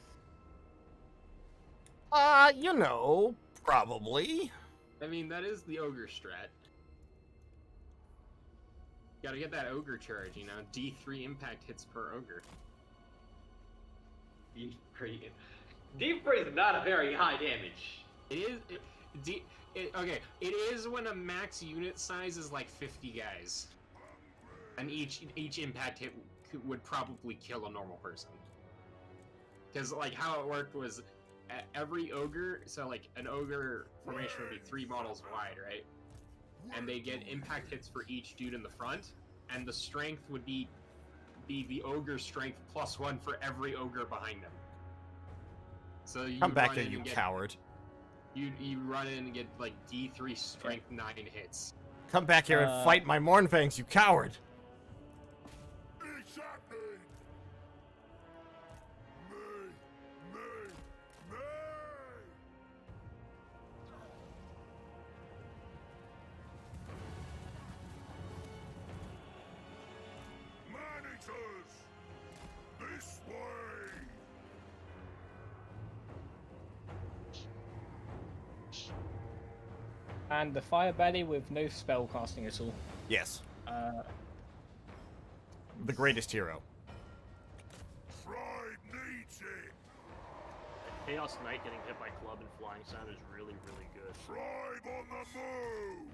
You know, probably. I mean, that is the ogre strat. Gotta get that ogre charge, you know? D3 impact hits per ogre. D3. D3 is not a very high damage. It is. Okay, it is when a max unit size is like 50 guys. And each impact hit would probably kill a normal person. Because, like, how it worked was every ogre, so, like, an ogre formation would be 3 models wide, right? And they get impact hits for each dude in the front, and the strength would be the ogre strength +1 for every ogre behind them. So you Come back run here, in you and get, you You run in and get, like, D3 strength 9 hits. Come back here and fight my Mournfangs, you coward! It's happening! Me! Man-eaters! This way! And the fire belly with no spell casting at all. Yes. The The greatest hero. Tribe needs it! Chaos Knight getting hit by club and flying sound is really, really good. Tribe on the move!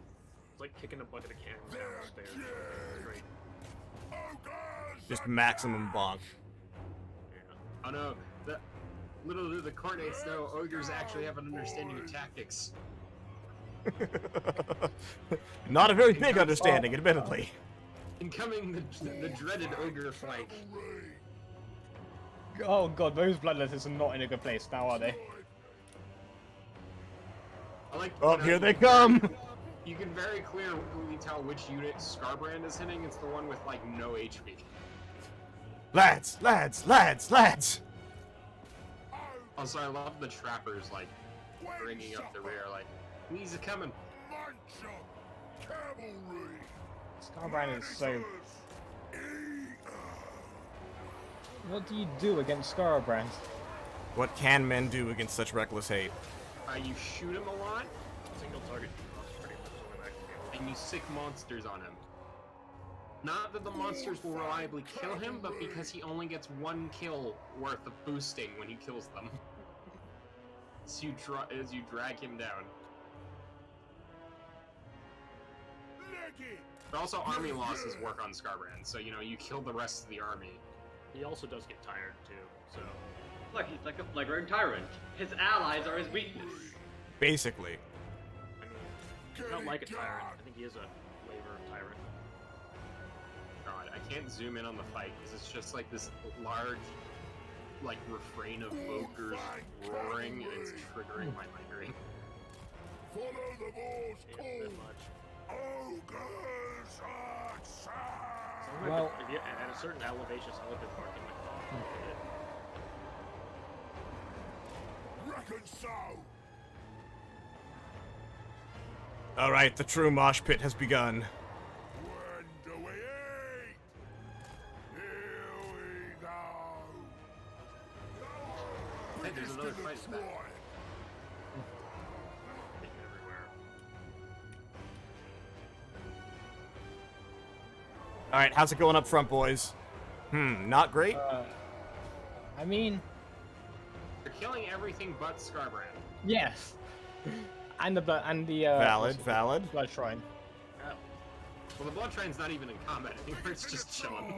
It's like kicking a bucket of cannons down the stairs. It's great. Ogres! Just maximum bonk. Yeah. Oh no, little do the Cordates know, ogres actually have an understanding of tactics. Not a very big understanding, admittedly. Incoming the dreaded ogre flank. Oh god, those bloodletters are not in a good place now, are they? I like. Oh, here they come! You can very clearly tell which unit Scarbrand is hitting. It's the one with like no HP. Lads, lads, lads, lads! Also, I love the trappers like bringing up the rear. Like, he's coming. Munch 'em! Cavalry! Scarbrand is so... What do you do against Scarbrand? What can men do against such reckless hate? You shoot him a lot, Single target debuffs pretty much the only way I can do it. and you sick monsters on him. Not that the monsters will reliably kill him, but because he only gets 1 kill worth of boosting when he kills them. As you drag him down. But also army losses work on Scarbrand, so you know, you kill the rest of the army. He also does get tired too, so Look, he's like a flagrant tyrant. His allies are his weakness. Basically. I mean, he's not like a tyrant. I think he is a flavor of tyrant. God, I can't zoom in on the fight because it's just like this large, like, refrain of ogres roaring, and it's triggering my migraine. Follow the boar's Yeah, call! that much. Ogres outside! Well- If you, at a certain elevation, I look at parking like, oh, Reckon so! Alright, the true mosh pit has begun. When do we eat? Here we go! Hey, there's another fight back. everywhere. All right, how's it going up front, boys? Not great. I mean, You're killing everything but Scarbrand. yes. And the Valid. blood shrine. Well, the Blood Train's not even in combat anymore, it's just chilling.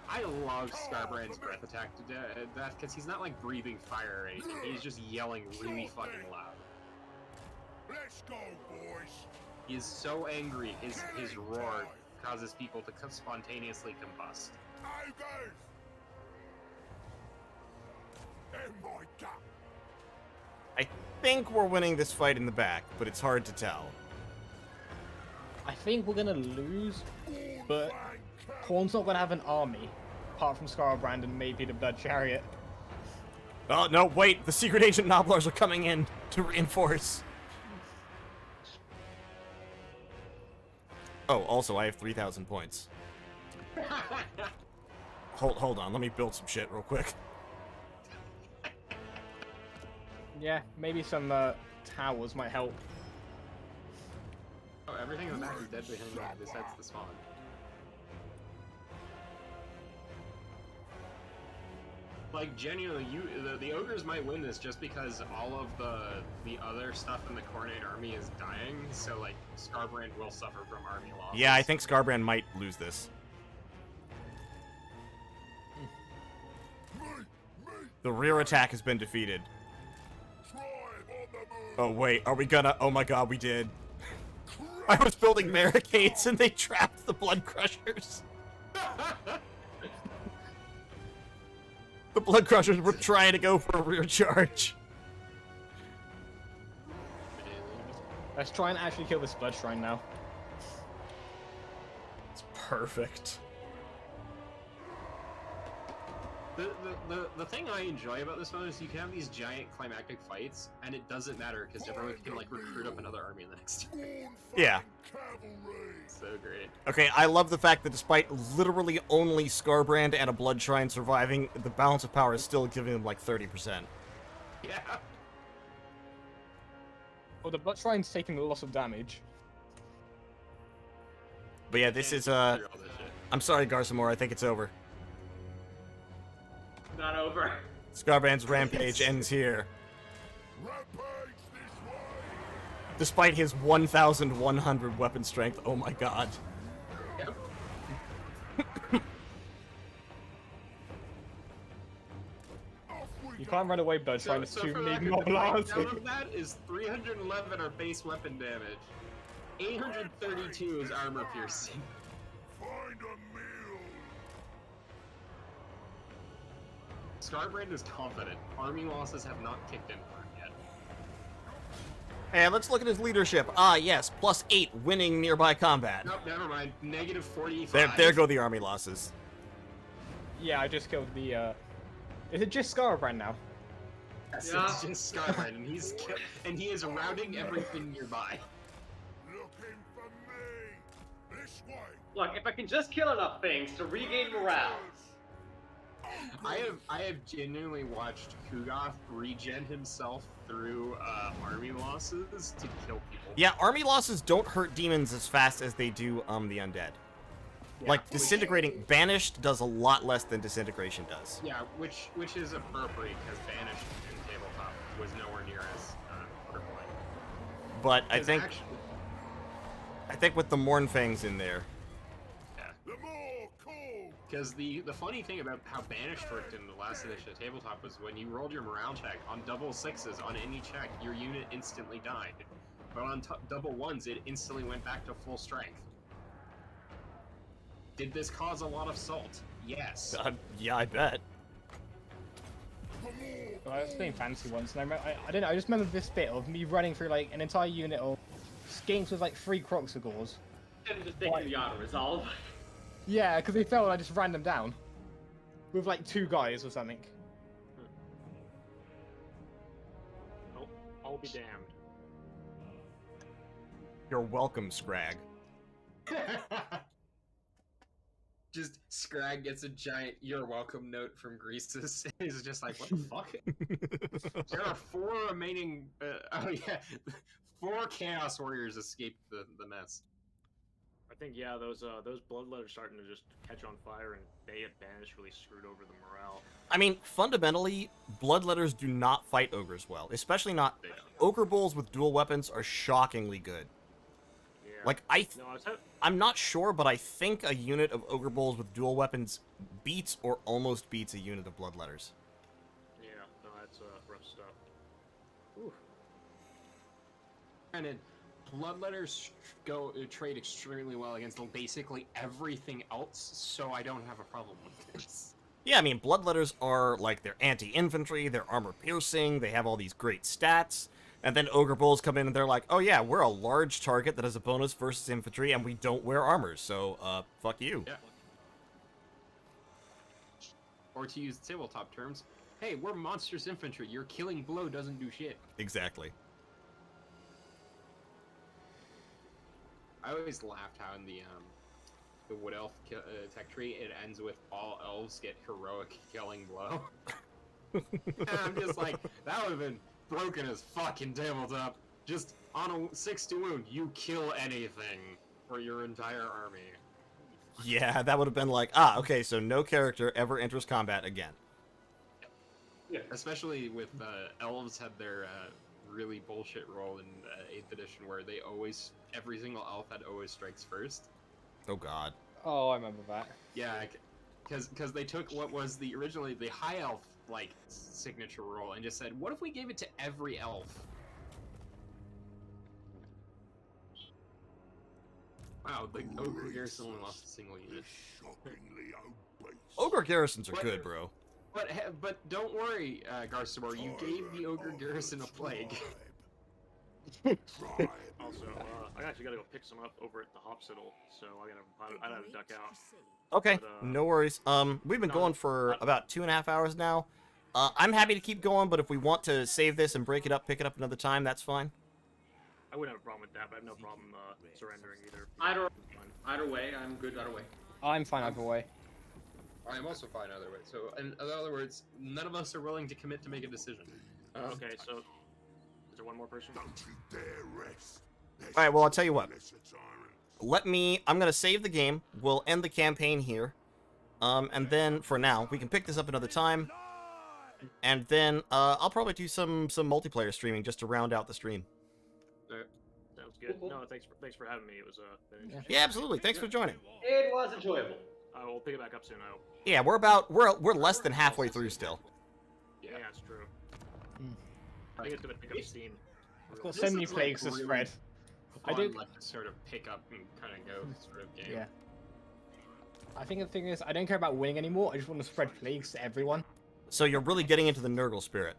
I love Scarbrand's breath attack to death, because he's not like breathing fire or anything, he's just yelling really fucking loud. Let's go, boys. He is so angry, his roar causes people to spontaneously combust. Ogres! Oh my god. I think we're winning this fight in the back, but it's hard to tell. I think we're gonna lose, but Horn's not gonna have an army, apart from Scarbrand and maybe the Blood Chariot. Oh, no, wait! The Secret Agent Noblars are coming in to reinforce. Oh, also, I have 3,000 points. Hold on, let me build some shit real quick. Yeah, maybe some towers might help. Oh, everything in the back is dead behind me, besides the spawn. Like, genuinely, the ogres might win this just because all of the other stuff in the Khornate army is dying, so, like, Scarbrand will suffer from army loss. Yeah, I think Scarbrand might lose this. The rear attack has been defeated. Oh, wait, are we gonna... Oh my god, we did. I was building barricades and they trapped the Blood Crushers. The Blood Crushers were trying to go for a rear charge. Let's try and actually kill this Blood Shrine now. It's perfect. The thing I enjoy about this one is you can have these giant climactic fights, and it doesn't matter because everyone can like recruit up another army in the next turn. Yeah. So great. Okay, I love the fact that despite literally only Scarbrand and a Blood Shrine surviving, the balance of power is still giving them like 30%. Yeah. Well, the Blood Shrine's taking a lot of damage. But yeah, this is, I'm sorry, Garsamore, I think it's over. Not over. Scarbrand's rampage ends here. Despite his 1,100 weapon strength, oh my god. Yep. You can't run away, Blood Shrine, it's too many moblars. Some of that is 311 are base weapon damage. 832 is armor piercing. Find a meal. Scarbrand is confident. Army losses have not kicked in for him yet. And let's look at his leadership. Ah, yes, +8 winning nearby combat. Nope, never mind. Negative 45. There go the army losses. Yeah, I just killed the, Is it just Scarbrand now? Yes, it's just Scarbrand, and he is routing everything nearby. Looking for me. This way. Look, if I can just kill enough things to regain morale. I have genuinely watched Kugoth regen himself through army losses to kill people. Yeah, army losses don't hurt demons as fast as they do the undead. Yeah, like, disintegrating... Banished does a lot less than disintegration does. Yeah, which is appropriate, because Banished in Tabletop was nowhere near as crippling. But I think with the Mournfangs in there... Because the funny thing about how Banished worked in the last edition of Tabletop was when you rolled your morale check on double 6s on any check, your unit instantly died. But on double 1s, it instantly went back to full strength. Did this cause a lot of salt? Yes. Yeah, I bet. Well, I was playing fantasy once, and I don't know, I just remember this bit of me running through like an entire unit of skinks with like 3 Croxagores. And just taking the auto resolve. Yeah, because they fell and I just ran them down. With like 2 guys or something. Oh, I'll be damned. You're welcome, Scrag. Just Scrag gets a giant "You're welcome" note from Greasus. He's just like, what the fuck? There are 4 remaining. Oh yeah, 4 Chaos Warriors escaped the mess. I think yeah, those bloodletters starting to just catch on fire, and they at Banish really screwed over the morale. I mean, fundamentally, bloodletters do not fight ogres well, especially not ogre bulls with dual weapons are shockingly good. Yeah. Like I'm not sure, but I think a unit of ogre bulls with dual weapons beats or almost beats a unit of bloodletters. Yeah, no, that's rough stuff. Granted, bloodletters trade extremely well against basically everything else, so I don't have a problem with this. Yeah, I mean, bloodletters are like they're anti-infantry, they're armor-piercing, they have all these great stats, and then ogre bulls come in and they're like, oh yeah, we're a large target that has a bonus versus infantry, and we don't wear armor, so fuck you. Yeah. Or to use tabletop terms, hey, we're monstrous infantry. Your killing blow doesn't do shit. Exactly. I always laughed how in the Wood Elf tech tree it ends with all elves get heroic killing blow. And I'm just like, that would have been broken as fucking tabletop. Just on a 60 wound, you kill anything for your entire army. Yeah, that would have been like, ah, okay, so no character ever enters combat again. Yeah, especially with elves had their really bullshit role in 8th edition where they always, every single elf had always strikes first. Oh god. Oh, I remember that. Yeah, because they took what was originally the high elf like signature role and just said, what if we gave it to every elf? Wow, the ogre garrison only lost a single unit. Ogre garrisons are good, bro. But don't worry, Garcimore, you gave the ogre garrison a plague. Also, I actually gotta go pick some up over at the Hopsital, so I gotta duck out. Okay, But, no worries. We've been going for about 2.5 hours now. I'm happy to keep going, but if we want to save this and break it up, pick it up another time, that's fine. I wouldn't have a problem with that, but I have no problem surrendering either. Either way, I'm good either way. I'm fine either way. I'm also fine either way. So, in other words, none of us are willing to commit to make a decision. Okay, so is there one more person? Alright, well, I'll tell you what. I'm gonna save the game. We'll end the campaign here. And then, for now, we can pick this up another time. And then, I'll probably do some multiplayer streaming just to round out the stream. Sounds good. No, thanks for having me. It was Yeah, absolutely. Thanks for joining. It was enjoyable. We'll pick it back up soon, I hope. Yeah, we're less than halfway through still. Yeah, that's true. I think it's gonna pick up steam. I've got so many plagues to spread. I do like to sort of pick up and kind of go sort of game. Yeah. I think the thing is, I don't care about winning anymore. I just want to spread plagues to everyone. So you're really getting into the Nurgle spirit.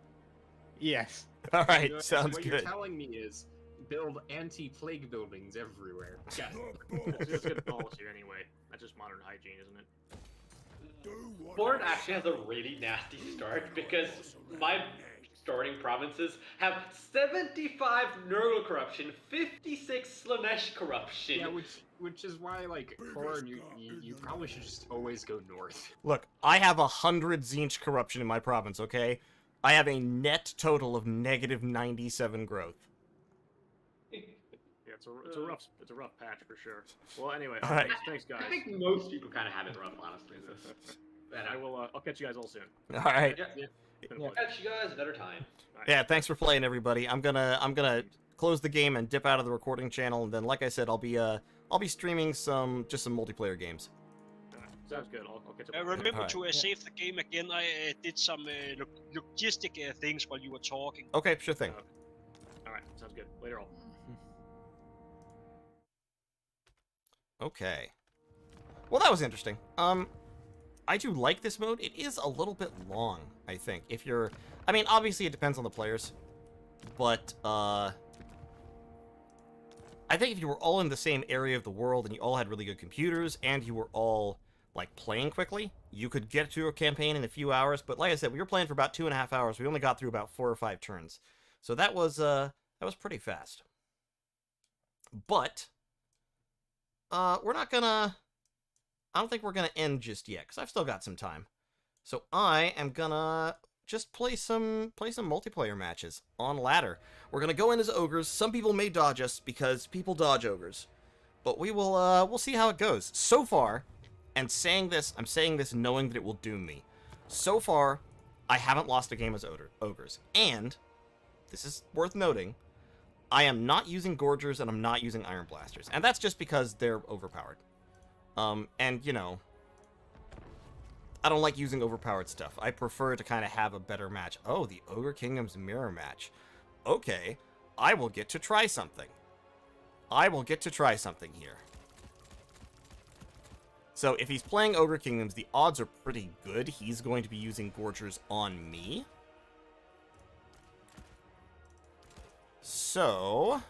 Yes. All right, What sounds good. you're telling me is build anti-plague buildings everywhere. Yeah. That's good policy anyway. That's just modern hygiene, isn't it? Florida actually has a really nasty start because my starting provinces have 75 Nurgle corruption, 56 Slanesh corruption. Yeah, which is why, like, Thorin, you probably should just always go north. Look, I have 100 Tzeentch corruption in my province, okay? I have a net total of negative 97 growth. Yeah, it's a rough patch for sure. Well, anyway, All right. thanks guys. I think most people kind of have it rough, honestly. I'll catch you guys all soon. All right. Yeah. Catch you guys another time. Yeah, thanks for playing, everybody. I'm gonna close the game and dip out of the recording channel, and then, like I said, I'll be streaming just some multiplayer games. Sounds good. I'll catch up. Remember Alright. to save the game again. I did some logistic things while you were talking. Okay, sure thing. All right, sounds good. Later on. Okay. Well, that was interesting. I do like this mode. It is a little bit long, I think. I mean, obviously it depends on the players, but, I think if you were all in the same area of the world and you all had really good computers and you were all, like, playing quickly, you could get to a campaign in a few hours, but like I said, we were playing for about 2.5 hours. We only got through about 4 or 5 turns. So that was pretty fast. But, I don't think we're gonna end just yet, because I've still got some time. So I am gonna just play some multiplayer matches on ladder. We're gonna go in as ogres. Some people may dodge us because people dodge ogres. But we'll see how it goes. So far, and I'm saying this knowing that it will doom me. So far, I haven't lost a game as ogres. And, this is worth noting, I am not using Gorgers and I'm not using Iron Blasters. And that's just because they're overpowered. And, you know, I don't like using overpowered stuff. I prefer to kind of have a better match. Oh, the Ogre Kingdom's mirror match. Okay, I will get to try something. I will get to try something here. So if he's playing Ogre Kingdoms, the odds are pretty good he's going to be using Gorgers on me. So,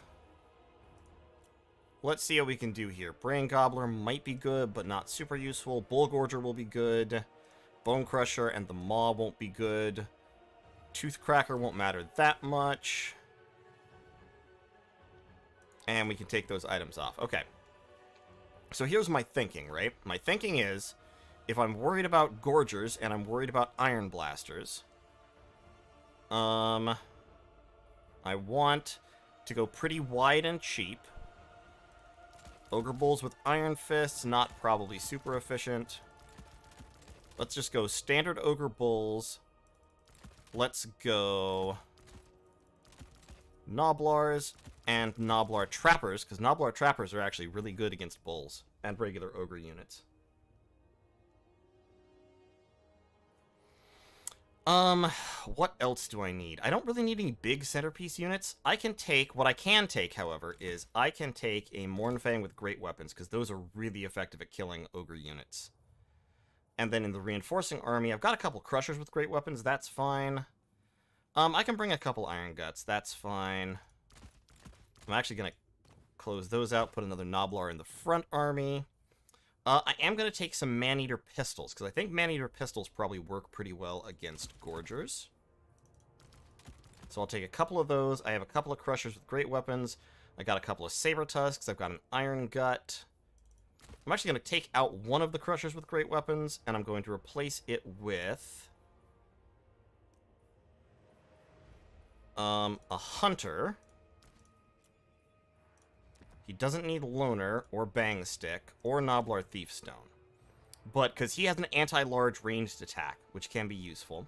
let's see what we can do here. Brain Gobbler might be good, but not super useful. Bull Gorger will be good. Bone Crusher and the Maw won't be good. Tooth Cracker won't matter that much. And we can take those items off. Okay. So here's my thinking, right? My thinking is, if I'm worried about Gorgers and I'm worried about Iron Blasters, I want to go pretty wide and cheap. Ogre Bulls with Iron Fists, not probably super efficient. Let's just go standard Ogre Bulls. Let's go Gnoblars and Gnoblar Trappers, because Gnoblar Trappers are actually really good against Bulls and regular Ogre units. What else do I need? I don't really need any big centerpiece units. What I can take, however, is I can take a Mournfang with great weapons, because those are really effective at killing Ogre units. And then in the reinforcing army, I've got a couple Crushers with great weapons, that's fine. I can bring a couple Iron Guts, that's fine. I'm actually going to close those out, put another Gnoblar in the front army. I am going to take some Maneater Pistols, because I think Maneater Pistols probably work pretty well against Gorgers. So I'll take a couple of those. I have a couple of Crushers with great weapons. I got a couple of Saber Tusks. I've got an Iron Gut. I'm actually going to take out one of the Crushers with great weapons, and I'm going to replace it with a Hunter. He doesn't need Loner, or Bang Stick, or Gnoblar Thiefstone. But, because he has an anti-large ranged attack, which can be useful.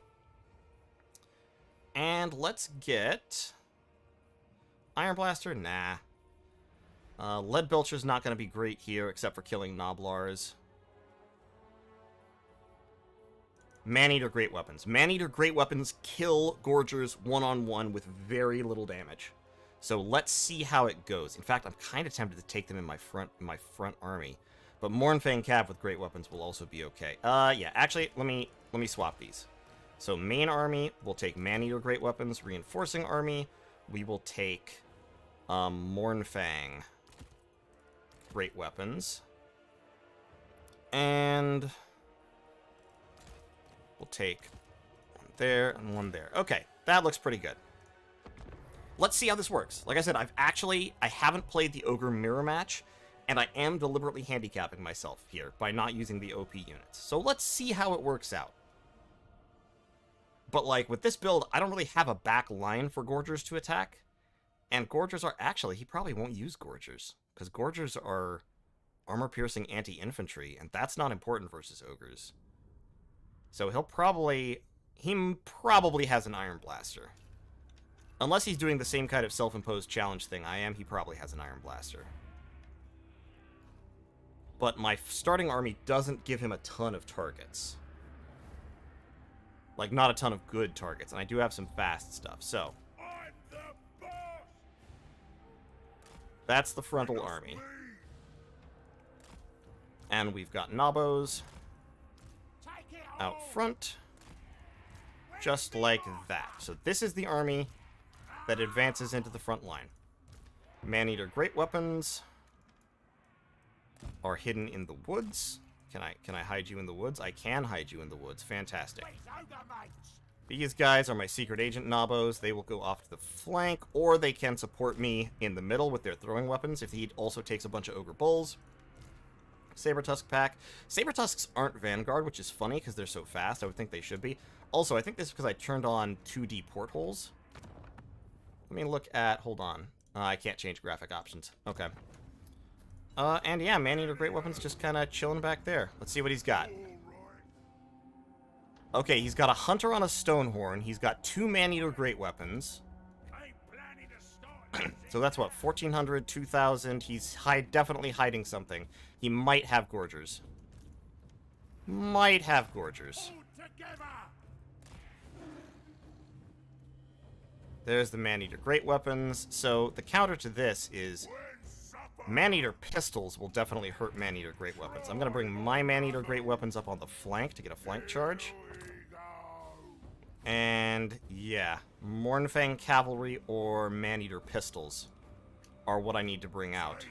And let's get Iron Blaster? Nah. Lead Belcher's not going to be great here, except for killing Gnoblars. Maneater Great Weapons. Maneater Great Weapons kill Gorgers one-on-one with very little damage. So let's see how it goes. In fact, I'm kind of tempted to take them in my front army. But Mournfang Cav with great weapons will also be okay. Yeah, actually, let me swap these. So main army, we'll take Maneater Great Weapons. Reinforcing army, we will take Mournfang Great Weapons. And we'll take one there and one there. Okay, that looks pretty good. Let's see how this works. Like I said, I haven't played the Ogre Mirror match, and I am deliberately handicapping myself here by not using the OP units. So let's see how it works out. But, like, with this build, I don't really have a back line for Gorgers to attack. And Gorgers are... Actually, he probably won't use Gorgers, because Gorgers are armor-piercing anti-infantry, and that's not important versus Ogres. So he probably has an Iron Blaster. Unless he's doing the same kind of self-imposed challenge thing I am, he probably has an Iron Blaster. But my starting army doesn't give him a ton of targets. Like, not a ton of good targets, and I do have some fast stuff, so. That's the frontal army. And we've got Nobos out front. Just like that. So this is the army that advances into the front line. Maneater Great Weapons are hidden in the woods. Can I hide you in the woods? I can hide you in the woods. Fantastic. These guys are my secret agent Nobos. They will go off to the flank, or they can support me in the middle with their throwing weapons if he also takes a bunch of Ogre Bulls. Saber Tusk pack. Saber Tusks aren't Vanguard, which is funny because they're so fast. I would think they should be. Also, I think this is because I turned on 2D portholes. Let me look at... Hold on. I can't change graphic options. Okay. And yeah, Man-Eater Great Weapon's just kind of chilling back there. Let's see what he's got. Okay, he's got a Hunter on a Stonehorn. He's got 2 Man-Eater Great Weapons. So that's what, 1,400, 2,000. He's definitely hiding something. He might have Gorgers. Might have Gorgers. There's the Man-Eater Great Weapons. So the counter to this is Man-Eater Pistols will definitely hurt Man-Eater Great Weapons. I'm going to bring my Man-Eater Great Weapons up on the flank to get a flank charge. And yeah, Mornfang Cavalry or Man-Eater Pistols are what I need to bring out.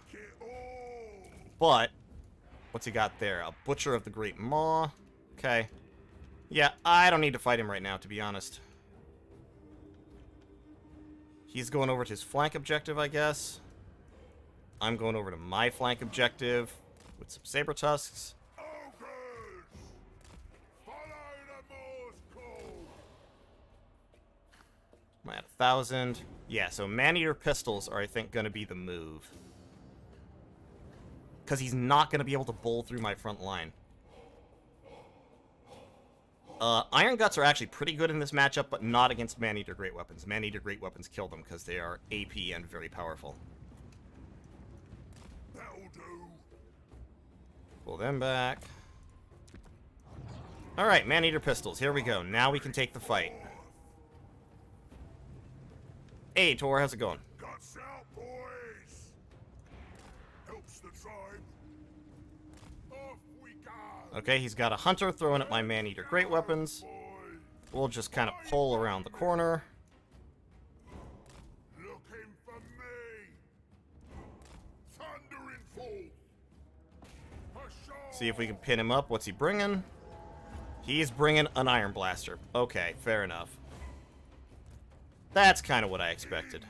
But, what's he got there? A Butcher of the Great Maw. Okay. Yeah, I don't need to fight him right now, to be honest. He's going over to his flank objective, I guess. I'm going over to my flank objective with some Saber Tusks. I'm at 1,000. Yeah, so Man-Eater Pistols are, I think, going to be the move. Because he's not going to be able to bowl through my front line. Iron Guts are actually pretty good in this matchup, but not against Man-Eater Great Weapons. Man-Eater Great Weapons kill them because they are AP and very powerful. Pull them back. Alright, Man-Eater Pistols. Here we go. Now we can take the fight. Hey, Tor, how's it going? Guts out, boys. Helps the tribe. Off we go. Okay, he's got a Hunter throwing at my Man-Eater Great Weapons. We'll just kind of pull around the corner. Looking for me. Thundering forth. See if we can pin him up. What's he bringing? He's bringing an Iron Blaster. Okay, fair enough. That's kind of what I expected.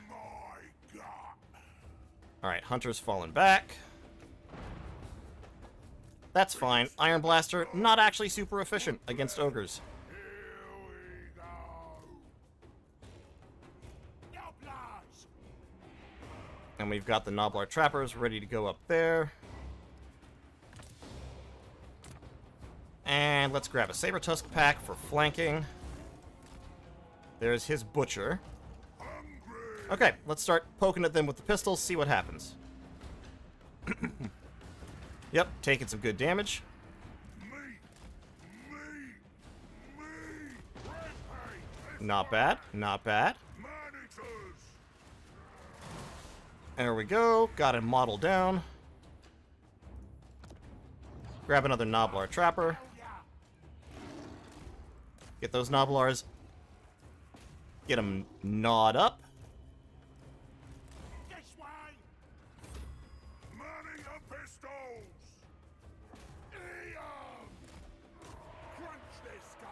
Alright, Hunter's fallen back. That's fine. Iron Blaster, not actually super efficient against Ogres. And we've got the Nobblar Trappers ready to go up there. And let's grab a Saber Tusk pack for flanking. There's his Butcher. Okay, let's start poking at them with the pistols, see what happens. Yep, taking some good damage. Not bad, not bad. There we go, got him modeled down. Grab another Nobblar Trapper. Get those Nobblars. Get them gnawed up. This way. Money and pistols. Crunch their skulls.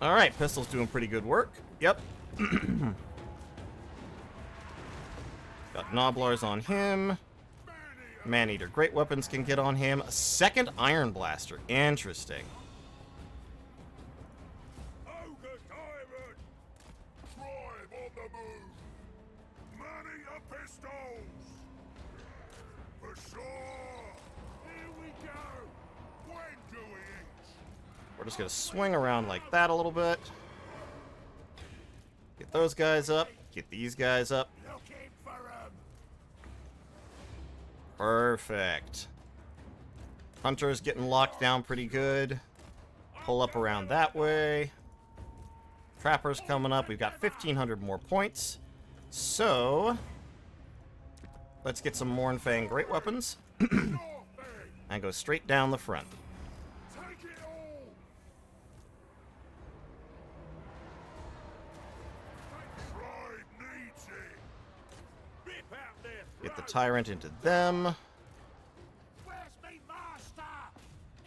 Alright, pistol's doing pretty good work. Yep. Got Nobblars on him. Man-Eater Great Weapons can get on him. A second Iron Blaster. Interesting. Ogre Tyrant. Tribe on the move. Money and pistols. For sure. Here we go. When do we eat? We're just going to swing around like that a little bit. Get those guys up. Get these guys up. Looking for 'em. Perfect. Hunter's getting locked down pretty good. Pull up around that way. Trapper's coming up. We've got 1,500 more points. So, let's get some Mornfang Great Weapons. And go straight down the front. Take it all. Tribe needs it. Rip out their Get the Tyrant into them. Where's me master?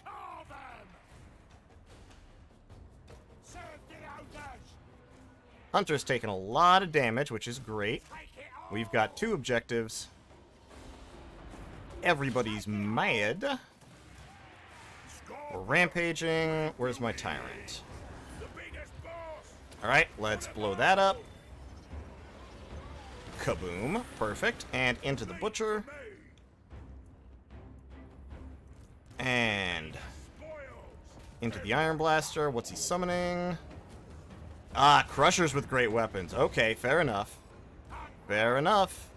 Call them. Serve the ogres. Hunter's taking a lot of damage, which is great. We've got 2 objectives. Everybody's mad. We're rampaging. Where's my Tyrant? The biggest boss. Alright, let's blow that up. Kaboom. Perfect. And into the Butcher. And into the Iron Blaster. What's he summoning? Ah, Crushers with great weapons. Okay, fair enough. Fair enough.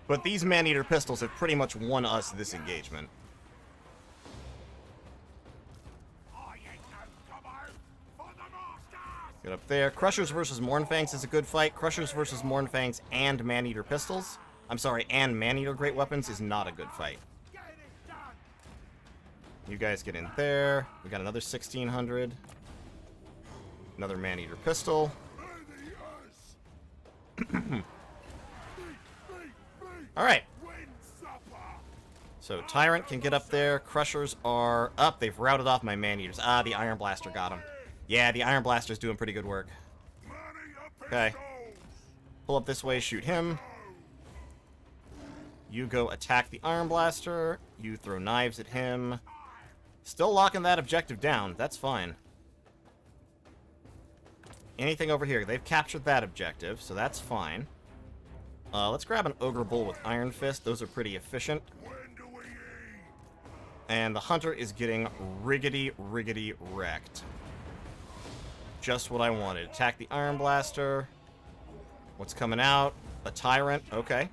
But these Man-Eater pistols have pretty much won us this engagement. Get up there. Crushers versus Mournfangs is a good fight. Crushers versus Mournfangs and Man-Eater pistols. I'm sorry, and Man-Eater great weapons is not a good fight. You guys get in there. We got another 1600. Another Man-Eater pistol. Alright. So Tyrant can get up there. Crushers are up. They've routed off my Man-Eaters. Ah, the Iron Blaster got him. Yeah, the Iron Blaster's doing pretty good work. Okay. Pull up this way, shoot him. You go attack the Iron Blaster. You throw knives at him. Still locking that objective down. That's fine. Anything over here? They've captured that objective, so that's fine. Let's grab an Ogre Bull with Iron Fist. Those are pretty efficient. And the Hunter is getting riggedy wrecked. Just what I wanted. Attack the Iron Blaster. What's coming out? A Tyrant. Okay.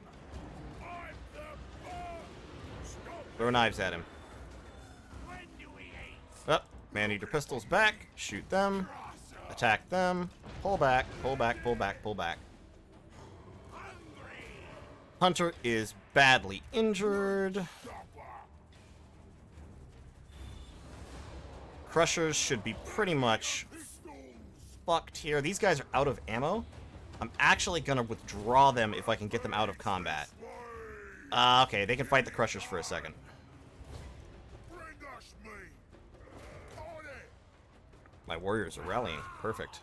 Throw knives at him. Oh, Man-Eater pistols back. Shoot them. Attack them. Pull back, pull back, pull back, pull back. Hunter is badly injured. Crushers should be pretty much fucked here. These guys are out of ammo. I'm actually gonna withdraw them if I can get them out of combat. Okay, they can fight the Crushers for a second. My warriors are rallying. Perfect.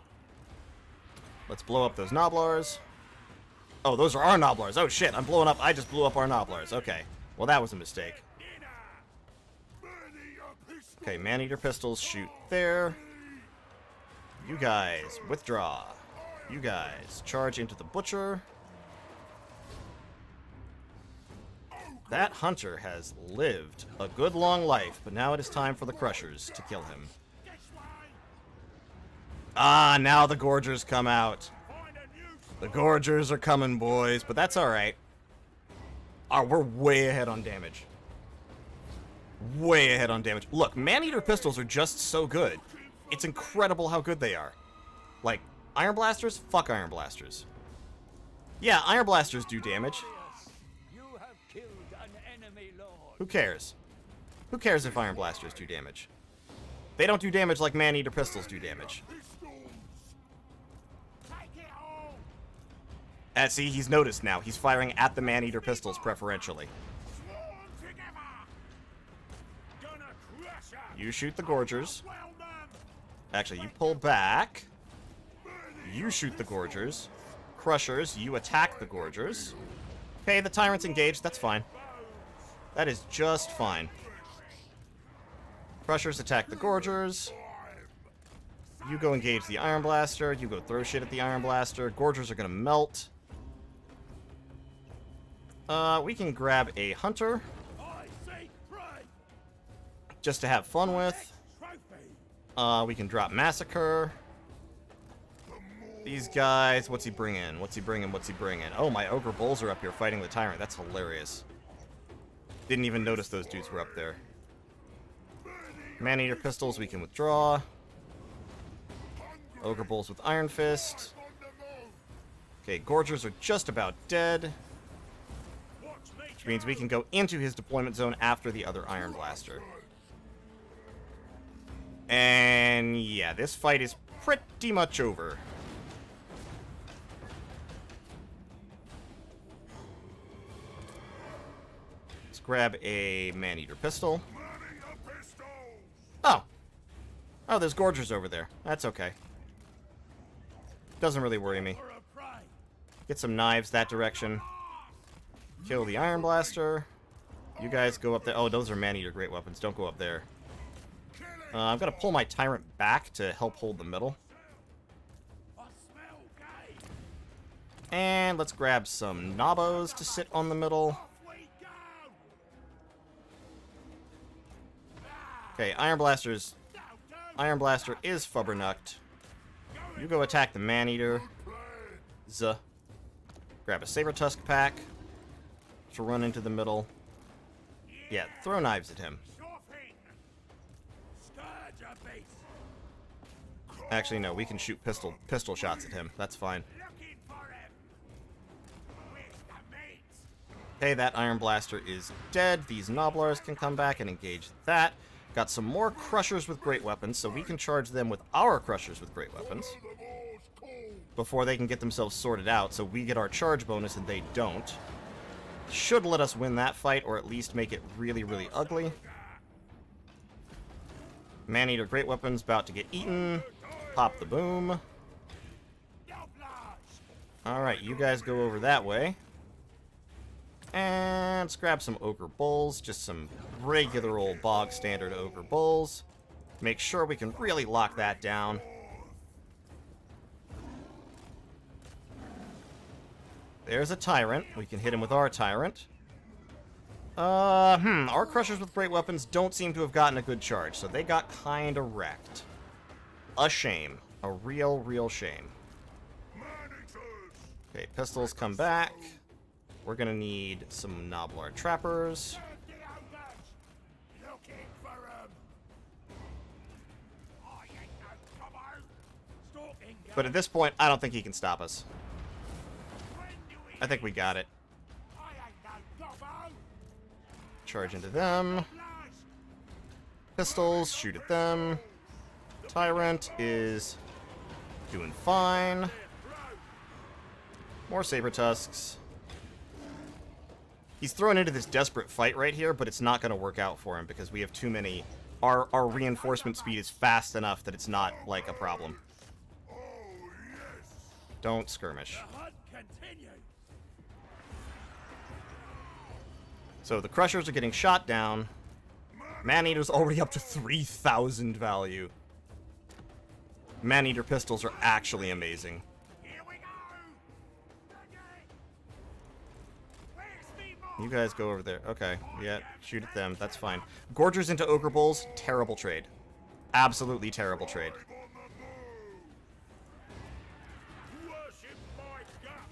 Let's blow up those Noblars. Oh, those are our Noblars. Oh, shit. I'm blowing up. I just blew up our Noblars. Okay. Well, that was a mistake. Okay, Man-Eater pistols shoot there. You guys, withdraw. You guys, charge into the Butcher. That Hunter has lived a good long life, but now it is time for the Crushers to kill him. Ah, now the Gorgers come out. The Gorgers are coming, boys, but that's alright. Oh, we're way ahead on damage. Way ahead on damage. Look, Man-Eater pistols are just so good. It's incredible how good they are. Like, Iron Blasters? Fuck Iron Blasters. Yeah, Iron Blasters do damage. Who cares? Who cares if Iron Blasters do damage? They don't do damage like Man-Eater pistols do damage. See, he's noticed now. He's firing at the Man-Eater pistols preferentially. You shoot the Gorgers. Actually, you pull back. You shoot the Gorgers. Crushers, you attack the Gorgers. Okay, the Tyrant's engaged. That's fine. That is just fine. Crushers attack the Gorgers. You go engage the Iron Blaster. You go throw shit at the Iron Blaster. Gorgers are gonna melt. We can grab a Hunter. Just to have fun with. We can drop Massacre. These guys, what's he bringing? What's he bringing? What's he bringing? Oh, my Ogre Bulls are up here fighting the Tyrant. That's hilarious. Didn't even notice those dudes were up there. Man-Eater pistols we can withdraw. Ogre Bulls with Iron Fist. Okay, Gorgers are just about dead. Which means we can go into his deployment zone after the other Iron Blaster. And yeah, this fight is pretty much over. Let's grab a Man-Eater pistol. Oh. Oh, there's Gorgers over there. That's okay. Doesn't really worry me. Get some knives that direction. Kill the Iron Blaster. You guys go up there. Oh, those are man-eater great weapons. Don't go up there. I'm going to pull my Tyrant back to help hold the middle. And let's grab some Nabos to sit on the middle. Okay, Iron Blaster is Fubbernucked. You go attack the Man-Eater. Grab a Saber Tusk pack to run into the middle. Yeah, throw knives at him. Actually, no, we can shoot pistol shots at him. That's fine. Okay, that Iron Blaster is dead. These Noblars can come back and engage that. Got some more Crushers with great weapons, so we can charge them with our Crushers with great weapons before they can get themselves sorted out, so we get our charge bonus and they don't. Should let us win that fight, or at least make it really, really ugly. Man-Eater great weapons about to get eaten. Pop the boom. Alright, you guys go over that way. And let's grab some Ogre Bulls. Just some regular old bog standard Ogre Bulls. Make sure we can really lock that down. There's a Tyrant. We can hit him with our Tyrant. Our Crushers with great weapons don't seem to have gotten a good charge, so they got kinda wrecked. A shame. A real, real shame. Okay, pistols come back. We're gonna need some Noblar Trappers. But at this point, I don't think he can stop us. I think we got it. Charge into them. Pistols, shoot at them. Tyrant is doing fine. More Saber Tusks. He's thrown into this desperate fight right here, but it's not going to work out for him because we have too many. Our reinforcement speed is fast enough that it's not, like, a problem. Don't skirmish. So the Crushers are getting shot down. Man-Eater's already up to 3,000 value. Man-Eater pistols are actually amazing. You guys go over there. Okay, yeah, shoot at them. That's fine. Gorgers into Ogre Bulls, terrible trade. Absolutely terrible trade.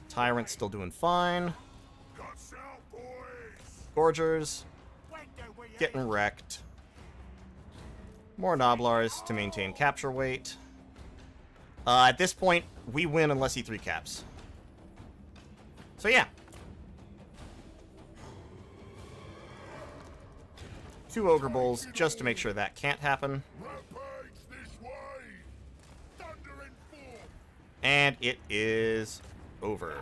Tyrant's still doing fine. Gorgers getting wrecked. More Noblars to maintain capture weight. At this point, we win unless he 3-caps. So yeah. 2 Ogre Bulls, just to make sure that can't happen. And it is over.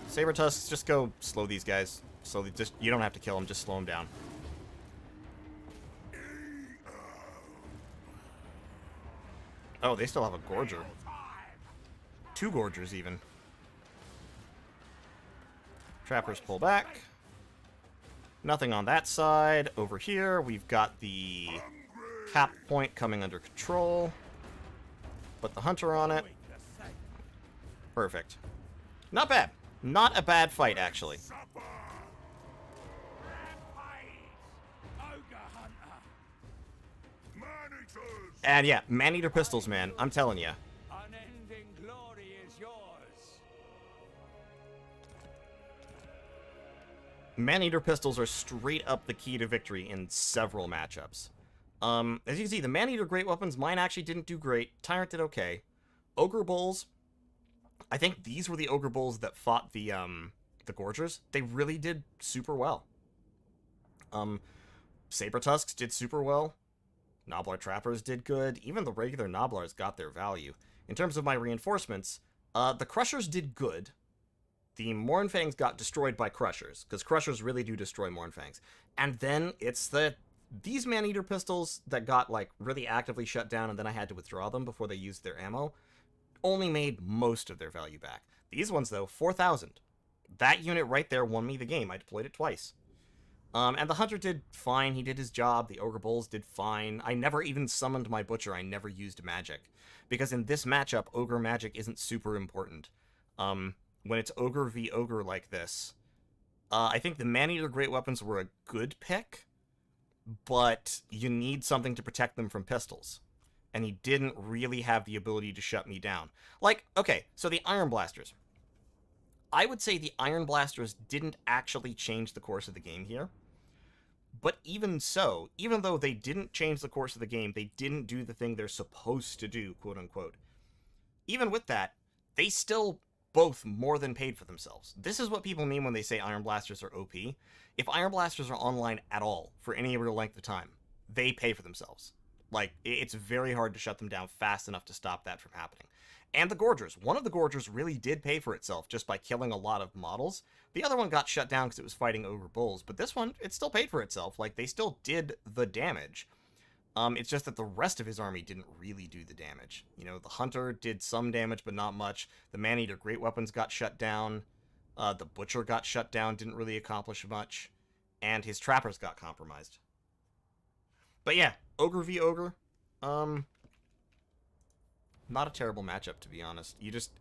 Saber Tusks, just go slow these guys. Slowly, just you don't have to kill them, just slow them down. Oh, they still have a Gorger. 2 Gorgers, even. Trappers pull back. Nothing on that side. Over here, we've got the cap point coming under control. Put the Hunter on it. Perfect. Not bad. Not a bad fight, actually. And yeah, Man-Eater pistols, man. I'm telling you. Unending glory is yours. Man-Eater pistols are straight up the key to victory in several matchups. As you can see, the Man-Eater great weapons, mine actually didn't do great. Tyrant did okay. Ogre Bulls, I think these were the Ogre Bulls that fought the Gorgers. They really did super well. Saber Tusks did super well. Noblar Trappers did good. Even the regular Noblars got their value. In terms of my reinforcements, the Crushers did good. The Mournfangs got destroyed by Crushers, because Crushers really do destroy Mournfangs. And then it's these Man-Eater pistols that got, like, really actively shut down, and then I had to withdraw them before they used their ammo, only made most of their value back. These ones, though, 4,000. that unit right there won me the game. I deployed it twice. And the Hunter did fine. He did his job. The Ogre Bulls did fine. I never even summoned my Butcher. I never used magic. Because in this matchup, Ogre magic isn't super important. When it's Ogre v Ogre like this, I think the Man-Eater Great Weapons were a good pick, but you need something to protect them from pistols. And he didn't really have the ability to shut me down. Like, okay, so the Iron Blasters. I would say the Iron Blasters didn't actually change the course of the game here. But even so, even though they didn't change the course of the game, they didn't do the thing they're supposed to do, quote-unquote. Even with that, they still both more than paid for themselves. This is what people mean when they say Iron Blasters are OP. If Iron Blasters are online at all, for any real length of time, they pay for themselves. Like, it's very hard to shut them down fast enough to stop that from happening. And the Gorgers. One of the Gorgers really did pay for itself just by killing a lot of models. The other one got shut down because it was fighting Ogre Bulls, but this one, it still paid for itself. Like, they still did the damage. It's just that the rest of his army didn't really do the damage. You know, the Hunter did some damage, but not much. The Man-Eater Great Weapons got shut down. The Butcher got shut down, didn't really accomplish much. And his Trappers got compromised. But yeah, Ogre v Ogre. Not a terrible matchup, to be honest. You just...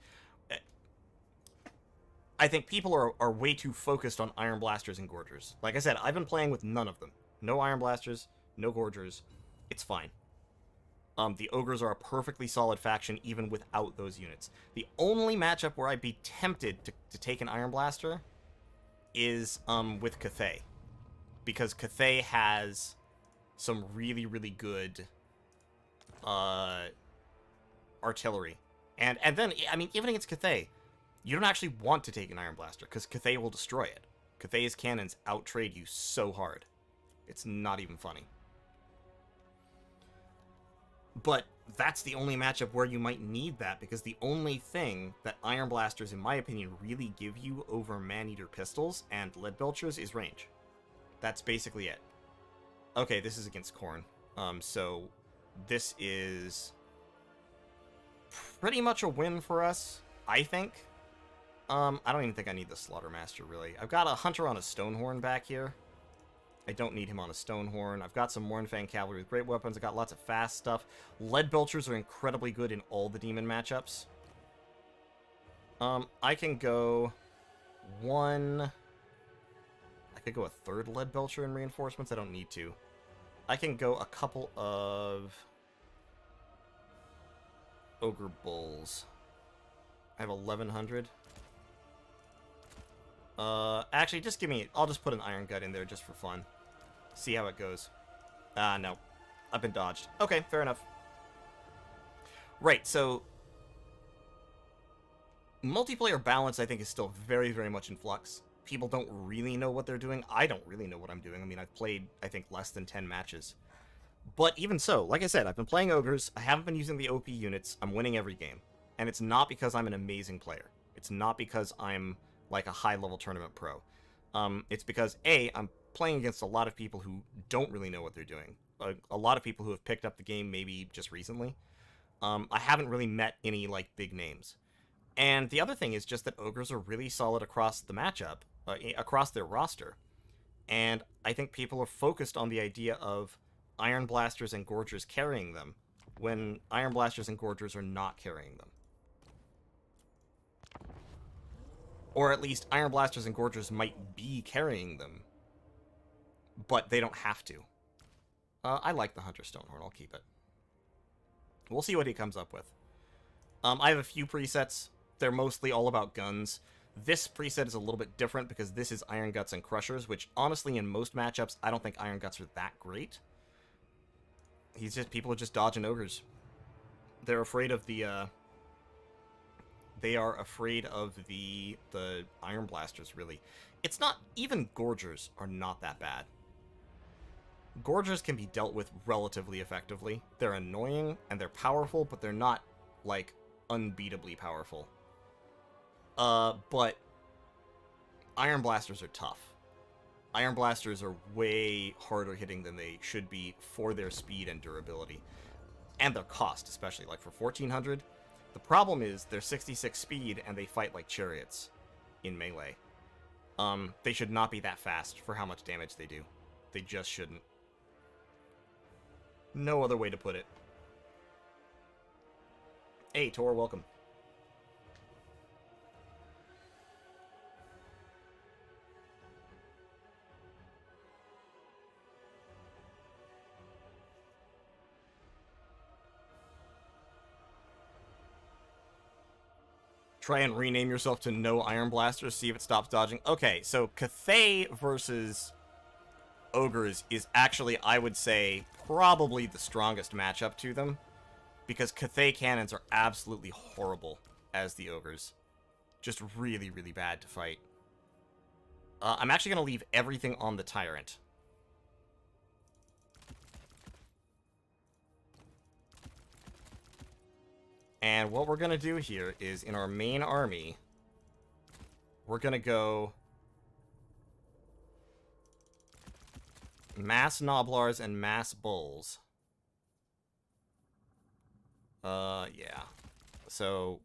I think people are way too focused on Iron Blasters and Gorgers. Like I said, I've been playing with none of them. No Iron Blasters, no Gorgers. It's fine. The Ogres are a perfectly solid faction even without those units. The only matchup where I'd be tempted to take an Iron Blaster is with Cathay. Because Cathay has some really, really good artillery. And then, I mean, even against Cathay, you don't actually want to take an Iron Blaster, because Cathay will destroy it. Cathay's cannons outtrade you so hard. It's not even funny. But that's the only matchup where you might need that, because the only thing that Iron Blasters, in my opinion, really give you over Man-Eater pistols and Lead Belchers is range. That's basically it. Okay, this is against Khorne. So this is pretty much a win for us, I think. I don't even think I need the Slaughtermaster, really. I've got a Hunter on a Stonehorn back here. I don't need him on a Stonehorn. I've got some Mournfang Cavalry with great weapons. I've got lots of fast stuff. Lead Belchers are incredibly good in all the demon matchups. I can go one... I could go a third Lead Belcher in reinforcements. I don't need to. I can go a couple of Ogre Bulls. I have 1,100. Actually, just give me... I'll just put an Iron Gut in there just for fun. See how it goes. No. I've been dodged. Okay, fair enough. Right, so... multiplayer balance, I think, is still very, very much in flux. People don't really know what they're doing. I don't really know what I'm doing. I mean, I've played, I think, less than 10 matches. But even so, like I said, I've been playing Ogres. I haven't been using the OP units. I'm winning every game. And it's not because I'm an amazing player. It's not because I'm like a high-level tournament pro. It's because, A, I'm playing against a lot of people who don't really know what they're doing. A lot of people who have picked up the game maybe just recently. I haven't really met any, like, big names. And the other thing is just that Ogres are really solid across the matchup, across their roster. And I think people are focused on the idea of Iron Blasters and Gorgers carrying them, when Iron Blasters and Gorgers are not carrying them. Or at least Iron Blasters and Gorgers might be carrying them, but they don't have to. I like the Hunter Stonehorn. I'll keep it. We'll see what he comes up with. I have a few presets. They're mostly all about guns. This preset is a little bit different because this is Iron Guts and Crushers, which honestly in most matchups, I don't think Iron Guts are that great. People are just dodging Ogres. They're afraid of the, they are afraid of the Iron Blasters, really. It's not... even Gorgers are not that bad. Gorgers can be dealt with relatively effectively. They're annoying, and they're powerful, but they're not, like, unbeatably powerful. But Iron Blasters are tough. Iron Blasters are way harder hitting than they should be for their speed and durability. And their cost, especially. Like, for 1,400, the problem is they're 66 speed, and they fight like chariots in melee. They should not be that fast for how much damage they do. They just shouldn't. No other way to put it. Hey, Tor, welcome. Try and rename yourself to No Iron Blaster, see if it stops dodging. Okay, so Cathay versus Ogres is actually, I would say, probably the strongest matchup to them. Because Cathay cannons are absolutely horrible as the Ogres. Just really, really bad to fight. I'm actually going to leave everything on the Tyrant. And what we're going to do here is, in our main army, we're going to go mass Noblars and mass Bulls. Yeah. So,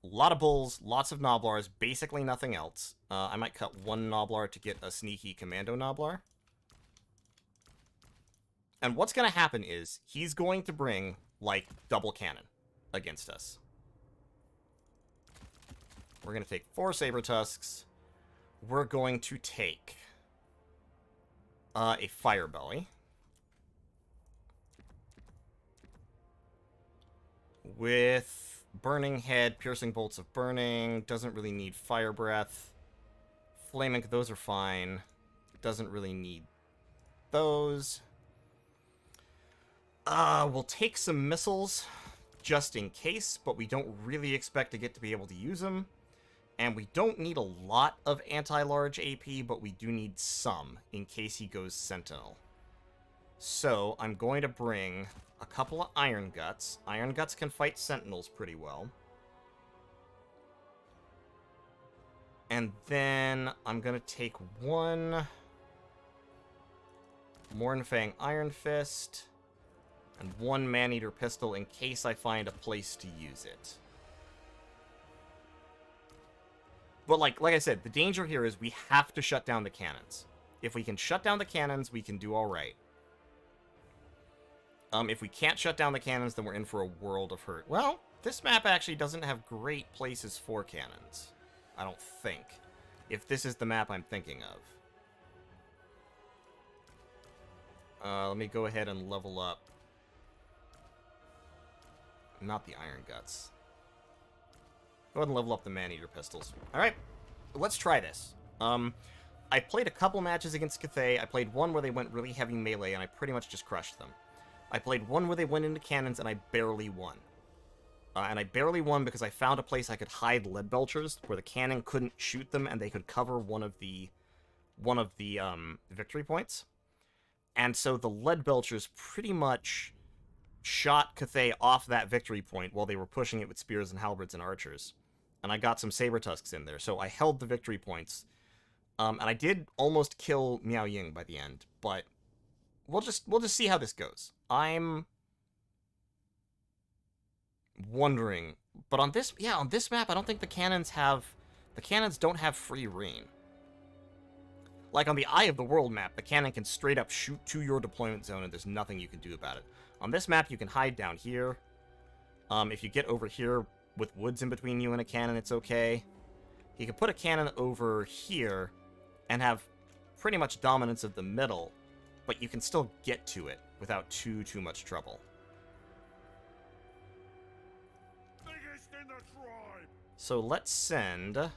a lot of Bulls, lots of Noblars, basically nothing else. I might cut one Noblar to get a sneaky Commando Noblar. And what's going to happen is, he's going to bring, like, double cannon against us. We're going to take 4 Saber Tusks. We're going to take a Fire Belly. With Burning Head, Piercing Bolts of Burning. Doesn't really need Fire Breath. Flaming, those are fine. Doesn't really need those. We'll take some missiles just in case, but we don't really expect to get to be able to use them. And we don't need a lot of anti-large AP, but we do need some in case he goes Sentinel. So, I'm going to bring a couple of Iron Guts. Iron Guts can fight Sentinels pretty well. And then I'm going to take one Mornfang Iron Fist and one Maneater Pistol in case I find a place to use it. But like I said, the danger here is we have to shut down the cannons. If we can shut down the cannons, we can do alright. If we can't shut down the cannons, then we're in for a world of hurt. Well, this map actually doesn't have great places for cannons. I don't think. If this is the map I'm thinking of. Let me go ahead and level up. Not the Iron Guts. Go ahead and level up the Maneater Pistols. Alright, let's try this. I played a couple matches against Cathay. I played one where they went really heavy melee, and I pretty much just crushed them. I played one where they went into cannons, and I barely won. And I barely won because I found a place I could hide lead belchers, where the cannon couldn't shoot them, and they could cover one of the victory points. And so the lead belchers pretty much shot Cathay off that victory point while they were pushing it with spears and halberds and archers. And I got some saber tusks in there, so I held the victory points. And I did almost kill Miao Ying by the end, but we'll just see how this goes. I'm wondering, but on this map, I don't think the cannons don't have free reign. Like on the Eye of the World map, the cannon can straight up shoot to your deployment zone and there's nothing you can do about it. On this map, you can hide down here. If you get over here with woods in between you and a cannon, it's okay. You can put a cannon over here and have pretty much dominance of the middle, but you can still get to it without too much trouble. Biggest in the tribe. So let's send When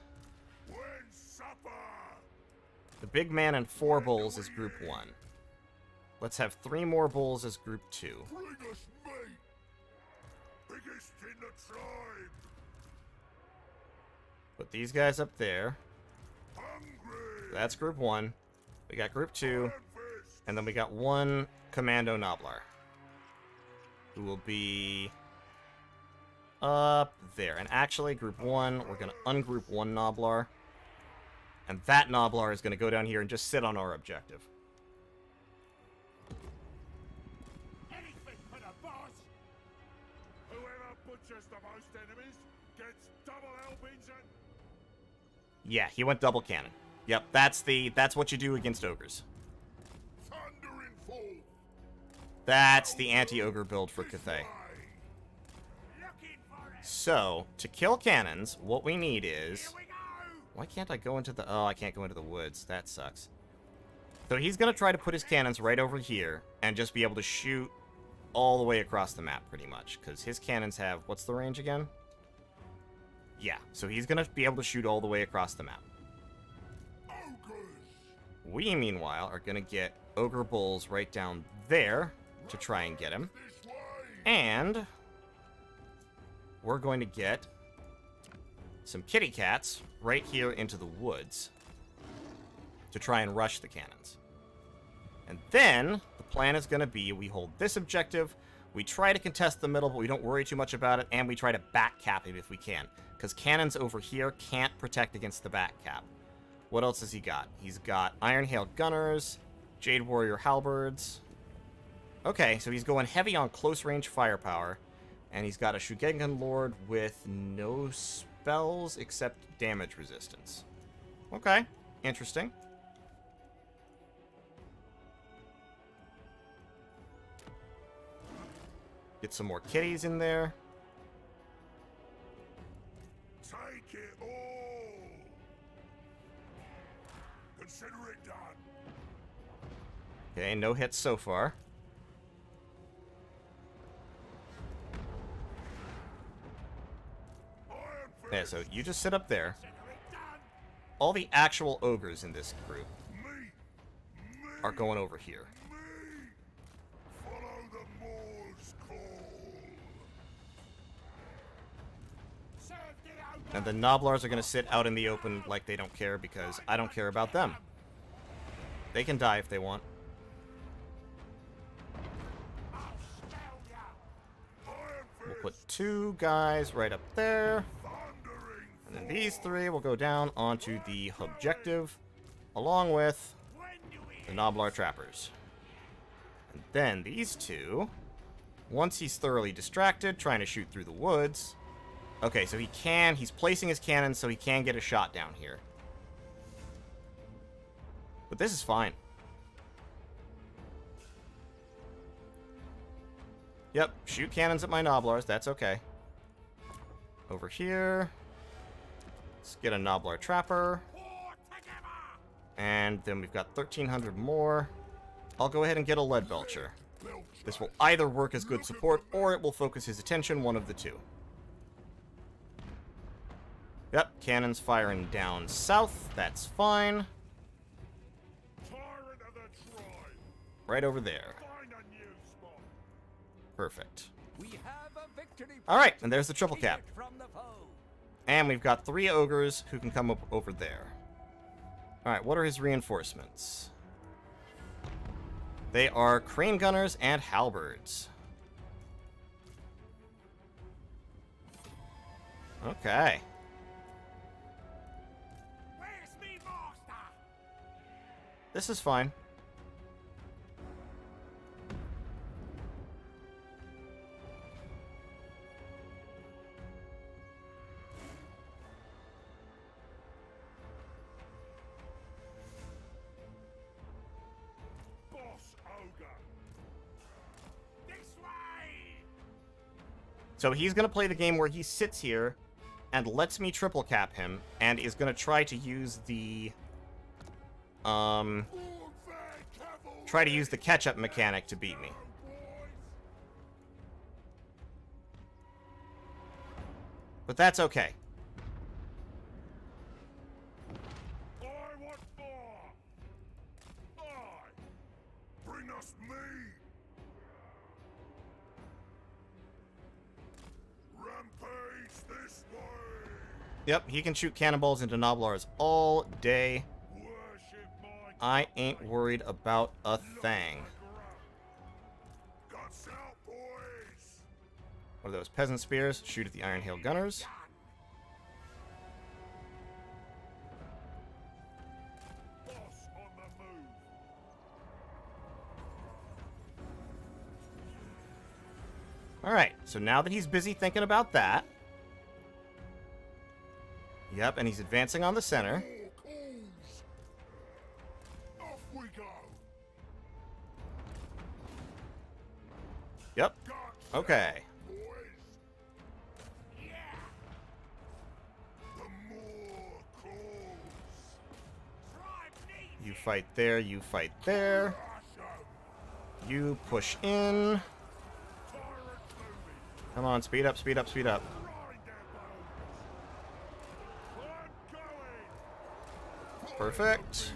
supper. the big man and 4 bulls as group 1. Let's have 3 more bulls as group 2. Bring us meat. Biggest in the tribe. Put these guys up there. Hungry. That's group 1. We got group 2. Iron fist. And then we got 1 Commando Noblar, who will be up there. And actually, group 1, we're going to ungroup 1 Noblar. And that Noblar is going to go down here and just sit on our objective. Anything for the boss. Whoever butchers the most enemies gets double Albins and... Yeah, he went double cannon. Yep, that's what you do against ogres. That's the anti-ogre build for Cathay. So, to kill cannons, what we need is... Why can't I go into the... Oh, I can't go into the woods. That sucks. So he's going to try to put his cannons right over here and just be able to shoot all the way across the map, pretty much. Because his cannons have... What's the range again? Yeah, so he's going to be able to shoot all the way across the map. We, meanwhile, are going to get ogre bulls right down there to try and get him. And we're going to get some kitty cats right here into the woods to try and rush the cannons. And then the plan is going to be we hold this objective, we try to contest the middle, but we don't worry too much about it, and we try to back cap him if we can. Because cannons over here can't protect against the back cap. What else has he got? He's got Iron Hail Gunners, Jade Warrior Halberds. Okay, so he's going heavy on close-range firepower, and he's got a Shugengan Lord with no spells except damage resistance. Okay, interesting. Get some more kitties in there. Take it all. Consider it done. Okay, no hits so far. Yeah, so you just sit up there. All the actual ogres in this group are going over here. Follow the Moor's call. And the Noblars are going to sit out in the open like they don't care because I don't care about them. They can die if they want. We'll put 2 guys right up there. And then these 3 will go down onto the objective, along with the Noblar Trappers. And then these 2, once he's thoroughly distracted, trying to shoot through the woods... Okay, so he's placing his cannons so he can get a shot down here. But this is fine. Yep, shoot cannons at my Noblars, that's okay. Over here... Let's get a Noblar Trapper. And then we've got 1,300 more. I'll go ahead and get a Lead Belcher. This will either work as good support, or it will focus his attention, one of the two. Yep, cannons firing down south. That's fine. Right over there. Perfect. Alright, and there's the triple cap. And we've got 3 ogres who can come up over there. Alright, what are his reinforcements? They are crane gunners and halberds. Okay. This is fine. So he's going to play the game where he sits here and lets me triple cap him and is going to try to use the catch-up mechanic to beat me. But that's okay. I want more. Bring us meat. Rampage this way. Yep, he can shoot cannonballs into Noblars all day. I ain't worried about a thing. What are those peasant spears? Shoot at the Iron Hail Gunners. Alright, so now that he's busy thinking about that... Yep, and he's advancing on the center. Okay. You fight there, you fight there. You push in. Come on, speed up, speed up, speed up. Perfect.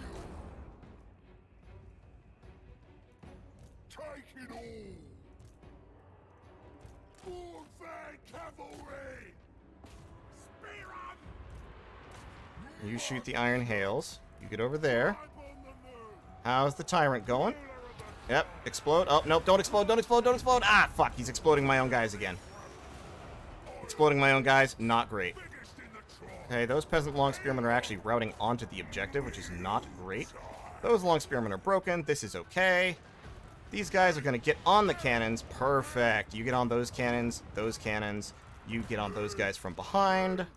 Take it all. Warfare cavalry. Spear 'em. You shoot the iron hails. You get over there. How's the tyrant going? Yep, explode. Oh, nope, don't explode, don't explode, don't explode. Ah, fuck, he's exploding my own guys again. Exploding my own guys, not great. Okay, those peasant long spearmen are actually routing onto the objective, which is not great. Those long spearmen are broken. This is okay. These guys are going to get on the cannons. Perfect. You get on those cannons, those cannons. You get on those guys from behind.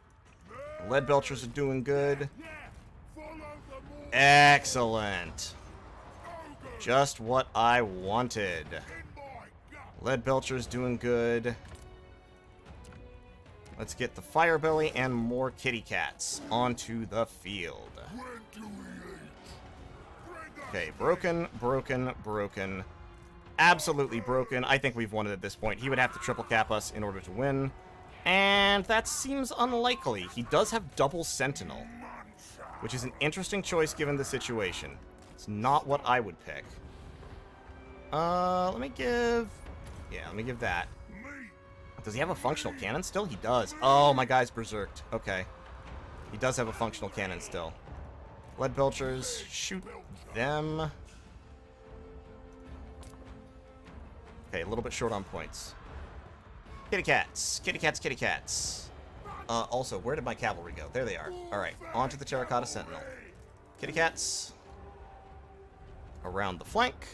Lead belchers are doing good. Excellent. Just what I wanted. Lead belchers doing good. Let's get the fire belly and more kitty cats onto the field. Okay, broken, broken, broken. Absolutely broken. I think we've won it at this point. He would have to triple cap us in order to win. And that seems unlikely. He does have double sentinel, which is an interesting choice given the situation. It's not what I would pick. Let me give... Yeah, let me give that. Does he have a functional cannon still? He does. Oh, my guy's berserked. Okay. He does have a functional cannon still. Lead belchers, shoot them. Okay, a little bit short on points. Kitty cats. Kitty cats, kitty cats. Also, where did my cavalry go? There they are. Alright, onto the Terracotta Sentinel. Kitty cats. Around the flank.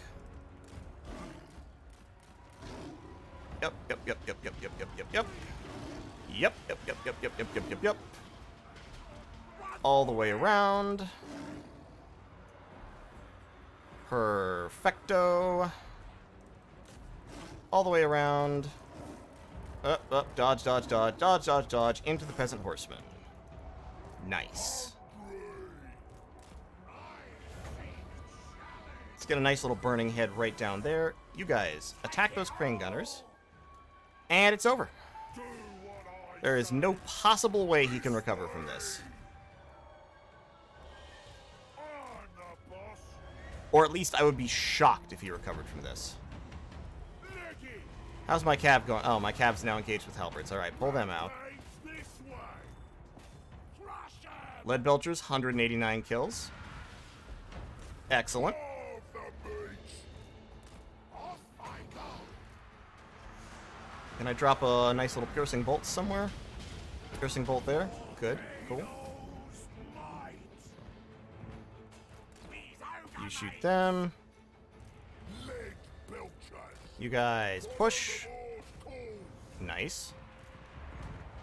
Yep, yep, yep, yep, yep, yep, yep, yep, yep. Yep, yep, yep, yep, yep, yep, yep, yep, yep. All the way around. Perfecto. All the way around. Up, up, dodge, dodge, dodge, dodge, dodge, dodge, into the peasant horseman. Nice. Let's get a nice little burning head right down there. You guys, attack those crane gunners. And it's over. There is no possible way he can recover from this. Or at least I would be shocked if he recovered from this. How's my cav going? Oh, my cav's now engaged with halberds. Alright, pull them out. Lead belchers, 189 kills. Excellent. Can I drop a nice little piercing bolt somewhere? Piercing bolt there. Good. Cool. You shoot them. You guys push. Nice.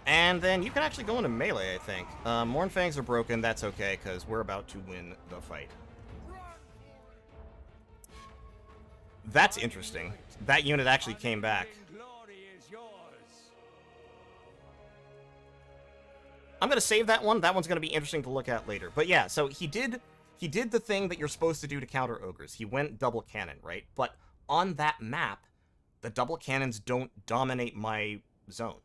And then you can actually go into melee, I think. Mornfangs are broken. That's okay, because we're about to win the fight. That's interesting. That unit actually came back. I'm going to save that one. That one's going to be interesting to look at later. But yeah, so he did the thing that you're supposed to do to counter ogres. He went double cannon, right? But on that map, the double cannons don't dominate my zone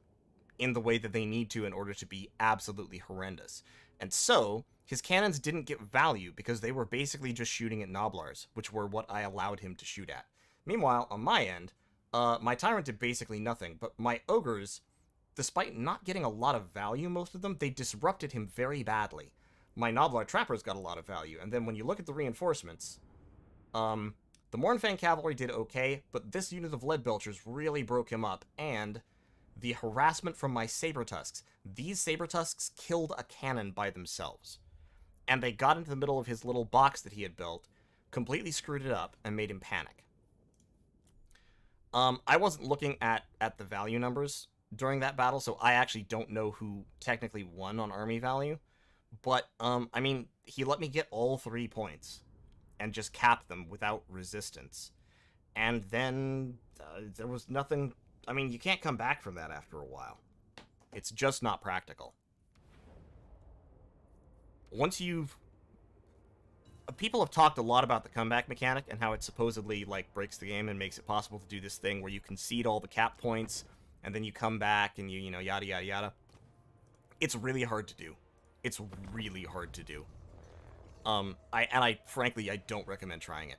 in the way that they need to in order to be absolutely horrendous. And so, his cannons didn't get value because they were basically just shooting at Noblars, which were what I allowed him to shoot at. Meanwhile, on my end, my Tyrant did basically nothing, but my ogres, despite not getting a lot of value, most of them, they disrupted him very badly. My Noblar Trappers got a lot of value, and then when you look at the reinforcements, the Mornfang Cavalry did okay, but this unit of Lead Belchers really broke him up, and the harassment from my Saber-Tusks. These Saber-Tusks killed a cannon by themselves, and they got into the middle of his little box that he had built, completely screwed it up, and made him panic. I wasn't looking at the value numbers during that battle, so I actually don't know who technically won on army value. But, I mean, he let me get all 3 points and just cap them without resistance. And then there was nothing I mean, you can't come back from that after a while. It's just not practical. Once you've... People have talked a lot about the comeback mechanic and how it supposedly, like, breaks the game and makes it possible to do this thing where you concede all the cap points, and then you come back and you know, yada, yada, yada. It's really hard to do. It's really hard to do. Frankly, I don't recommend trying it.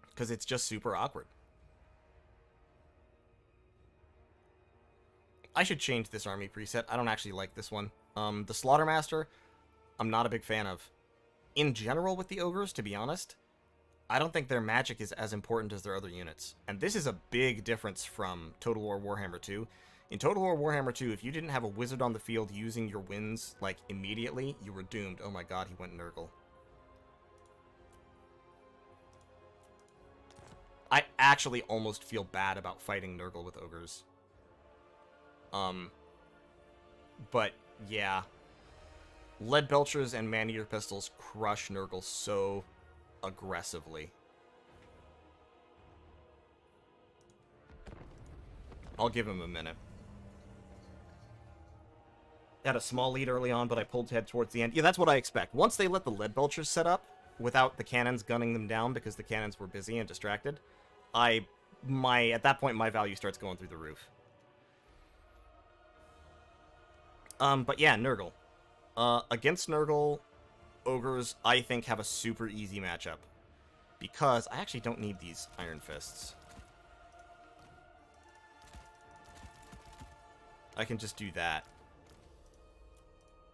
Because it's just super awkward. I should change this army preset. I don't actually like this one. The Slaughtermaster, I'm not a big fan of. In general with the ogres, to be honest, I don't think their magic is as important as their other units. And this is a big difference from Total War Warhammer 2. In Total War Warhammer 2, if you didn't have a wizard on the field using your winds, like, immediately, you were doomed. Oh my god, he went Nurgle. I actually almost feel bad about fighting Nurgle with ogres. But, yeah. Lead Belchers and Man-Eater Pistols crush Nurgle so aggressively. I'll give him a minute. Had a small lead early on, but I pulled ahead towards the end. Yeah, that's what I expect. Once they let the Lead Belchers set up, without the cannons gunning them down because the cannons were busy and distracted, at that point, my value starts going through the roof. But yeah, Nurgle. Against Nurgle, ogres, I think, have a super easy matchup. Because I actually don't need these Iron Fists. I can just do that.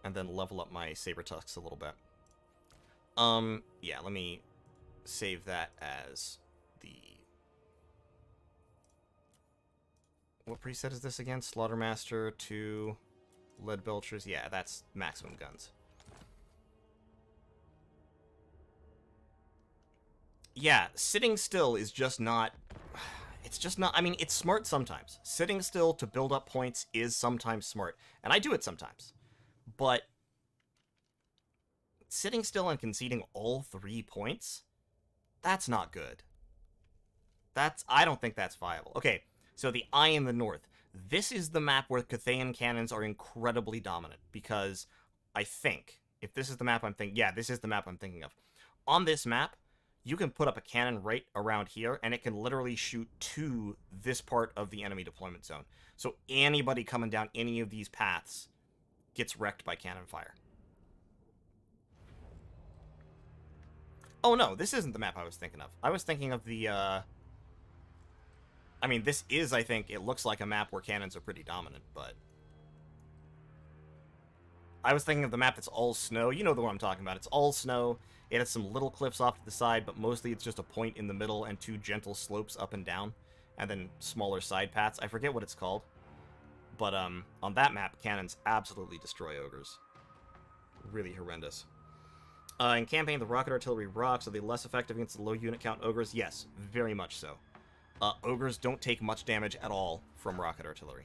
And then level up my Saber Tusks a little bit. Yeah, let me save that as the... What preset is this again? Slaughtermaster to Lead Belchers. Yeah, that's maximum guns. Yeah, sitting still is just not... It's just not... I mean, it's smart sometimes. Sitting still to build up points is sometimes smart. And I do it sometimes. But sitting still and conceding all 3 points? That's not good. I don't think that's viable. Okay, so the Eye in the North. This is the map where Cathayan cannons are incredibly dominant, because I think, if this is the map I'm thinking... Yeah, this is the map I'm thinking of. On this map, you can put up a cannon right around here, and it can literally shoot to this part of the enemy deployment zone. So anybody coming down any of these paths gets wrecked by cannon fire. Oh no, this isn't the map I was thinking of. I was thinking of the, I mean, this is, I think, it looks like a map where cannons are pretty dominant, but... I was thinking of the map that's all snow. You know the one I'm talking about. It's all snow. It has some little cliffs off to the side, but mostly it's just a point in the middle and 2 gentle slopes up and down. And then smaller side paths. I forget what it's called. But, on that map, cannons absolutely destroy ogres. Really horrendous. In campaign, the rocket artillery rocks. Are they less effective against the low unit count ogres? Yes, very much so. Ogres don't take much damage at all from rocket artillery.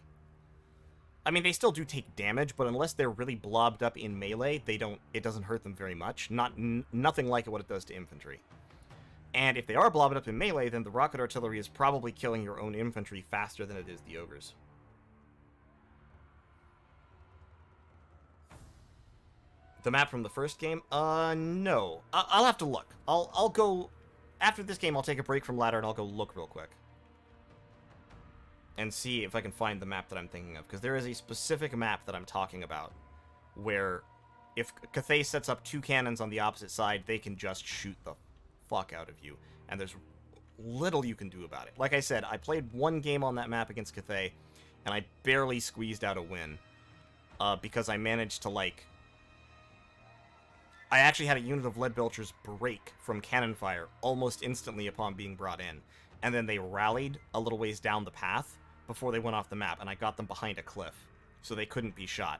I mean, they still do take damage, but unless they're really blobbed up in melee, it doesn't hurt them very much. Nothing like what it does to infantry. And if they are blobbed up in melee, then the rocket artillery is probably killing your own infantry faster than it is the ogres. The map from the first game? No. I'll have to look. I'll go... After this game, I'll take a break from ladder and I'll go look real quick. And see if I can find the map that I'm thinking of. Because there is a specific map that I'm talking about. Where, if Cathay sets up 2 cannons on the opposite side, they can just shoot the fuck out of you. And there's little you can do about it. Like I said, I played 1 game on that map against Cathay, and I barely squeezed out a win. Because I managed to, like... I actually had a unit of Lead Belchers break from cannon fire almost instantly upon being brought in. And then they rallied a little ways down the path before they went off the map, and I got them behind a cliff, so they couldn't be shot.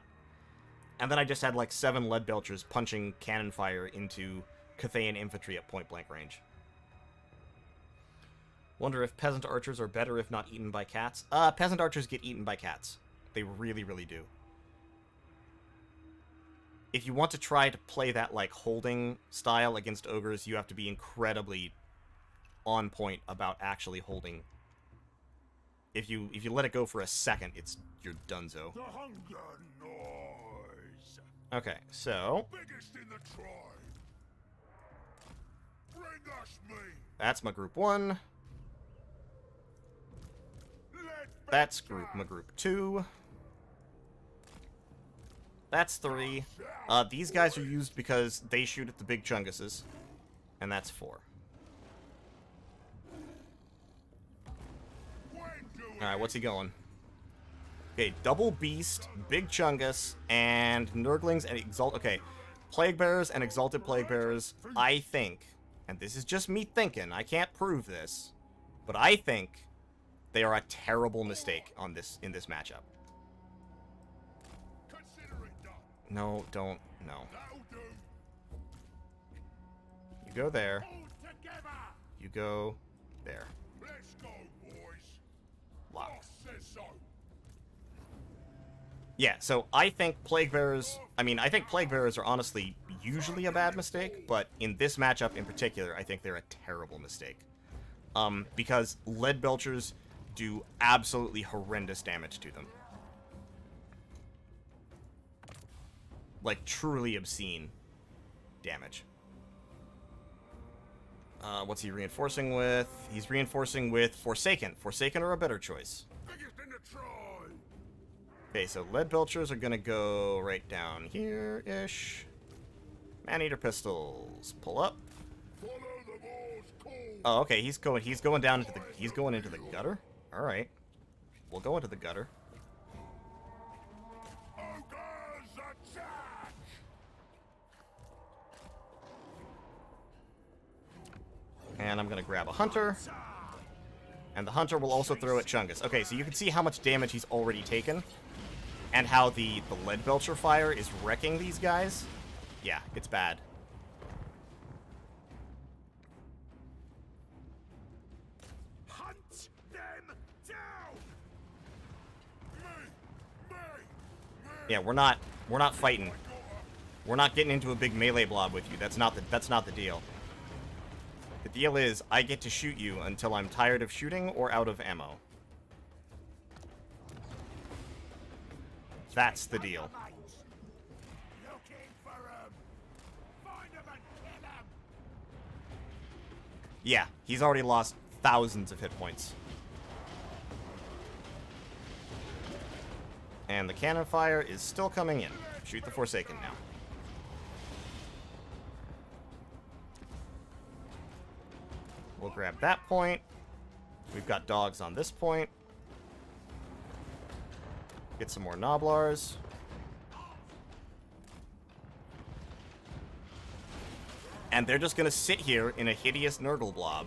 And then I just had like 7 Lead Belchers punching cannon fire into Cathayan infantry at point-blank range. Wonder if peasant archers are better if not eaten by cats? Peasant archers get eaten by cats. They really, really do. If you want to try to play that, like, holding style against ogres, you have to be incredibly on point about actually holding if you let it go for a second, you're donezo. The hunger noise. Okay, so Biggest in the tribe. Bring us meat. that's my group 1. That's my group 2. That's 3. These guys are used because they shoot at the big chunguses. And that's 4. Alright, what's he going? Okay, double beast, big chungus, and nurglings and okay, plague bearers and exalted plague bearers. I think, and this is just me thinking, I can't prove this, but I think they are a terrible mistake in this matchup. No, don't. No. You go there. You go there. Let's go, boys. Lock. Says so. Yeah, so I think Plague Bearers... I think Plague Bearers are honestly usually a bad mistake, but in this matchup in particular, I think they're a terrible mistake. Because Lead Belchers do absolutely horrendous damage to them. Like, truly obscene damage. What's he reinforcing with? He's reinforcing with Forsaken. Forsaken are a better choice. Okay, so Lead Belchers are gonna go right down here-ish. Maneater Pistols. Pull up. Oh, okay, he's going down into the gutter? Alright. We'll go into the gutter. And I'm gonna grab a hunter. And the hunter will also throw at Chungus. Okay, so you can see how much damage he's already taken. And how the Lead Belcher fire is wrecking these guys. Yeah, it's bad. Hunt them down. Yeah, we're not fighting. We're not getting into a big melee blob with you. That's not the deal. The deal is, I get to shoot you until I'm tired of shooting or out of ammo. That's the deal. Yeah, he's already lost thousands of hit points. And the cannon fire is still coming in. Shoot the Forsaken now. We'll grab that point. We've got dogs on this point. Get some more Noblars. And they're just going to sit here in a hideous Nurgle blob.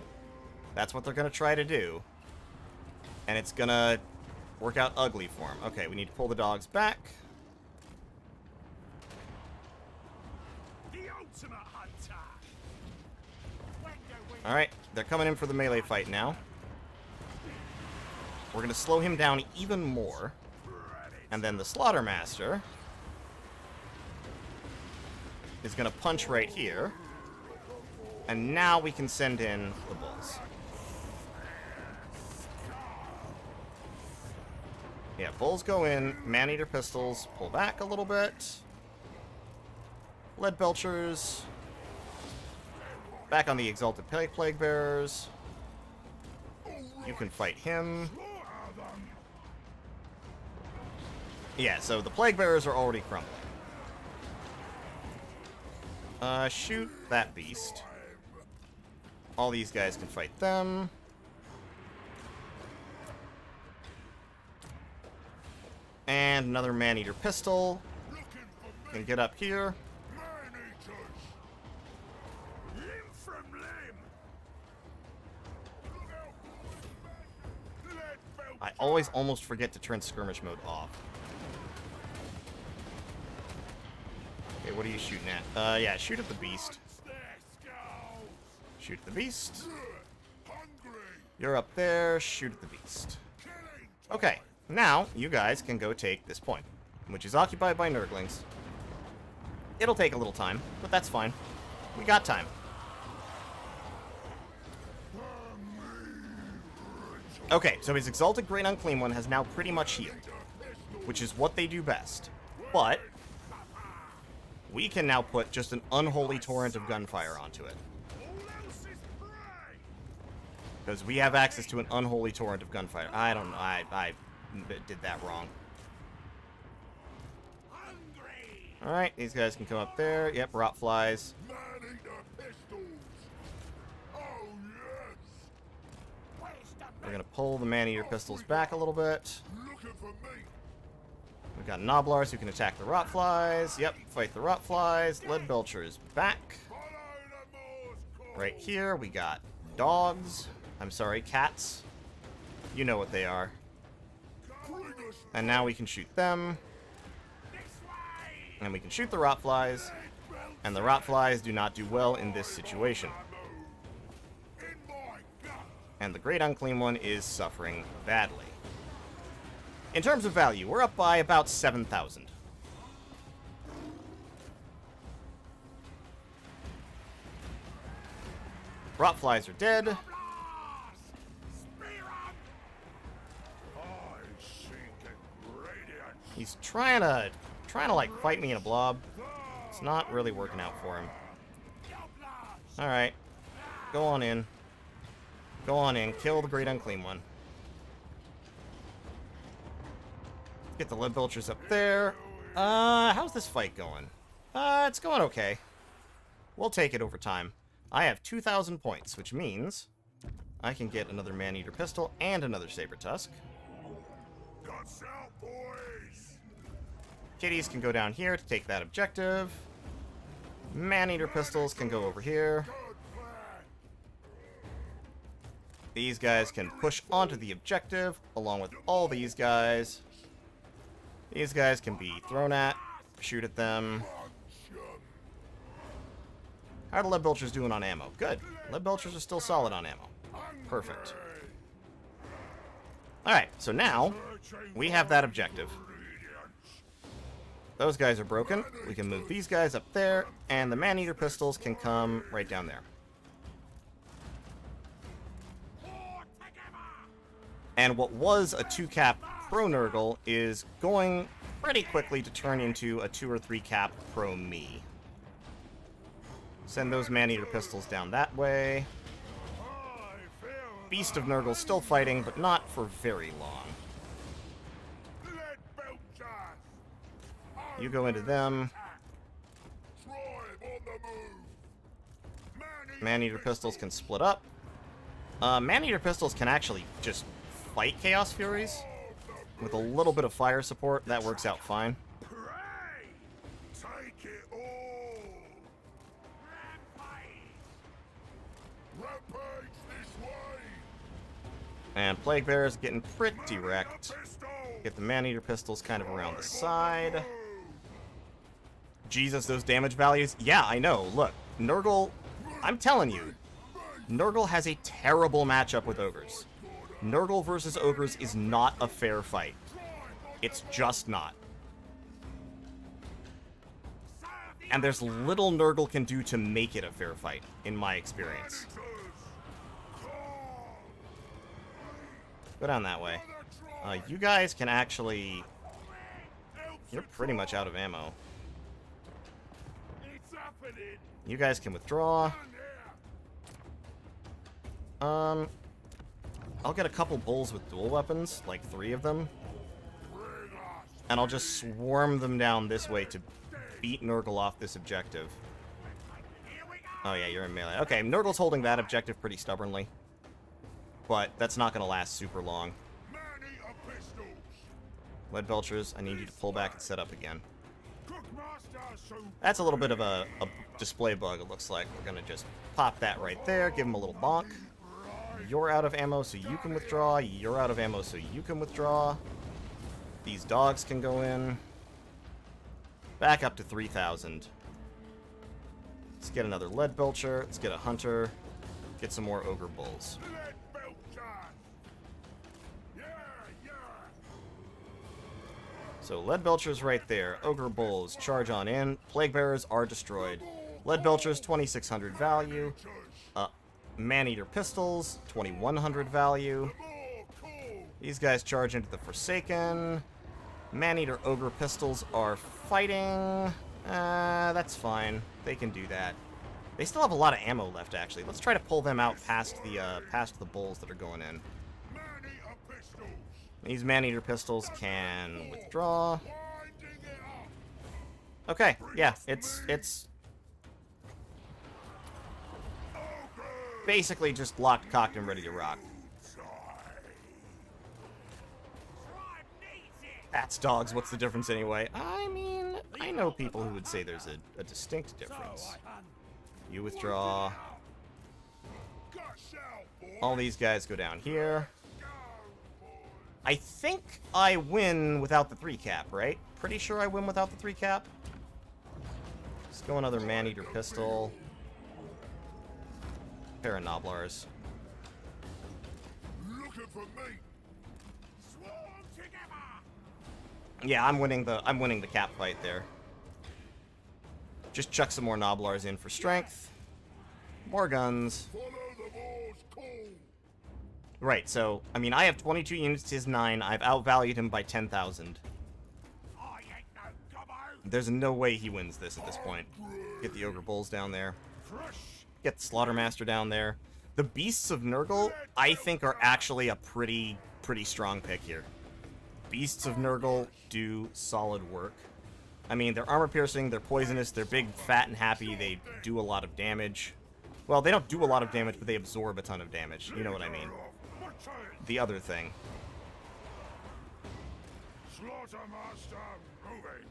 That's what they're going to try to do. And it's going to work out ugly for them. Okay, we need to pull the dogs back. Alright, they're coming in for the melee fight now. We're going to slow him down even more. And then the Slaughtermaster is going to punch right here. And now we can send in the Bulls. Yeah, Bulls go in, Maneater Pistols pull back a little bit. Lead Belchers. Back on the Exalted Plague Bearers. You can fight him. Yeah, so the Plague Bearers are already crumbling. Shoot that beast. All these guys can fight them. And another Maneater Pistol. Can get up here. I always almost forget to turn skirmish mode off. Okay, what are you shooting at? Yeah, shoot at the beast. Shoot at the beast. You're up there, shoot at the beast. Okay, now you guys can go take this point, which is occupied by Nurglings. It'll take a little time, but that's fine. We got time. Okay, so his Exalted Great Unclean One has now pretty much healed, which is what they do best. But we can now put just an unholy torrent of gunfire onto it. Because we have access to an unholy torrent of gunfire. I don't know. I did that wrong. Alright, these guys can come up there. Yep, rot flies. We're going to pull the man-eater pistols back a little bit. We've got Noblars who can attack the rot flies. Yep, fight the rot flies. Lead Belchers back. Right here, we got dogs. I'm sorry, cats. You know what they are. And now we can shoot them. And we can shoot the rot flies. And the rot flies do not do well in this situation. And the Great Unclean One is suffering badly. In terms of value, we're up by about 7,000. Rot flies are dead. He's trying to like fight me in a blob. It's not really working out for him. All right, go on in. Go on in. Kill the Great Unclean One. Get the Lead Belchers up there. How's this fight going? It's going okay. We'll take it over time. I have 2,000 points, which means I can get another Man-Eater pistol and another Saber Tusk. Kitties can go down here to take that objective. Man-Eater pistols can go over here. These guys can push onto the objective, along with all these guys. These guys can be thrown at, shoot at them. How are the Lead Belchers doing on ammo? Good. Lead Belchers are still solid on ammo. Perfect. Alright, so now we have that objective. Those guys are broken. We can move these guys up there, and the Man-Eater pistols can come right down there. And what was a 2-cap Pro Nurgle is going pretty quickly to turn into a 2 or 3 cap Pro Me. Send those Man-Eater pistols down that way. Beast of Nurgle still fighting, but not for very long. You go into them. Man-Eater pistols can split up. Man-Eater pistols can actually just fight Chaos Furies. With a little bit of fire support, that works out fine. And Plague Bear's getting pretty wrecked. Get the Man-Eater pistols kind of around the side. Jesus, those damage values. Yeah, I know. Look, Nurgle, I'm telling you, Nurgle has a terrible matchup with Ogres. Nurgle versus Ogres is not a fair fight. It's just not. And there's little Nurgle can do to make it a fair fight, in my experience. Go down that way. You guys can actually... You're pretty much out of ammo. You guys can withdraw. I'll get a couple bulls with dual weapons, like 3 of them. And I'll just swarm them down this way to beat Nurgle off this objective. Oh yeah, you're in melee. Okay, Nurgle's holding that objective pretty stubbornly. But that's not going to last super long. Lead Belchers, I need you to pull back and set up again. That's a little bit of a display bug, it looks like. We're going to just pop that right there, give him a little bonk. You're out of ammo, so you can withdraw. You're out of ammo, so you can withdraw. These dogs can go in. Back up to 3,000. Let's get another Lead Belcher. Let's get a Hunter. Get some more Ogre Bulls. So Lead Belchers right there. Ogre Bulls charge on in. Plague Bearers are destroyed. Lead Belchers, 2,600 value. Man-Eater Pistols, 2,100 value. These guys charge into the Forsaken. Man-Eater Ogre pistols are fighting. That's fine. They can do that. They still have a lot of ammo left, actually. Let's try to pull them out past the bulls that are going in. These Man-Eater pistols can withdraw. Okay, yeah, it's basically just locked, cocked, and ready to rock. Bats, dogs, what's the difference anyway? I mean, I know people who would say there's a distinct difference. You withdraw. All these guys go down here. I think I win without the 3-cap, right? Pretty sure I win without the 3-cap. Let's go another Man-Eater pistol. Pair of Noblars. Yeah, I'm winning the cap fight there. Just chuck some more Noblars in for strength. More guns. Right, so, I mean, I have 22 units to his 9. I've outvalued him by 10,000. There's no way he wins this at this point. Get the Ogre Bulls down there. Get the Slaughtermaster down there. The Beasts of Nurgle, I think, are actually a pretty strong pick here. Beasts of Nurgle do solid work. I mean, they're armor-piercing, they're poisonous, they're big, fat, and happy, they do a lot of damage. Well, they don't do a lot of damage, but they absorb a ton of damage. You know what I mean. The other thing. Slaughtermaster moving.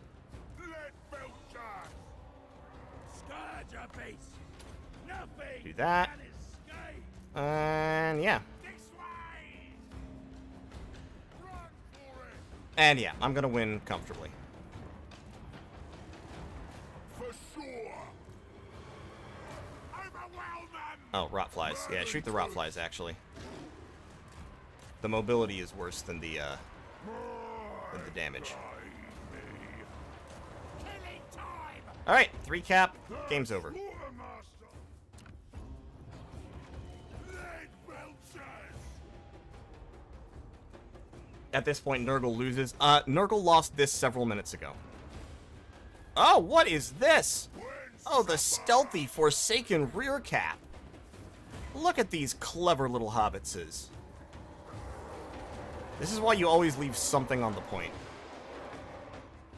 Let Belcher. Scourge a beast. Nothing. Do that. And yeah. And yeah, I'm gonna win comfortably. For sure. Overwhelm them. Oh, rot flies. Yeah, shoot the rot flies actually. The mobility is worse than the damage. Alright, 3-cap, game's over. At this point, Nurgle loses. Nurgle lost this several minutes ago. Oh, what is this? Oh, the stealthy Forsaken rear cap. Look at these clever little hobbitses. This is why you always leave something on the point.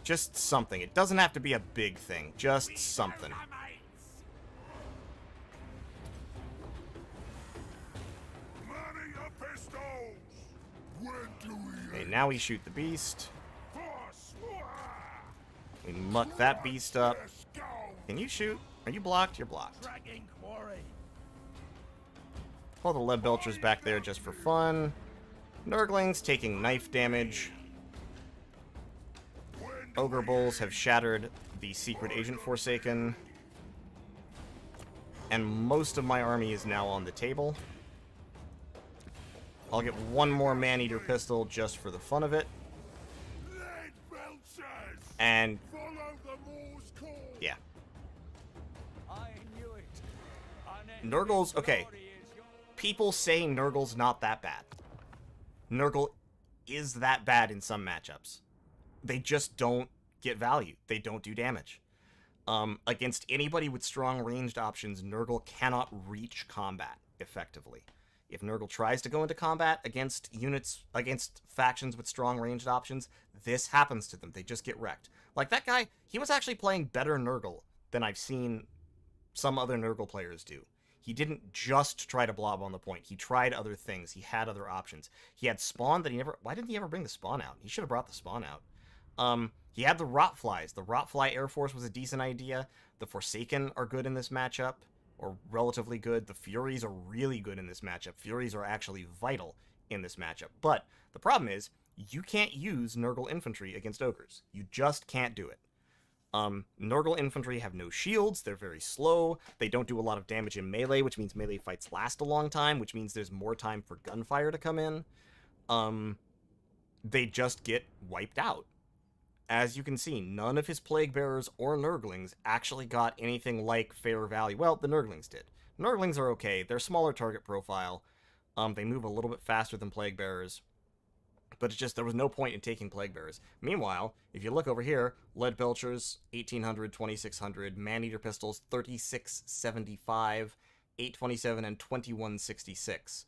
Just something. It doesn't have to be a big thing. Just something. Okay, now we shoot the beast. We muck that beast up. Can you shoot? Are you blocked? You're blocked. Pull the lead belchers back there just for fun. Nurglings taking knife damage. Ogre Bulls have shattered the Secret Agent Forsaken. And most of my army is now on the table. I'll get one more Man-Eater pistol just for the fun of it. And yeah. Nurgle's okay. People say Nurgle's not that bad. Nurgle is that bad in some matchups. They just don't get value. They don't do damage. Against anybody with strong ranged options, Nurgle cannot reach combat effectively. If Nurgle tries to go into combat against units, against factions with strong ranged options, this happens to them. They just get wrecked. Like that guy, he was actually playing better Nurgle than I've seen some other Nurgle players do. He didn't just try to blob on the point. He tried other things. He had other options. He had spawn that he never... Why didn't he ever bring the spawn out? He should have brought the spawn out. He had the rot flies. The rot fly Air Force was a decent idea. The Forsaken are good in this matchup, or relatively good. The Furies are really good in this matchup. Furies are actually vital in this matchup. But the problem is, you can't use Nurgle infantry against ogres. You just can't do it. Nurgle infantry have no shields, they're very slow, they don't do a lot of damage in melee, which means melee fights last a long time, which means there's more time for gunfire to come in. They just get wiped out. As you can see, none of his Plague Bearers or Nurglings actually got anything like fair value. Well, the Nurglings did. Nurglings are okay, they're smaller target profile, they move a little bit faster than Plague Bearers. but it's just there was no point in taking Plague Bearers. Meanwhile, if you look over here, Lead Belchers, 1800, 2600, Man-Eater Pistols, 3675, 827, and 2166.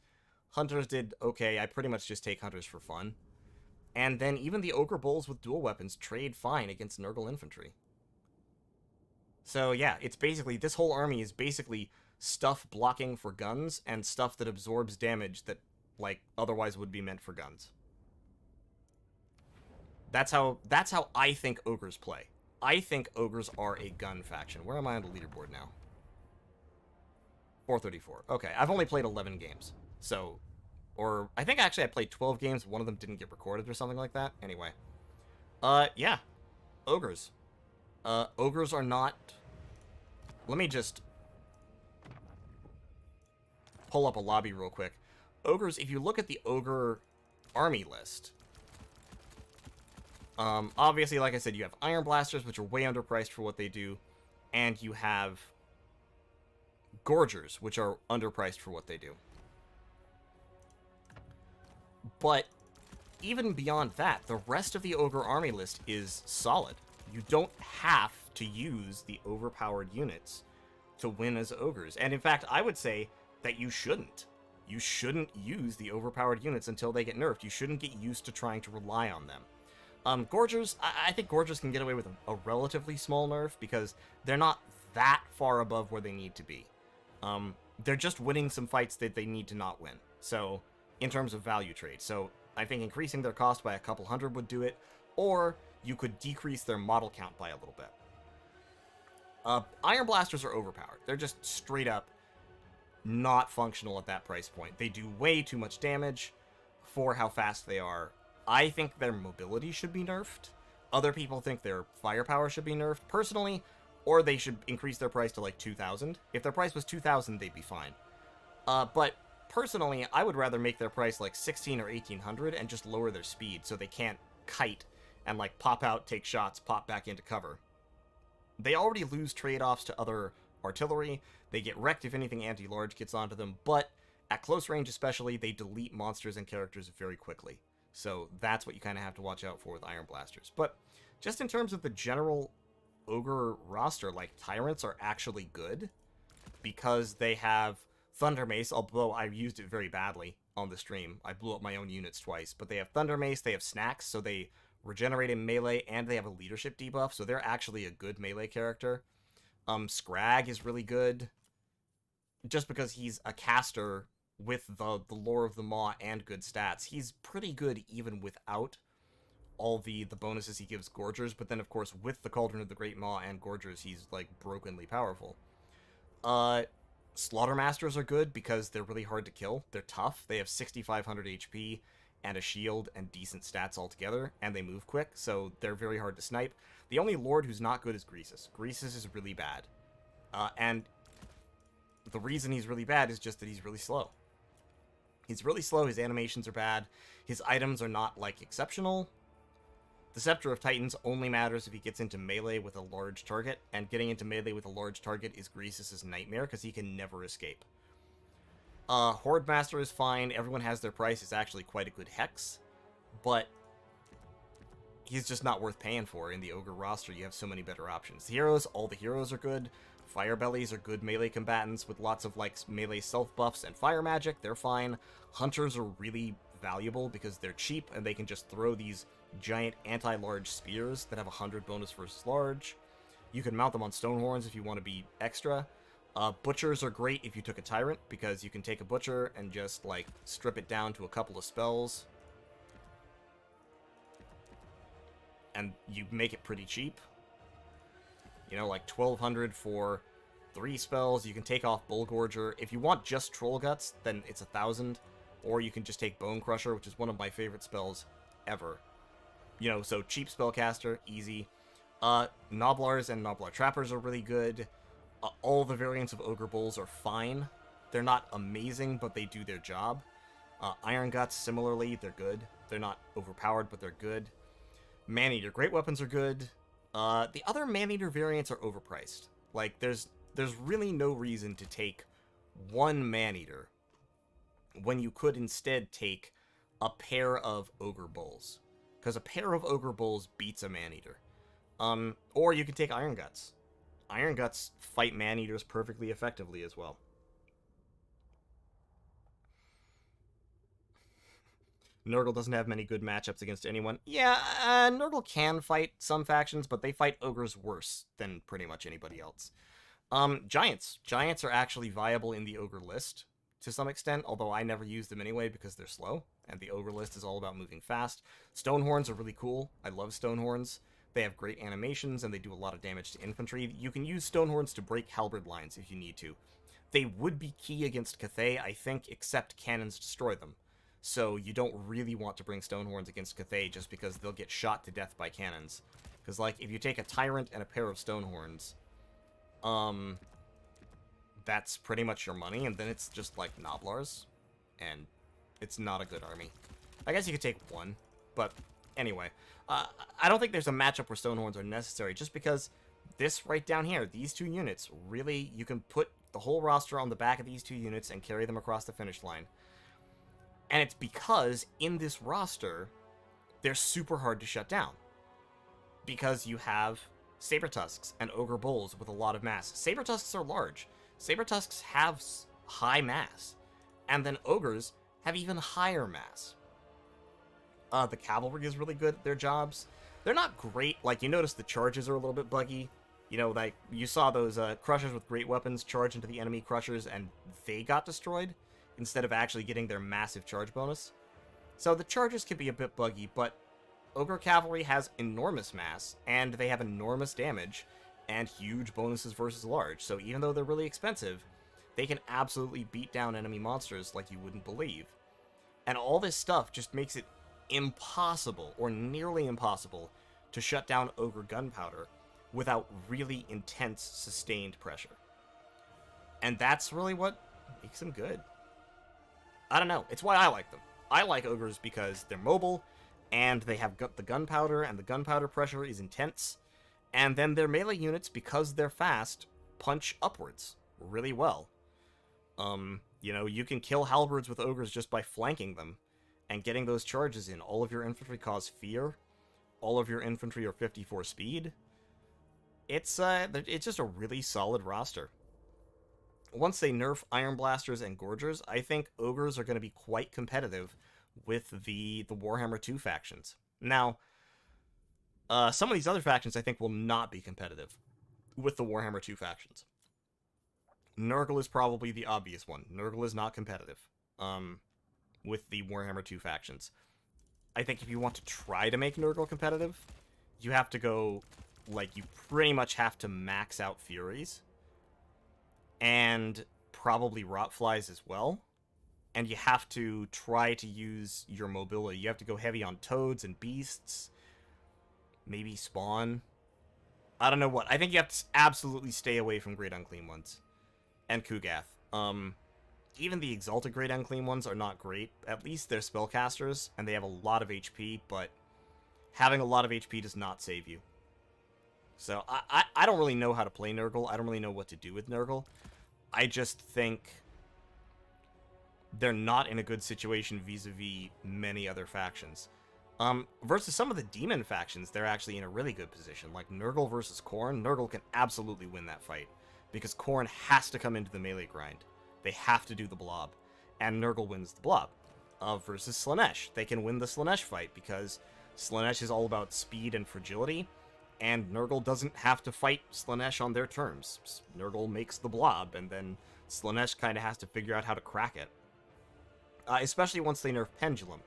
Hunters did okay. I pretty much just take Hunters for fun. And then even the Ogre Bulls with dual weapons trade fine against Nurgle Infantry. So yeah, it's basically, this whole army is basically stuff blocking for guns and stuff that absorbs damage that, like, otherwise would be meant for guns. That's how I think Ogres play. I think Ogres are a gun faction. Where am I on the leaderboard now? 434. Okay, I've only played 11 games. So, or I think actually I played 12 games, one of them didn't get recorded or something like that. Anyway. Yeah. Ogres. Ogres are not... Let me just pull up a lobby real quick. Ogres, if you look at the Ogre army list, obviously, like I said, you have Iron Blasters, which are way underpriced for what they do, and you have Gorgers, which are underpriced for what they do. But even beyond that, the rest of the Ogre army list is solid. You don't have to use the overpowered units to win as Ogres. And in fact, I would say that you shouldn't. You shouldn't use the overpowered units until they get nerfed. You shouldn't get used to trying to rely on them. Gorgers, I think Gorgers can get away with a relatively small nerf because they're not that far above where they need to be. They're just winning some fights that they need to not win. So, in terms of value trade. So, I think increasing their cost by a couple hundred would do it, or you could decrease their model count by a little bit. Iron Blasters are overpowered. They're just straight up not functional at that price point. They do way too much damage for how fast they are. I think their mobility should be nerfed. Other people think their firepower should be nerfed. Personally, or they should increase their price to like 2,000. If their price was 2,000, they'd be fine. But personally, I would rather make their price like 1,600 or 1,800 and just lower their speed so they can't kite and like pop out, take shots, pop back into cover. They already lose trade-offs to other artillery. They get wrecked if anything anti-large gets onto them, but at close range especially, they delete monsters and characters very quickly. So that's what you kind of have to watch out for with Iron Blasters. But just in terms of the general Ogre roster, like, Tyrants are actually good because they have Thunder Mace, although I used it very badly on the stream. I blew up my own units twice, but they have Thunder Mace, they have Snacks, so they regenerate in melee, and they have a leadership debuff, so they're actually a good melee character. Scrag is really good, just because he's a caster with the lore of the Maw and good stats. He's pretty good even without all the bonuses he gives Gorgers, but then of course with the Cauldron of the Great Maw and Gorgers, he's like brokenly powerful. Slaughtermasters are good because they're really hard to kill. They're tough. They have 6,500 HP and a shield and decent stats altogether, and they move quick, so they're very hard to snipe. The only Lord who's not good is Greasus. Greasus is really bad. And the reason he's really bad is just that he's really slow. He's really slow, his animations are bad, his items are not, like, exceptional. The Scepter of Titans only matters if he gets into melee with a large target, and getting into melee with a large target is Greasus' nightmare, because he can never escape. Horde Master is fine, everyone has their price, it's actually quite a good hex, but he's just not worth paying for. In the Ogre roster, you have so many better options. Heroes, all the heroes are good. Firebellies are good melee combatants with lots of, like, melee self-buffs and fire magic, they're fine. Hunters are really valuable because they're cheap, and they can just throw these giant anti-large spears that have 100 bonus versus large. You can mount them on Stonehorns if you want to be extra. Butchers are great if you took a Tyrant, because you can take a Butcher and just, like, strip it down to a couple of spells. And you make it pretty cheap. You know, like 1,200 for 3 spells. You can take off Bullgorger. If you want just Troll Guts, then it's 1,000. Or you can just take Bone Crusher, which is one of my favorite spells ever. You know, so cheap spellcaster, easy. Noblars and Noblar Trappers are really good. All the variants of Ogre Bulls are fine. They're not amazing, but they do their job. Iron Guts, similarly, they're good. They're not overpowered, but they're good. Man-Eater Great Weapons are good. The other Man-Eater variants are overpriced. Like, there's really no reason to take one Man-Eater when you could instead take a pair of Ogre Bulls. Because a pair of Ogre Bulls beats a Maneater. Or you can take Iron Guts. Iron Guts fight Maneaters perfectly effectively as well. Nurgle doesn't have many good matchups against anyone. Yeah, Nurgle can fight some factions, but they fight Ogres worse than pretty much anybody else. Giants. Giants are actually viable in the Ogre list to some extent, although I never use them anyway because they're slow, and the Ogre list is all about moving fast. Stonehorns are really cool. I love Stonehorns. They have great animations, and they do a lot of damage to infantry. You can use Stonehorns to break halberd lines if you need to. They would be key against Cathay, I think, except cannons destroy them. So you don't really want to bring Stonehorns against Cathay just because they'll get shot to death by cannons. Because, like, if you take a Tyrant and a pair of Stonehorns, that's pretty much your money, and then it's just, like, Noblars, and it's not a good army. I guess you could take one, but anyway. I don't think there's a matchup where Stonehorns are necessary, just because this right down here, these two units, really, you can put the whole roster on the back of these two units and carry them across the finish line. And it's because, in this roster, they're super hard to shut down. Because you have Sabertusks and Ogre Bulls with a lot of mass. Sabertusks are large. Sabertusks have high mass. And then Ogres have even higher mass. The Cavalry is really good at their jobs. They're not great. Like, you notice the charges are a little bit buggy. You know, like, you saw those Crushers with great weapons charge into the enemy Crushers, and they got destroyed, instead of actually getting their massive charge bonus. So the charges can be a bit buggy, but Ogre Cavalry has enormous mass, and they have enormous damage, and huge bonuses versus large, so even though they're really expensive, they can absolutely beat down enemy monsters like you wouldn't believe. And all this stuff just makes it impossible, or nearly impossible, to shut down Ogre Gunpowder without really intense, sustained pressure. And that's really what makes them good. I don't know. It's why I like them. I like Ogres because they're mobile, and they have the gunpowder, and the gunpowder pressure is intense. And then their melee units, because they're fast, punch upwards really well. You know, you can kill halberds with Ogres just by flanking them, and getting those charges in. All of your infantry cause fear. All of your infantry are 54 speed. It's just a really solid roster. Once they nerf Iron Blasters and Gorgers, I think Ogres are going to be quite competitive with the Warhammer 2 factions. Now, some of these other factions I think will not be competitive with the Warhammer 2 factions. Nurgle is probably the obvious one. Nurgle is not competitive with the Warhammer 2 factions. I think if you want to try to make Nurgle competitive, you have to go, like, you pretty much have to max out Furies. And probably Rotflies as well. And you have to try to use your mobility. You have to go heavy on Toads and Beasts. Maybe Spawn. I don't know what. I think you have to absolutely stay away from Great Unclean Ones. And Kugath. Even the Exalted Great Unclean Ones are not great. At least they're spellcasters, and they have a lot of HP, but having a lot of HP does not save you. So, I don't really know how to play Nurgle. I don't really know what to do with Nurgle. I just think they're not in a good situation vis-a-vis many other factions. Versus some of the demon factions, they're actually in a really good position. Like Nurgle versus Khorne, Nurgle can absolutely win that fight. Because Khorne has to come into the melee grind. They have to do the blob. And Nurgle wins the blob. Versus Slaanesh, they can win the Slaanesh fight because Slaanesh is all about speed and fragility. And Nurgle doesn't have to fight Slaanesh on their terms. Nurgle makes the blob, and then Slaanesh kind of has to figure out how to crack it. Especially once they nerf Pendulum.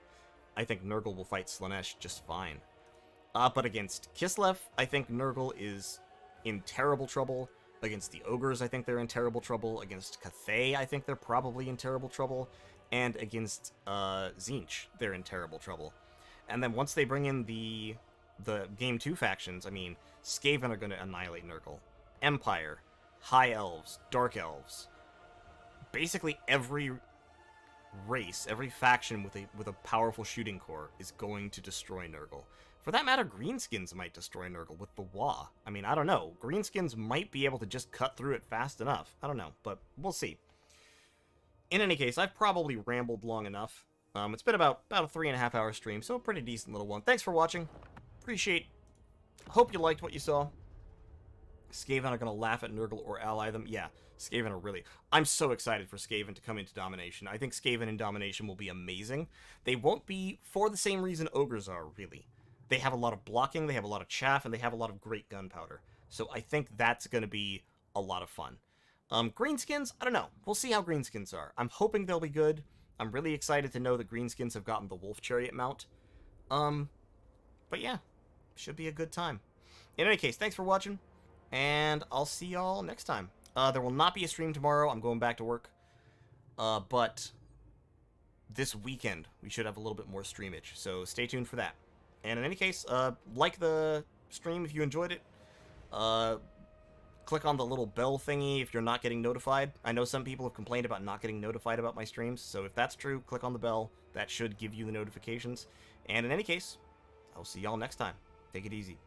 I think Nurgle will fight Slaanesh just fine. But against Kislev, I think Nurgle is in terrible trouble. Against the Ogres, I think they're in terrible trouble. Against Cathay, I think they're probably in terrible trouble. And against Tzeentch, they're in terrible trouble. And then once they bring in the Game 2 factions, I mean, Skaven are going to annihilate Nurgle. Empire, High Elves, Dark Elves. Basically every race, every faction with a powerful shooting core is going to destroy Nurgle. For that matter, Greenskins might destroy Nurgle with the Waaagh. I mean, I don't know. Greenskins might be able to just cut through it fast enough. I don't know, but we'll see. In any case, I've probably rambled long enough. It's been about a 3.5 hour stream, so a pretty decent little one. Thanks for watching. Hope you liked what you saw. Skaven are going to laugh at Nurgle or ally them. Yeah, Skaven are really... I'm so excited for Skaven to come into Domination. I think Skaven in Domination will be amazing. They won't be for the same reason Ogres are, really. They have a lot of blocking, they have a lot of chaff, and they have a lot of great gunpowder. So I think that's going to be a lot of fun. Greenskins, I don't know. We'll see how Greenskins are. I'm hoping they'll be good. I'm really excited to know that Greenskins have gotten the Wolf Chariot mount. But yeah, should be a good time. In any case, thanks for watching, and I'll see y'all next time. There will not be a stream tomorrow. I'm going back to work. But this weekend, we should have a little bit more streamage, so stay tuned for that. And in any case, like the stream if you enjoyed it. Click on the little bell thingy if you're not getting notified. I know some people have complained about not getting notified about my streams, so if that's true, click on the bell. That should give you the notifications. And in any case, I'll see y'all next time. Take it easy.